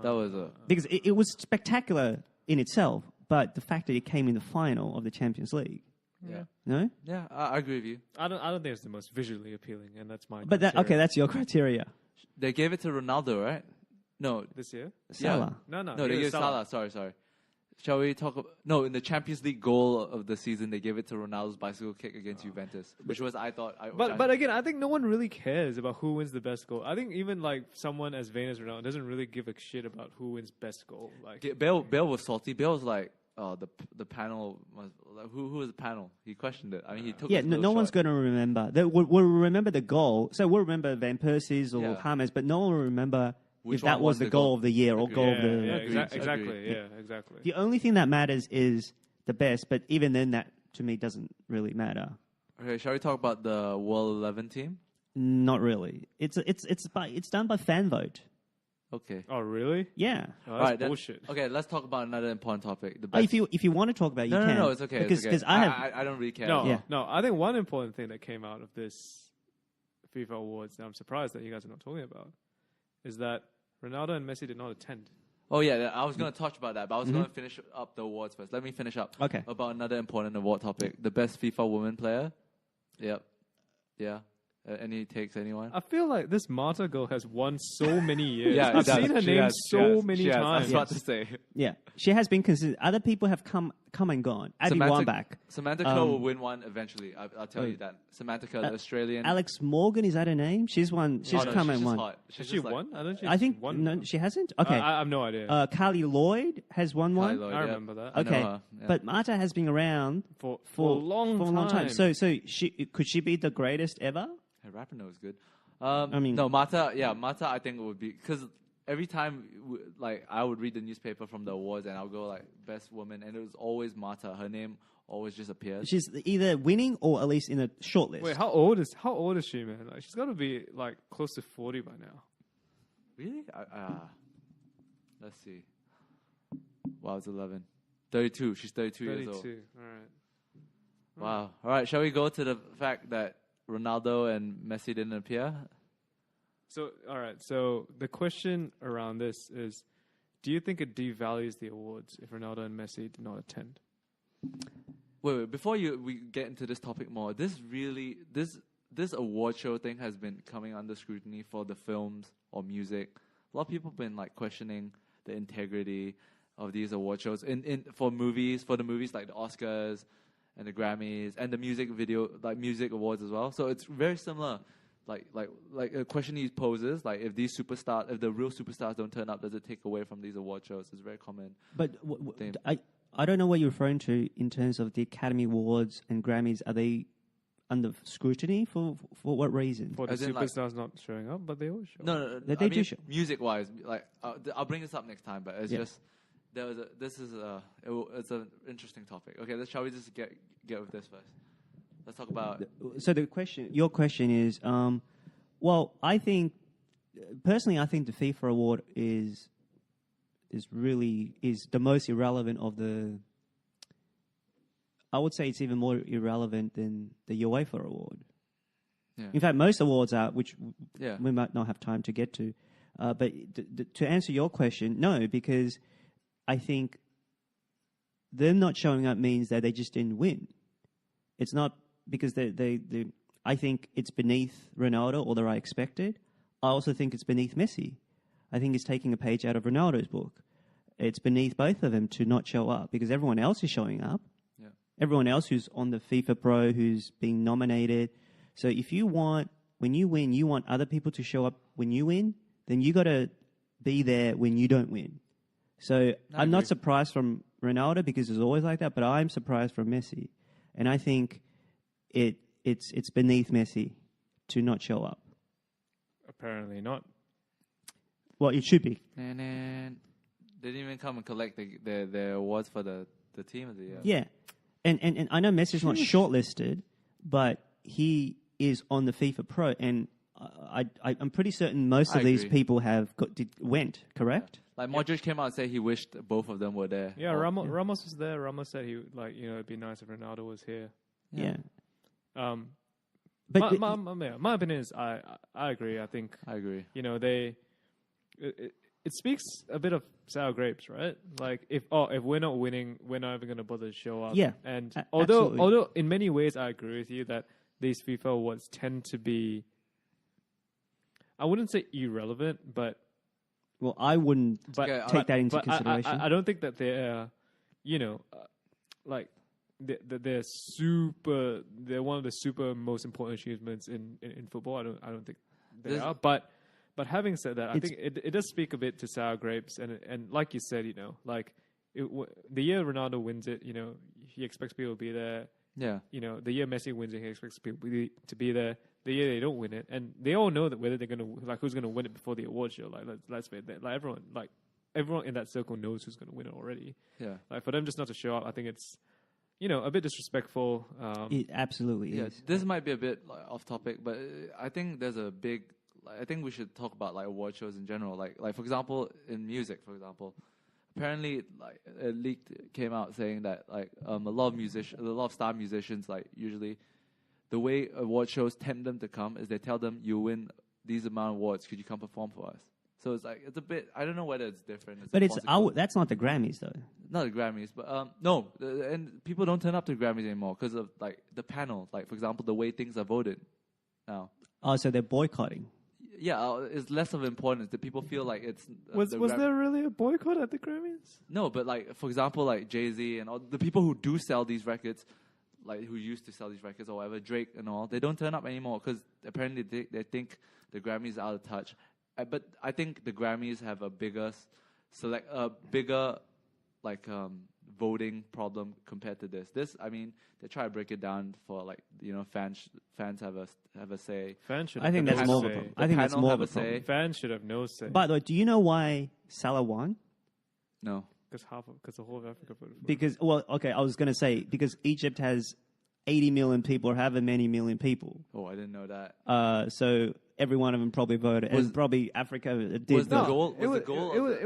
That was a... Because it was spectacular in itself, but the fact that it came in the final of the Champions League. Yeah. No? Yeah, I agree with you. I don't think it's the most visually appealing, and that's my. But criteria. that's your criteria. They gave it to Ronaldo, right? No. This year? Salah. No. No, they gave Salah. Sorry. Shall we talk about... No, in the Champions League goal of the season, they gave it to Ronaldo's bicycle kick against Juventus, which was, I thought... But again, I think no one really cares about who wins the best goal. I think even like someone as vain as Ronaldo doesn't really give a shit about who wins best goal. Like Bale was salty. Bale was like, the panel... was like, who was the panel? He questioned it. I mean, he took Yeah, no one's going to remember. We'll remember the goal. So we'll remember Van Persie's or James, but no one will remember... Which if that was the goal of the year or goal of the... exactly. Yeah, exactly. The only thing that matters is the best, but even then that, to me, doesn't really matter. Okay, shall we talk about the World 11 team? Not really. It's done by fan vote. Okay. Oh, really? Yeah. Oh, that's bullshit. Okay, let's talk about another important topic. The Oh, best... if you want to talk about it, you can. No, it's okay. Because I don't really care. No, I think one important thing that came out of this FIFA Awards that I'm surprised that you guys are not talking about is that Ronaldo and Messi did not attend. Oh, yeah, I was going to touch about that, but I was going to finish up the awards first. Let me finish up Okay. about another important award topic. The best FIFA woman player. Yep. Yeah. Any takes, anyone? I feel like this Marta girl has won so many years. Yeah, I've seen her name so many I times. was about to say. Yeah. She has been consistent. Other people have come and gone. Abby Wambach. Samantha Kerr will win one eventually. I'll tell you that. Samantha Kerr, the Australian. Alex Morgan, is that her name? She's won. She's come and won. Has she won? I don't think I think won. no, she hasn't. Okay. I have no idea. Carly Lloyd has won one. Lloyd, I remember that. Okay, her, yeah. but Marta has been around For a long time. So could she be the greatest ever? Her rapper is good. No, Marta, I think it would be, because every time, I would read the newspaper from the awards and I'll go, best woman, and it was always Marta. Her name always just appears. She's either winning or at least in a short list. Wait, how old is she, man? Like, she's got to be, close to 40 by now. Really? Let's see. Wow, it's 11. 32. She's 32 years old. 32, all right. Wow. All right, shall we go to the fact that Ronaldo and Messi didn't appear? So, all right. So the question around this is, do you think it devalues the awards if Ronaldo and Messi did not attend? Wait. Before we get into this topic more, this award show thing has been coming under scrutiny for the films or music. A lot of people have been questioning the integrity of these award shows for the movies like the Oscars and the Grammys and the music awards as well. So it's very similar. Like a question he poses, if the real superstars don't turn up, does it take away from these award shows? It's very common. But I don't know what you're referring to in terms of the Academy Awards and Grammys. Are they under scrutiny for what reason? For the superstars not showing up, but they always show up. No. They do show. Music-wise, I'll bring this up next time, but it's just... it's an interesting topic. Okay, shall we just get with this first? Let's talk about... So your question is, I think, personally, I think the FIFA award is the most irrelevant of the... I would say it's even more irrelevant than the UEFA award. Yeah. In fact, most awards are, which Yeah. we might not have time to get to. But to answer your question, no, because I think them not showing up means that they just didn't win. It's not because I think it's beneath Ronaldo, although I expected. I also think it's beneath Messi. I think it's taking a page out of Ronaldo's book. It's beneath both of them to not show up because everyone else is showing up. Yeah. Everyone else who's on the FIFA Pro, who's being nominated. So if you want, when you win, you want other people to show up when you win, then you got to be there when you don't win. So I'm not surprised from Ronaldo because it's always like that, but I'm surprised from Messi. And I think it's beneath Messi to not show up. Apparently not. Well, it should be. And then they didn't even come and collect the awards for the team of the year. Yeah. And I know Messi's not shortlisted, but he is on the FIFA Pro, and I'm pretty certain most of these people went, correct? Like Modric came out and said he wished both of them were there. Yeah, Ramos was there. Ramos said it'd be nice if Ronaldo was here. Yeah. But my opinion is I agree. I think I agree. It speaks a bit of sour grapes, right? Like if we're not winning, we're not even going to bother to show up. Yeah. And absolutely. although in many ways I agree with you that these FIFA awards tend to be, I wouldn't say irrelevant, but well, I wouldn't take that into consideration. I don't think that they're, like they're super. They're one of the super most important achievements in football. I don't think they are, but. But having said that, I think it does speak a bit to sour grapes, and like you said, the year Ronaldo wins it, he expects people to be there. Yeah. The year Messi wins it, he expects people to be there. The year they don't win it, and they all know that whether they're gonna who's gonna win it before the award show. Like let's face it, everyone in that circle knows who's gonna win it already. Yeah. Like for them just not to show up, I think it's a bit disrespectful. It absolutely is. This might be a bit off topic, but I think there's a big. I think we should talk about award shows in general. Like for example, in music, apparently a leak came out saying that a lot of star musicians usually the way award shows tempt them to come is they tell them you win these amount of awards, could you come perform for us? So it's a bit, I don't know whether it's different. But that's not the Grammys though. Not the Grammys, but no, and people don't turn up to Grammys anymore because of the panel. For example, the way things are voted now. Oh, so they're boycotting. Yeah, it's less of importance. The people feel like it's... Was there really a boycott at the Grammys? No, but for example, Jay-Z and all the people who do sell these records, who used to sell these records or whatever, Drake and all, they don't turn up anymore because apparently they think the Grammys are out of touch. But I think the Grammys have a bigger voting problem compared to this. This, I mean, they try to break it down for fans have a say. Fans should. I think that's more of a problem. I think that's more of a problem. Fans should have no say. By the way, do you know why Salah won? No. Because the whole of Africa voted for Because, well, okay, I was going to say, because Egypt has 80 million people or however many million people. Oh, I didn't know that. So every one of them probably voted, and probably Africa did. Was the goal? It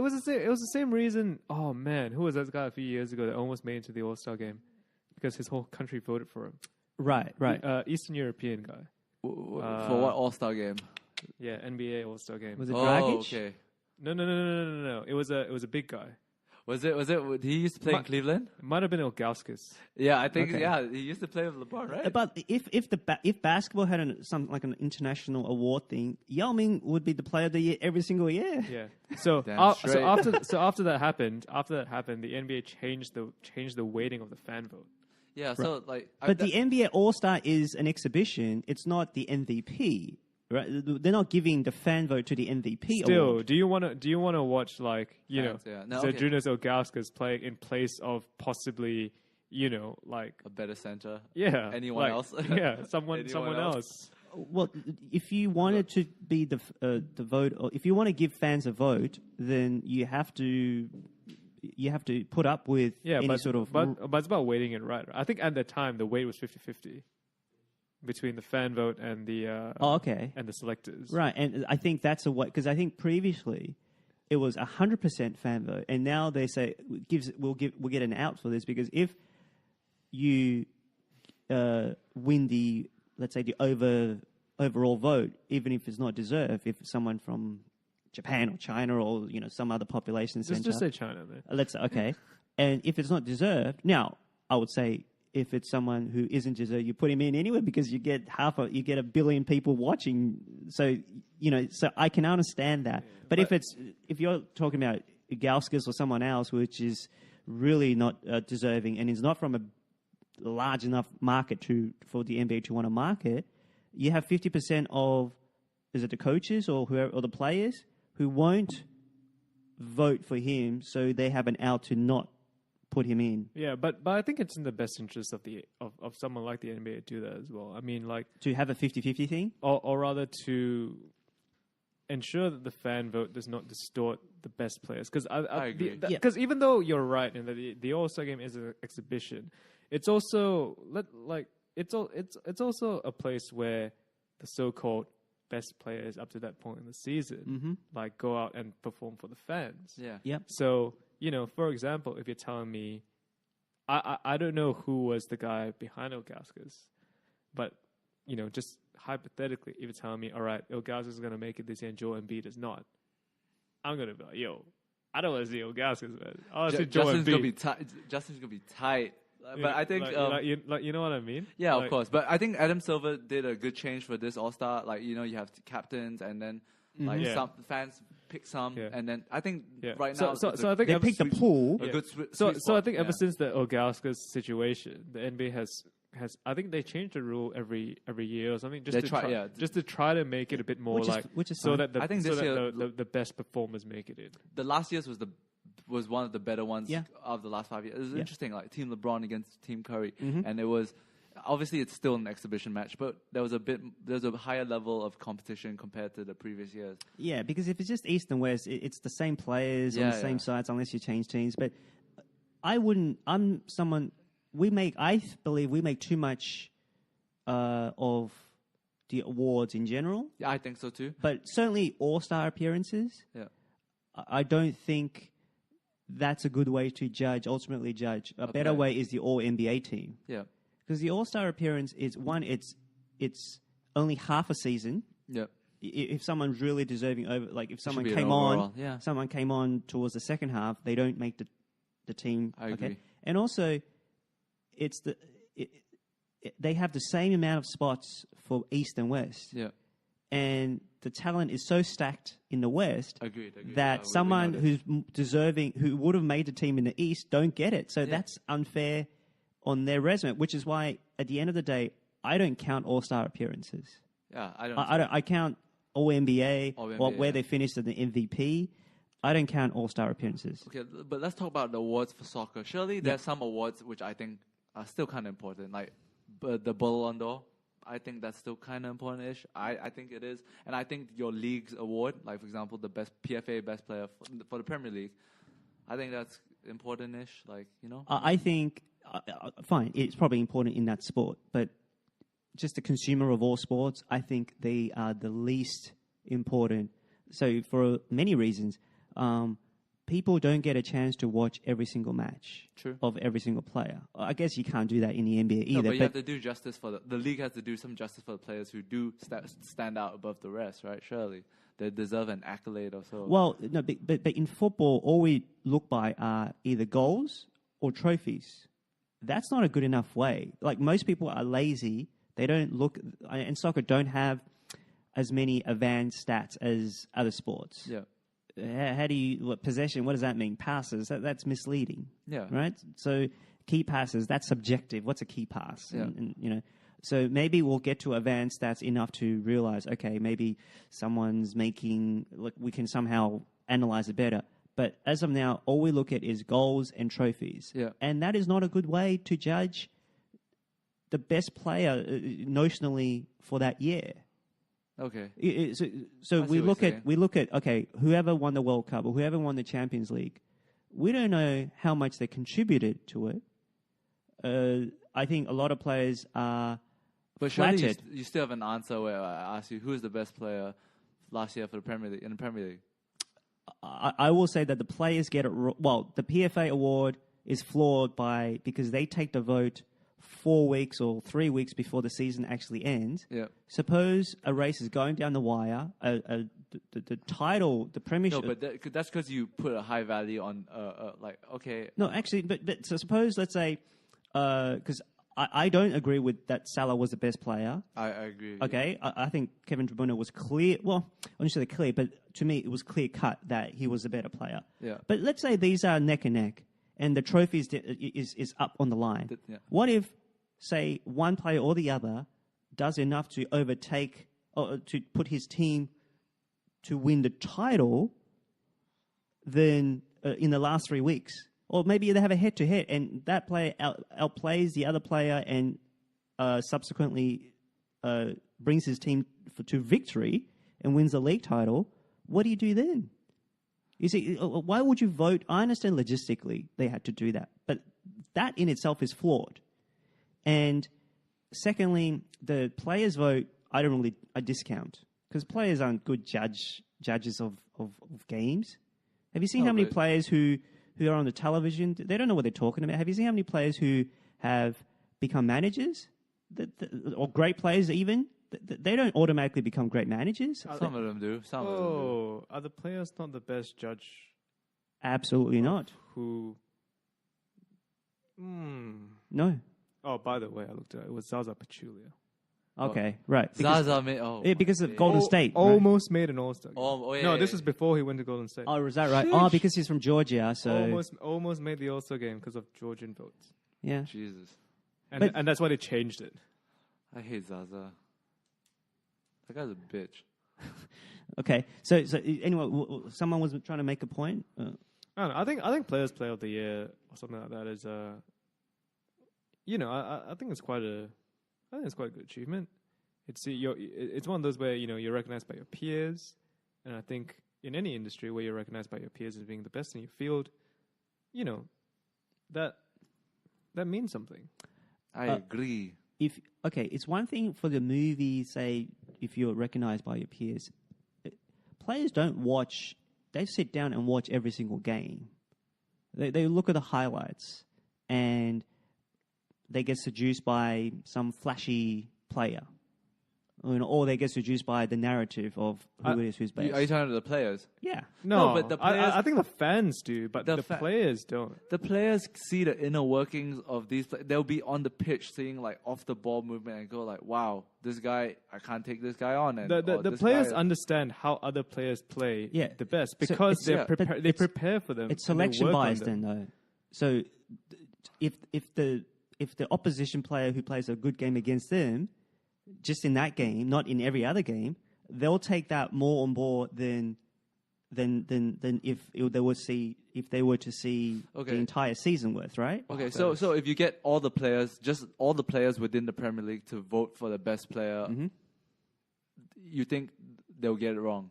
was the same reason. Oh man, who was that guy a few years ago that almost made it to the All-Star game because his whole country voted for him? Right. Eastern European guy. For what All-Star game? Yeah, NBA All-Star game. Was it Dragic? Okay. No. It was a big guy. Was it? He used to play in Cleveland. It might have been Ilgauskas. Yeah, I think. Okay. Yeah, he used to play with LeBron, right? But if basketball had an international award thing, Yao Ming would be the player of the year every single year. Yeah. So after that happened, the NBA changed the weighting of the fan vote. Yeah. So but the NBA All-Star is an exhibition. It's not the MVP. Right, they're not giving the fan vote to the MVP Still, award. do you want to watch Fans, yeah. No, Zydrunas Ilgauskas playing in place of possibly a better center? Yeah, anyone else? Yeah, someone else. Well, if you wanted to be the vote, or if you want to give fans a vote, then you have to put up with sort of. But it's about weighting it right. I think at the time the weight was 50-50. Between the fan vote and the and the selectors, right? And I think that's a way, because I think previously it was 100% fan vote, and now they say we'll get an out for this, because if you win the, let's say, the overall vote, even if it's not deserved, if it's someone from Japan or China or some other population center, just say China, man. Let's say, okay, and if it's not deserved, now I would say, if it's someone who isn't deserved, you put him in anyway, because you get a billion people watching. So so I can understand that. But if you're talking about Gauskas or someone else, which is really not deserving and is not from a large enough market for the NBA to want to market, you have 50% of, is it the coaches or whoever, or the players who won't vote for him, so they have an out to not put him in. Yeah, but I think it's in the best interest of someone like the NBA to do that as well. I mean, like To have a 50-50 thing? or rather to ensure that the fan vote does not distort the best players. Because I agree. Because even though you're right in that the All-Star game is an exhibition, it's also it's also a place where the so-called best players up to that point in the season like go out and perform for the fans. Yeah. Yep. So, for example, if you're telling me, I don't know who was the guy behind Ilgauskas, but, just hypothetically, if you're telling me, all right, Ilgauskas is going to make it this year and Joel Embiid is not, I'm going to be like, yo, I don't want to see Ilgauskas, man. I want to see Joel Justin's Embiid. gonna be tight. Justin's gonna be tight. But I think, you know what I mean? yeah, Like, of course. But I think Adam Silver did a good change for this All Star. Like, you have captains, and then Yeah. some fans pick some, Yeah. and then I think Yeah. right So- now so it's I think They ever picked the since- pool. a Yeah. good So sweet I think spot, ever since the Ilgauskas situation, the NBA has I think they changed the rule every year or something just They to try- try, yeah. just to try to make it a bit more Which is so fine. that the I think so this that year- the best performers make it in. the last year's was one of the better ones Yeah. of the last 5 years. It was Yeah. interesting, like Team LeBron against Team Curry, Mhm. and it was obviously it's still an exhibition match, but there's a higher level of competition compared to the previous years. Yeah, because if it's just East and West, it's the same players on Yeah, the same yeah. sides unless you change teams. But I believe we make too much of the awards in general. Yeah, I think so too. But certainly All-Star appearances, Yeah, I don't think that's a good way to ultimately judge. A better Okay. way is the All-NBA team. yeah, Because the All-Star appearance is, it's only half a season. yeah. If someone's really deserving if someone be an came on, overall, yeah. someone came on towards the second half, they don't make the team. I agree. And also, they have the same amount of spots for East and West, Yeah, and the talent is so stacked in the West agreed. that someone know who's deserving, who would have made the team in the East, don't get it. So that's unfair on their resume, which is why at the end of the day, I don't count All-Star appearances. Yeah, I don't. I count All-NBA or All-NBA, where yeah. they finished as the MVP. I don't count All-Star appearances. Okay, but let's talk about the awards for soccer. Surely there's some awards which I think are still kind of important, like the Ballon d'Or. I think that's still kind of important-ish. I think it is. And I think your league's award, like, for example, the best PFA best player for the Premier League, I think that's important-ish, like, I think, fine, it's probably important in that sport, but just a consumer of all sports, I think they are the least important. So for many reasons, people don't get a chance to watch every single match True. of every single player. I guess you can't do that in the NBA either. No, but you have to do justice for the league has to do some justice for the players who do stand out above the rest, right? Surely they deserve an accolade or so. Well, no, but in football, all we look by are either goals or trophies. That's not a good enough way. Like, most people are lazy. They don't look, and soccer don't have as many advanced stats as other sports. yeah, How do you, possession, what does that mean? Passes, that's misleading. Yeah. Right? So key passes, that's subjective. What's a key pass? Yeah. And so maybe we'll get to advanced stats enough to realize, okay, maybe someone's making, we can somehow analyze it better. But as of now, all we look at is goals and trophies. Yeah. And that is not a good way to judge the best player notionally for that year. okay. So I we see what you're look at okay, whoever won the World Cup or whoever won the Champions League, we don't know how much they contributed to it. I think a lot of players are But surely flattered. you still have an answer where I ask you who is the best player last year for the Premier League in the Premier League. I will say that the players get it. Well, the PFA award is flawed because they take the vote 4 weeks or 3 weeks before the season actually ends. Yeah. Suppose a race is going down the wire, the title, the Premiership. No, but that's because you put a high value on okay. No, actually, but so suppose, let's say, because I don't agree with that Salah was the best player. I agree. Okay, I think Kevin De Bruyne was clear. Well, I'm not sure they're clear, but to me, it was clear cut that he was the better player. Yeah. But let's say these are neck and neck, and the trophy is up on the line. Yeah. What if, say, one player or the other does enough to overtake or to put his team to win the title? Then in the last 3 weeks, or maybe they have a head-to-head, and that player outplays the other player and subsequently brings his team to victory and wins the league title. What do you do then? You see, why would you vote? I understand logistically they had to do that, but that in itself is flawed. And secondly, the players' vote, I discount, because players aren't good judges of games. Have you seen how many players who are on the television? They don't know what they're talking about. Have you seen how many players who have become managers, or great players even? They don't automatically become great managers. Some of them do. Some of them do. Are the players not the best judge? Absolutely not. Who? No. Oh, by the way, I looked at it. It was Zaza Pachulia. Okay, right. Zaza made... because of Golden State. Almost made an All-Star game. Yeah, this was before he went to Golden State. Oh, is that right? Oh, because he's from Georgia, so... Almost made the All-Star game because of Georgian votes. Yeah. Jesus. And that's why they changed it. I hate Zaza. That guy's a bitch. Okay, so anyway, someone was trying to make a point. I don't know. I think Players Player of the Year or something like that is I think it's quite a good achievement. It's one of those where you're recognized by your peers, and I think in any industry where you're recognized by your peers as being the best in your field, that means something. I agree. It's one thing for the movie, say, if you're recognized by your peers. Players don't watch, they sit down and watch every single game. They look at the highlights and they get seduced by some flashy player. Or they get seduced by the narrative of who it is who's best. Are you talking to the players? Yeah. No, but the players... I think the fans do, but the players don't. The players see the inner workings of these. They'll be on the pitch seeing like off the ball movement and go like, "Wow, this guy, I can't take this guy on." And the players understand how other players play the best because they prepare for them. It's selection bias then, though. So if the opposition player who plays a good game against them, just in that game, not in every other game, they'll take that more on board than if they were to see the entire season worth, right? Okay, so if you get all the players within the Premier League to vote for the best player, you think they'll get it wrong?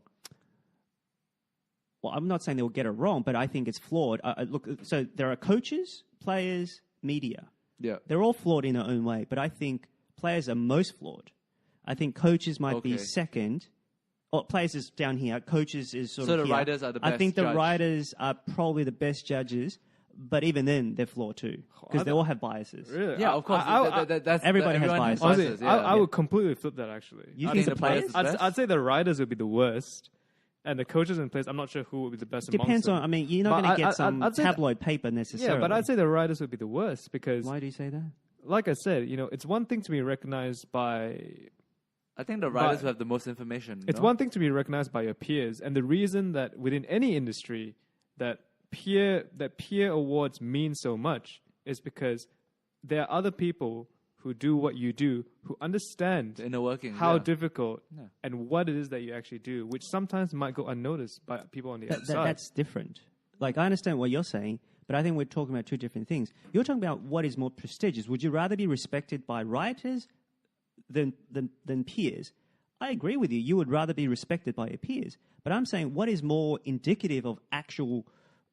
Well, I'm not saying they'll get it wrong, but I think it's flawed. Look, so there are coaches, players, media. Yeah, they're all flawed in their own way, but I think players are most flawed. I think coaches might be second. Or players is down here. Coaches is sort of So the here. writers are the best I think the judge. writers are probably the best judges, but even then, they're flawed too. Because they all have biases. Really? Yeah, of course. Everybody has biases. Honestly, I would completely flip that, actually. You think the players? I'd say the writers would be the worst. And the coaches and players, I'm not sure who would be the best Depends amongst them. on, I mean, you're not going to get some tabloid paper necessarily. Yeah, but I'd say the writers would be the worst because... Why do you say that? Like I said, it's one thing to be recognized by... I think the writers have the most information. It's one thing to be recognized by your peers, and the reason that within any industry that peer awards mean so much is because there are other people who do what you do, who understand the inner workings, how difficult and what it is that you actually do, which sometimes might go unnoticed by people on the outside. That's different. Like, I understand what you're saying, but I think we're talking about two different things. You're talking about what is more prestigious. Would you rather be respected by writers than peers? I agree with you. You would rather be respected by your peers. But I'm saying what is more indicative of actual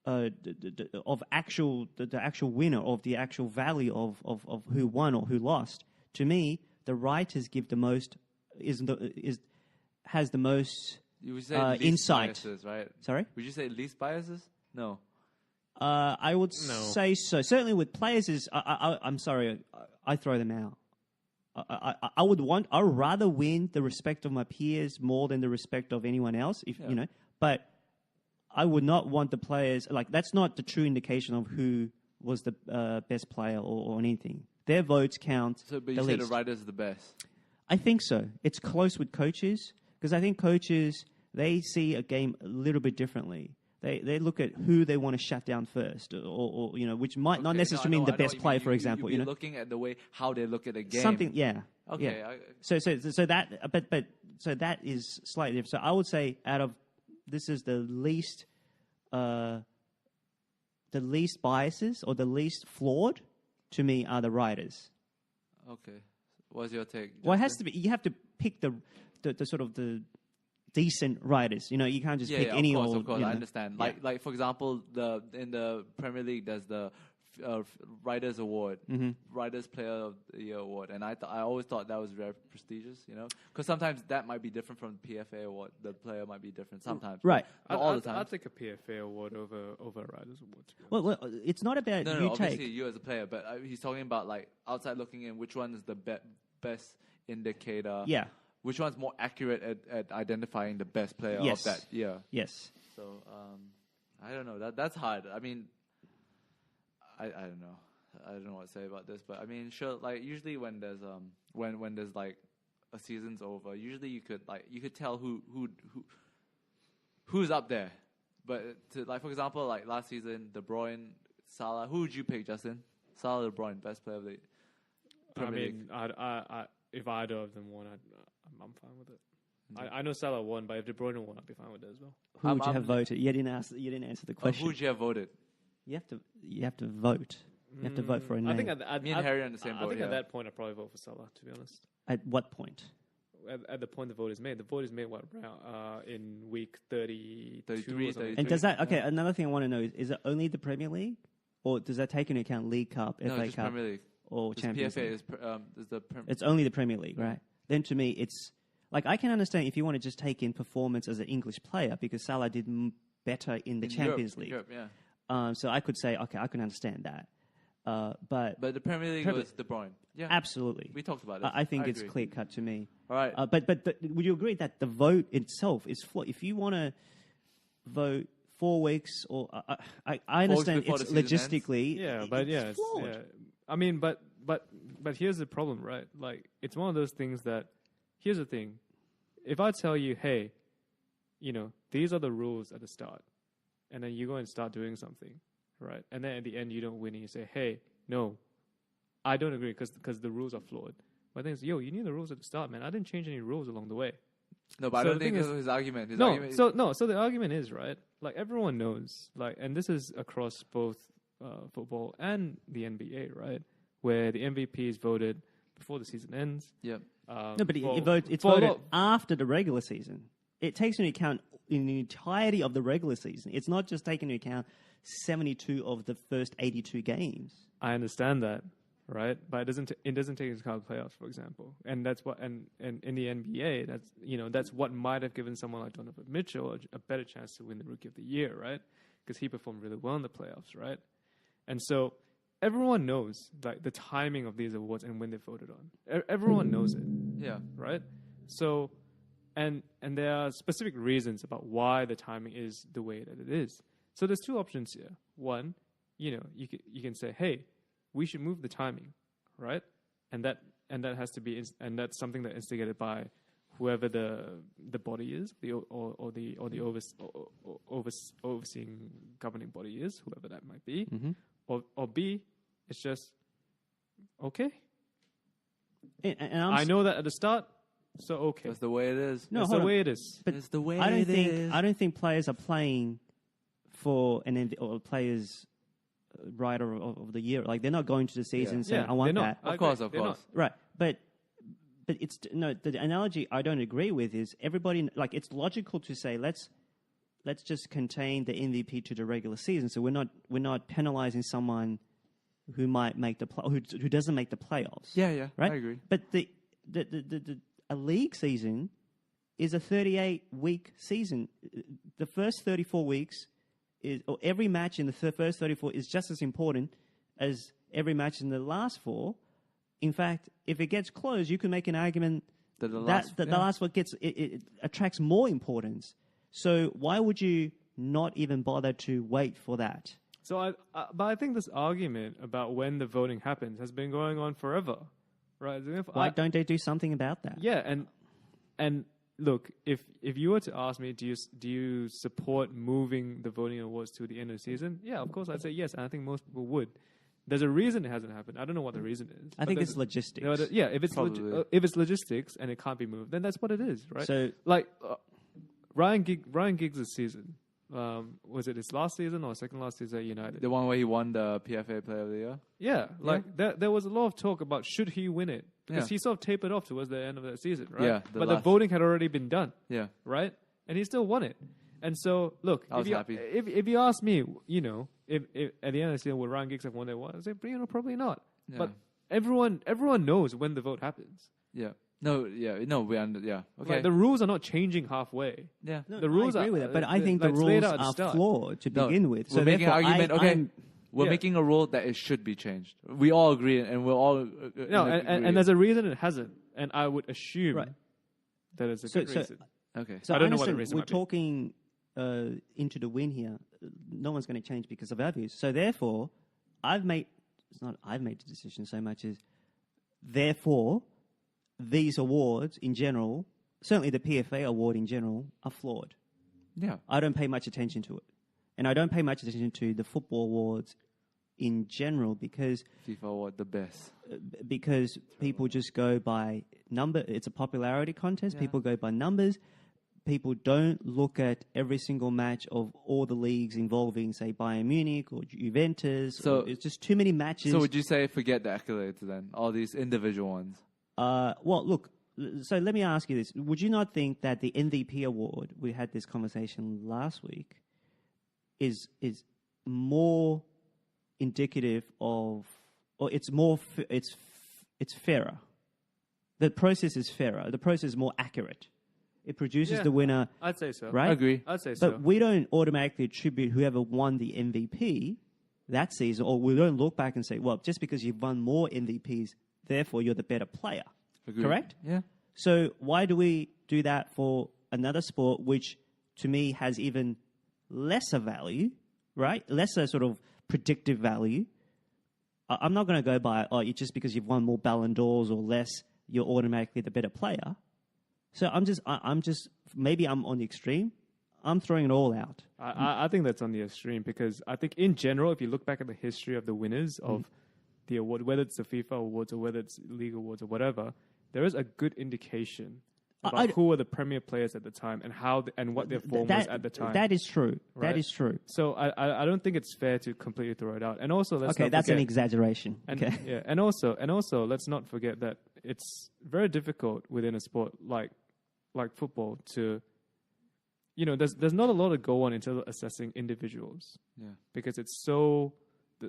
the actual winner, of the actual value of who won or who lost. To me, the writers give the most has the most you would say least insight. Biases, right? Sorry? Would you say least biases? No. I would say so. Certainly with players, I'm sorry, I throw them out. I would rather win the respect of my peers more than the respect of anyone else, but I would not want the players, like, that's not the true indication of who was the best player or anything. Their votes count. But you say the writers are the best. I think so. It's close with coaches, because I think coaches, they see a game a little bit differently. They look at who they want to shut down first, or which might not necessarily mean the best player, for example. You're looking at the way how they look at a game. Something, yeah. Okay. Yeah. So that is slightly different. So I would say this is the least the least biases or the least flawed, to me, are the riders. Okay. What's your take? Well, it Justin? has to be. You have to pick the sort of the decent riders. You know, you can't just pick any of old. course, you know. I understand. Like for example, in the Premier League, there's the Riders Award, Riders Player of the Year Award, and I always thought that was very prestigious. You know, because sometimes that might be different from the PFA Award. The player might be different sometimes. Right. Not all the time. I'd take a PFA award over a Riders Award. Well, it's not about No, you obviously take. you as a player, but he's talking about like outside looking in, which one is the best indicator? Yeah. Which one's more accurate at identifying the best player Yes. of that year? Yes. So I don't know. That's hard. I mean, I don't know. I don't know what to say about this, but I mean, sure. Like usually when there's when there's like a season's over, usually you could tell who's up there. But like for example, like last season, De Bruyne, Salah. Who would you pick, Justin? Salah, De Bruyne, best player of the Premier League. If either of them won, I'm fine with it. I know Salah won, but if De Bruyne won, I'd be fine with it as well. Who would you have voted? You didn't answer the question. Who would you have voted? You have to vote. You have to vote for a name. I think Me and Harry are on the same boat. I think yeah. at that point, I'd probably vote for Salah, to be honest. At what point? At the point the vote is made. The vote is made in week 32 33, or something. And does that another thing I want to know is it only the Premier League, or does that take into account League Cup, No, FA just Cup, Premier League. or Champions PFA League? is the It's only the Premier League, right? Then to me, it's like I can understand if you want to just take in performance as an English player because Salah did better in the Champions League. Europe, yeah. So I could say, okay, I can understand that. But the Premier League was De Bruyne. Yeah, absolutely. we talked about it. I think it's agree. clear cut to me. All right. But would you agree that the vote itself is flawed? If you want to vote 4 weeks, or I understand before it's the season logistically. It's flawed. I mean, but here's the problem, right? Like, it's one of those things that. Here's the thing: if I tell you, hey, these are the rules at the start, and then you go and start doing something, right? And then at the end you don't win, and you say, hey, no, I don't agree because the rules are flawed. But then it's, you need the rules at the start, man. I didn't change any rules along the way. No, but I don't think that's his argument. So the argument is, right, like everyone knows, like, and this is across both football and the NBA, right, where the MVP is voted before the season ends. Yep. No, but it's voted after the regular season. It takes into account in the entirety of the regular season. It's not just taking into account 72 of the first 82 games. I understand that, right? But it doesn't take into account the playoffs, for example. And that's what and in the NBA, that's what might have given someone like Donovan Mitchell a better chance to win the Rookie of the Year, right? Because he performed really well in the playoffs, right? And so everyone knows like the timing of these awards and when they're voted on. Everyone knows it. Yeah. Right? So and there are specific reasons about why the timing is the way that it is. So there's two options here. One, you can say, hey, we should move the timing, right? And that has to be and that's something that instigated by whoever the body is, the overseeing governing body is, whoever that might be. Mm-hmm. Or B, it's just okay. And I know that at the start, so okay. That's the way it is. No, That's hold the on. way it is. But it's the way I don't is. think players are playing for or players rider of the year. Like they're not going to the season saying, "I want that." Of course. Right, but it's the analogy I don't agree with is everybody like it's logical to say let's just contain the MVP to the regular season, so we're not penalizing someone who might make who doesn't make the playoffs. Yeah, right. I agree. But a league season is a 38-week season. The first 34 weeks or every match in the first 34 is just as important as every match in the last 4. In fact, if it gets close, you can make an argument that the last 4 it attracts more importance. So why would you not even bother to wait for that? So but I think this argument about when the voting happens has been going on forever, right? Why don't they do something about that? Yeah, and look, if you were to ask me, do you support moving the voting awards to the end of the season? Yeah, of course, I'd say yes, and I think most people would. There's a reason it hasn't happened. I don't know what the reason is. I think it's logistics. Yeah, if it's logistics and it can't be moved, then that's what it is, right? So like Ryan Giggs' season, Was it his last season or second last season at United? The one where he won the PFA Player of the Year. Yeah, there was a lot of talk about should he win it, because he sort of tapered off towards the end of the season, right? Yeah, but the voting had already been done, Yeah. right? And he still won it. And so, look, I was happy. If you ask me, if at the end of the season would Ryan Giggs have won it, I'd say, probably not. Yeah. But everyone knows when the vote happens. Yeah. No, we okay. Like, the rules are not changing halfway. Yeah. No, The rules I agree are- with that, but I think like, the it's laid rules out at the are start. flawed to No, begin with. we're making an argument. I'm- We're Yeah. making a rule that it should be changed. We all agree, and we're all No, and there's a reason it hasn't. And I would assume Right. that it's a So- good so- reason. okay. So I don't know what the understand reason we're might be. talking into the win here. No one's going to change because of our views. So therefore, I've made the decision so much as therefore these awards in general, certainly the PFA award in general, are flawed. Yeah. I don't pay much attention to it, and I don't pay much attention to the football awards in general because FIFA award the best. people just go by number. It's a popularity contest. Yeah. People go by numbers. People don't look at every single match of all the leagues involving, say, Bayern Munich or Juventus. So- It's just too many matches. So would you say forget the accolades then? All these individual ones. Well, look, so let me ask you this. Would you not think that the MVP award, we had this conversation last week, is more indicative of, or it's more, it's fairer. The process is fairer. The process is more accurate. It produces Yeah. the winner, I'd say so. right? I agree. I'd say so. But we don't automatically attribute whoever won the MVP that season, or we don't look back and say, well, just because you've won more MVPs, therefore you're the better player. Agree. Correct? Yeah. So why do we do that for another sport which, to me, has even lesser value, right? Lesser sort of predictive value. I'm not going to go by, just because you've won more Ballon d'Ors or less, you're automatically the better player. So I'm just, maybe I'm on the extreme. I'm throwing it all out. I think that's on the extreme, because I think in general, if you look back at the history of the winners of the award, whether it's the FIFA awards or whether it's league awards or whatever, there is a good indication about who were the premier players at the time and and what their form was at the time. That is true. Right? That is true. So I don't think it's fair to completely throw it out. And also, let's Okay, not that's forget, an exaggeration. and, Okay. yeah, and also, let's not forget that it's very difficult within a sport like football to, there's not a lot to go on in terms of assessing individuals. Yeah. Because it's so,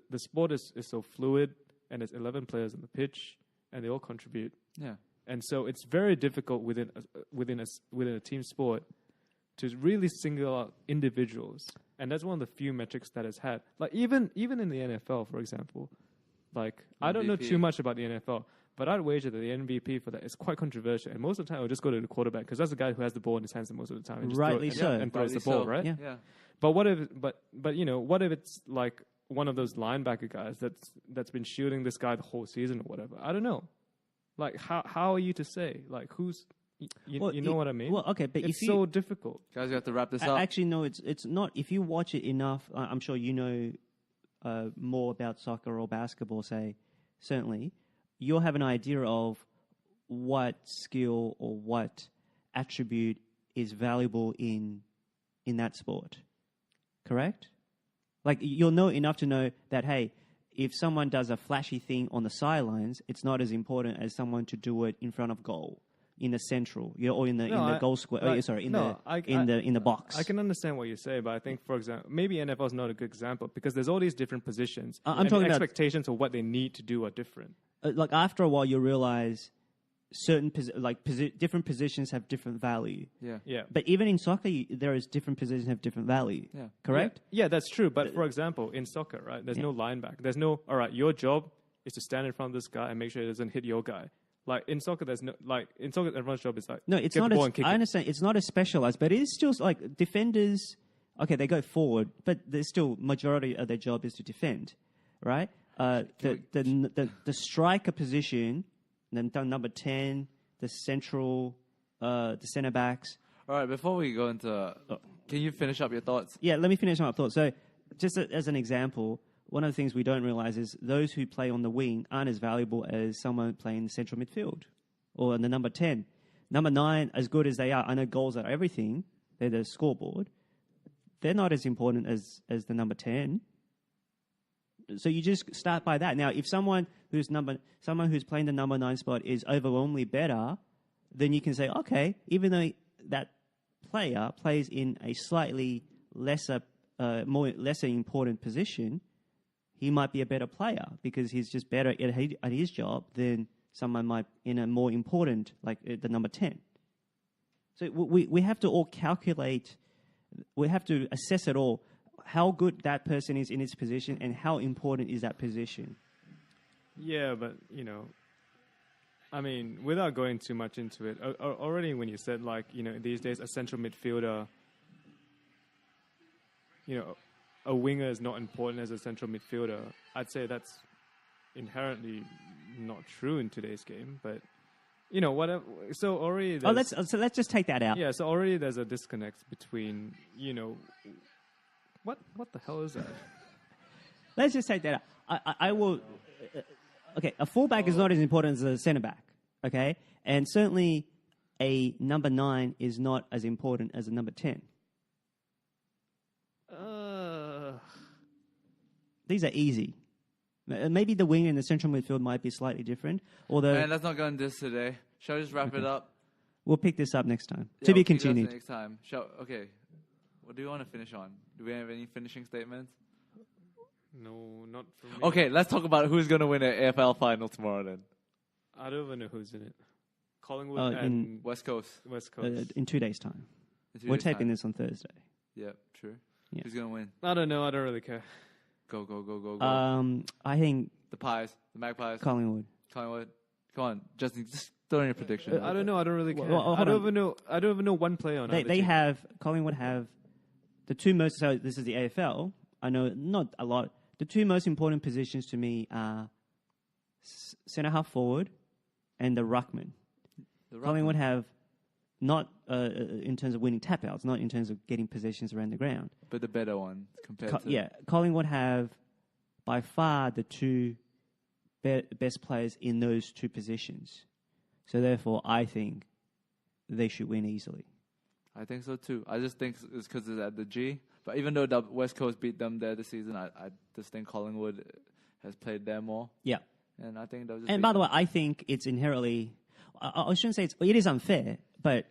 the sport is so fluid, and there's 11 players on the pitch, and they all contribute. Yeah. And so it's very difficult within a team sport to really single out individuals. And that's one of the few metrics that has had. Like even in the NFL, for example, like I don't know MVP. too much about the NFL, but I'd wager that the MVP for that is quite controversial. And most of the time, I'll just go to the quarterback, because that's the guy who has the ball in his hands most of the time. And just Rightly throws so. the ball, right? Yeah. Yeah. But what if what if it's like one of those linebacker guys that's been shielding this guy the whole season or whatever? I don't know. Like how are you to say? Like who's you know what I mean? Well, okay, but it's if you, so difficult. Guys, we have to wrap this up. actually, no, it's not. If you watch it enough, I'm sure you know more about soccer or basketball, say, certainly, you'll have an idea of what skill or what attribute is valuable in that sport. Correct? Like, you'll know enough to know that, hey, if someone does a flashy thing on the sidelines, it's not as important as someone to do it in front of goal, in the central, or in the goal square. In the box. I can understand what you say, but I think, for example, maybe NFL is not a good example, because there's all these different positions. I'm and talking the about- expectations of what they need to do are different. Like, after a while, you realize certain different positions have different value. Yeah. Yeah. But even in soccer, there is different positions have different value. Yeah. Correct? Yeah, that's true. But for example, in soccer, right, there's no linebacker. There's no, all right, your job is to stand in front of this guy and make sure it doesn't hit your guy. Like in soccer, everyone's job is like, No, it's get not. the ball and kick I it. understand it's not as specialized, but it is still like defenders. Okay, they go forward, but there's still majority of their job is to defend, right? The striker position, then number 10, the central, the centre backs. All right, before we go into... can you finish up your thoughts? Yeah, let me finish my thought. So, just as an example, one of the things we don't realize is those who play on the wing aren't as valuable as someone playing the central midfield or in the number 10. Number 9, as good as they are, I know goals are everything. They're the scoreboard. they're not as important as the number 10. So you just start by that. Now, if someone who's playing the number 9 spot is overwhelmingly better, then you can say, okay, even though that player plays in a slightly lesser important position, he might be a better player because he's just better at his job than someone might in a more important, like the number 10. So we have to all calculate, we have to assess it all, how good that person is in his position and how important is that position. Yeah, but, I mean, without going too much into it, already when you said, like, these days a central midfielder, a winger is not important as a central midfielder, I'd say that's inherently not true in today's game, but... whatever. So already, let's just take that out. Yeah. So already there's a disconnect between, what the hell is that? Let's just take that out. I will. Okay, a fullback is not as important as a centre back. Okay, and certainly a number 9 is not as important as a number 10. These are easy. Maybe the wing and the central midfield might be slightly different. Although, man, let's not go on this today. Shall we just wrap it up? We'll pick this up next time. Yeah, To be we'll pick it up continued. next time. Okay. What do you want to finish on? Do we have any finishing statements? No, not for me. Okay, let's talk about who's going to win the AFL final tomorrow then. I don't even know who's in it. Collingwood and West Coast. In 2 days' time. We're taping this on Thursday. Yeah, true. Yeah. Who's going to win? I don't know. I don't really care. Go. I think The Magpies. Collingwood. Come on, Justin, just throw in your prediction. I don't know. I don't really care. Well, I don't even know one player on Collingwood have the two most, so this is the AFL. I know not a lot. The two most important positions to me are centre half forward and the ruckman. Collingwood have not in terms of winning tap outs, not in terms of getting possessions around the ground. But the better one compared to... Yeah, Collingwood have by far the two best players in those two positions. So therefore, I think they should win easily. I think so too. I just think it's because it's at the G. But even though the West Coast beat them there this season, I just think Collingwood has played there more. Yeah. And I think they'll just... And by the way, I think it's inherently... I shouldn't say it is unfair, but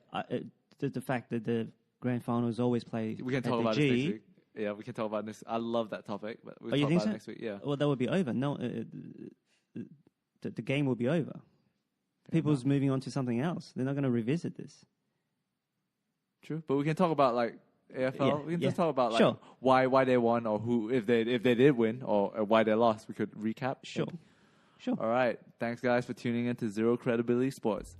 the fact that the grand final is always played we can talk about this next week. Yeah, we can talk about this. I love that topic, but we'll talk about it next week. Yeah. Well, that would be over. No, the game will be over. People's moving on to something else. They're not going to revisit this. True, but we can talk about like AFL. Yeah, we can just talk about like why they won or who if they did win or why they lost. We could recap. Sure. All right. Thanks, guys, for tuning in to Zero Credibility Sports.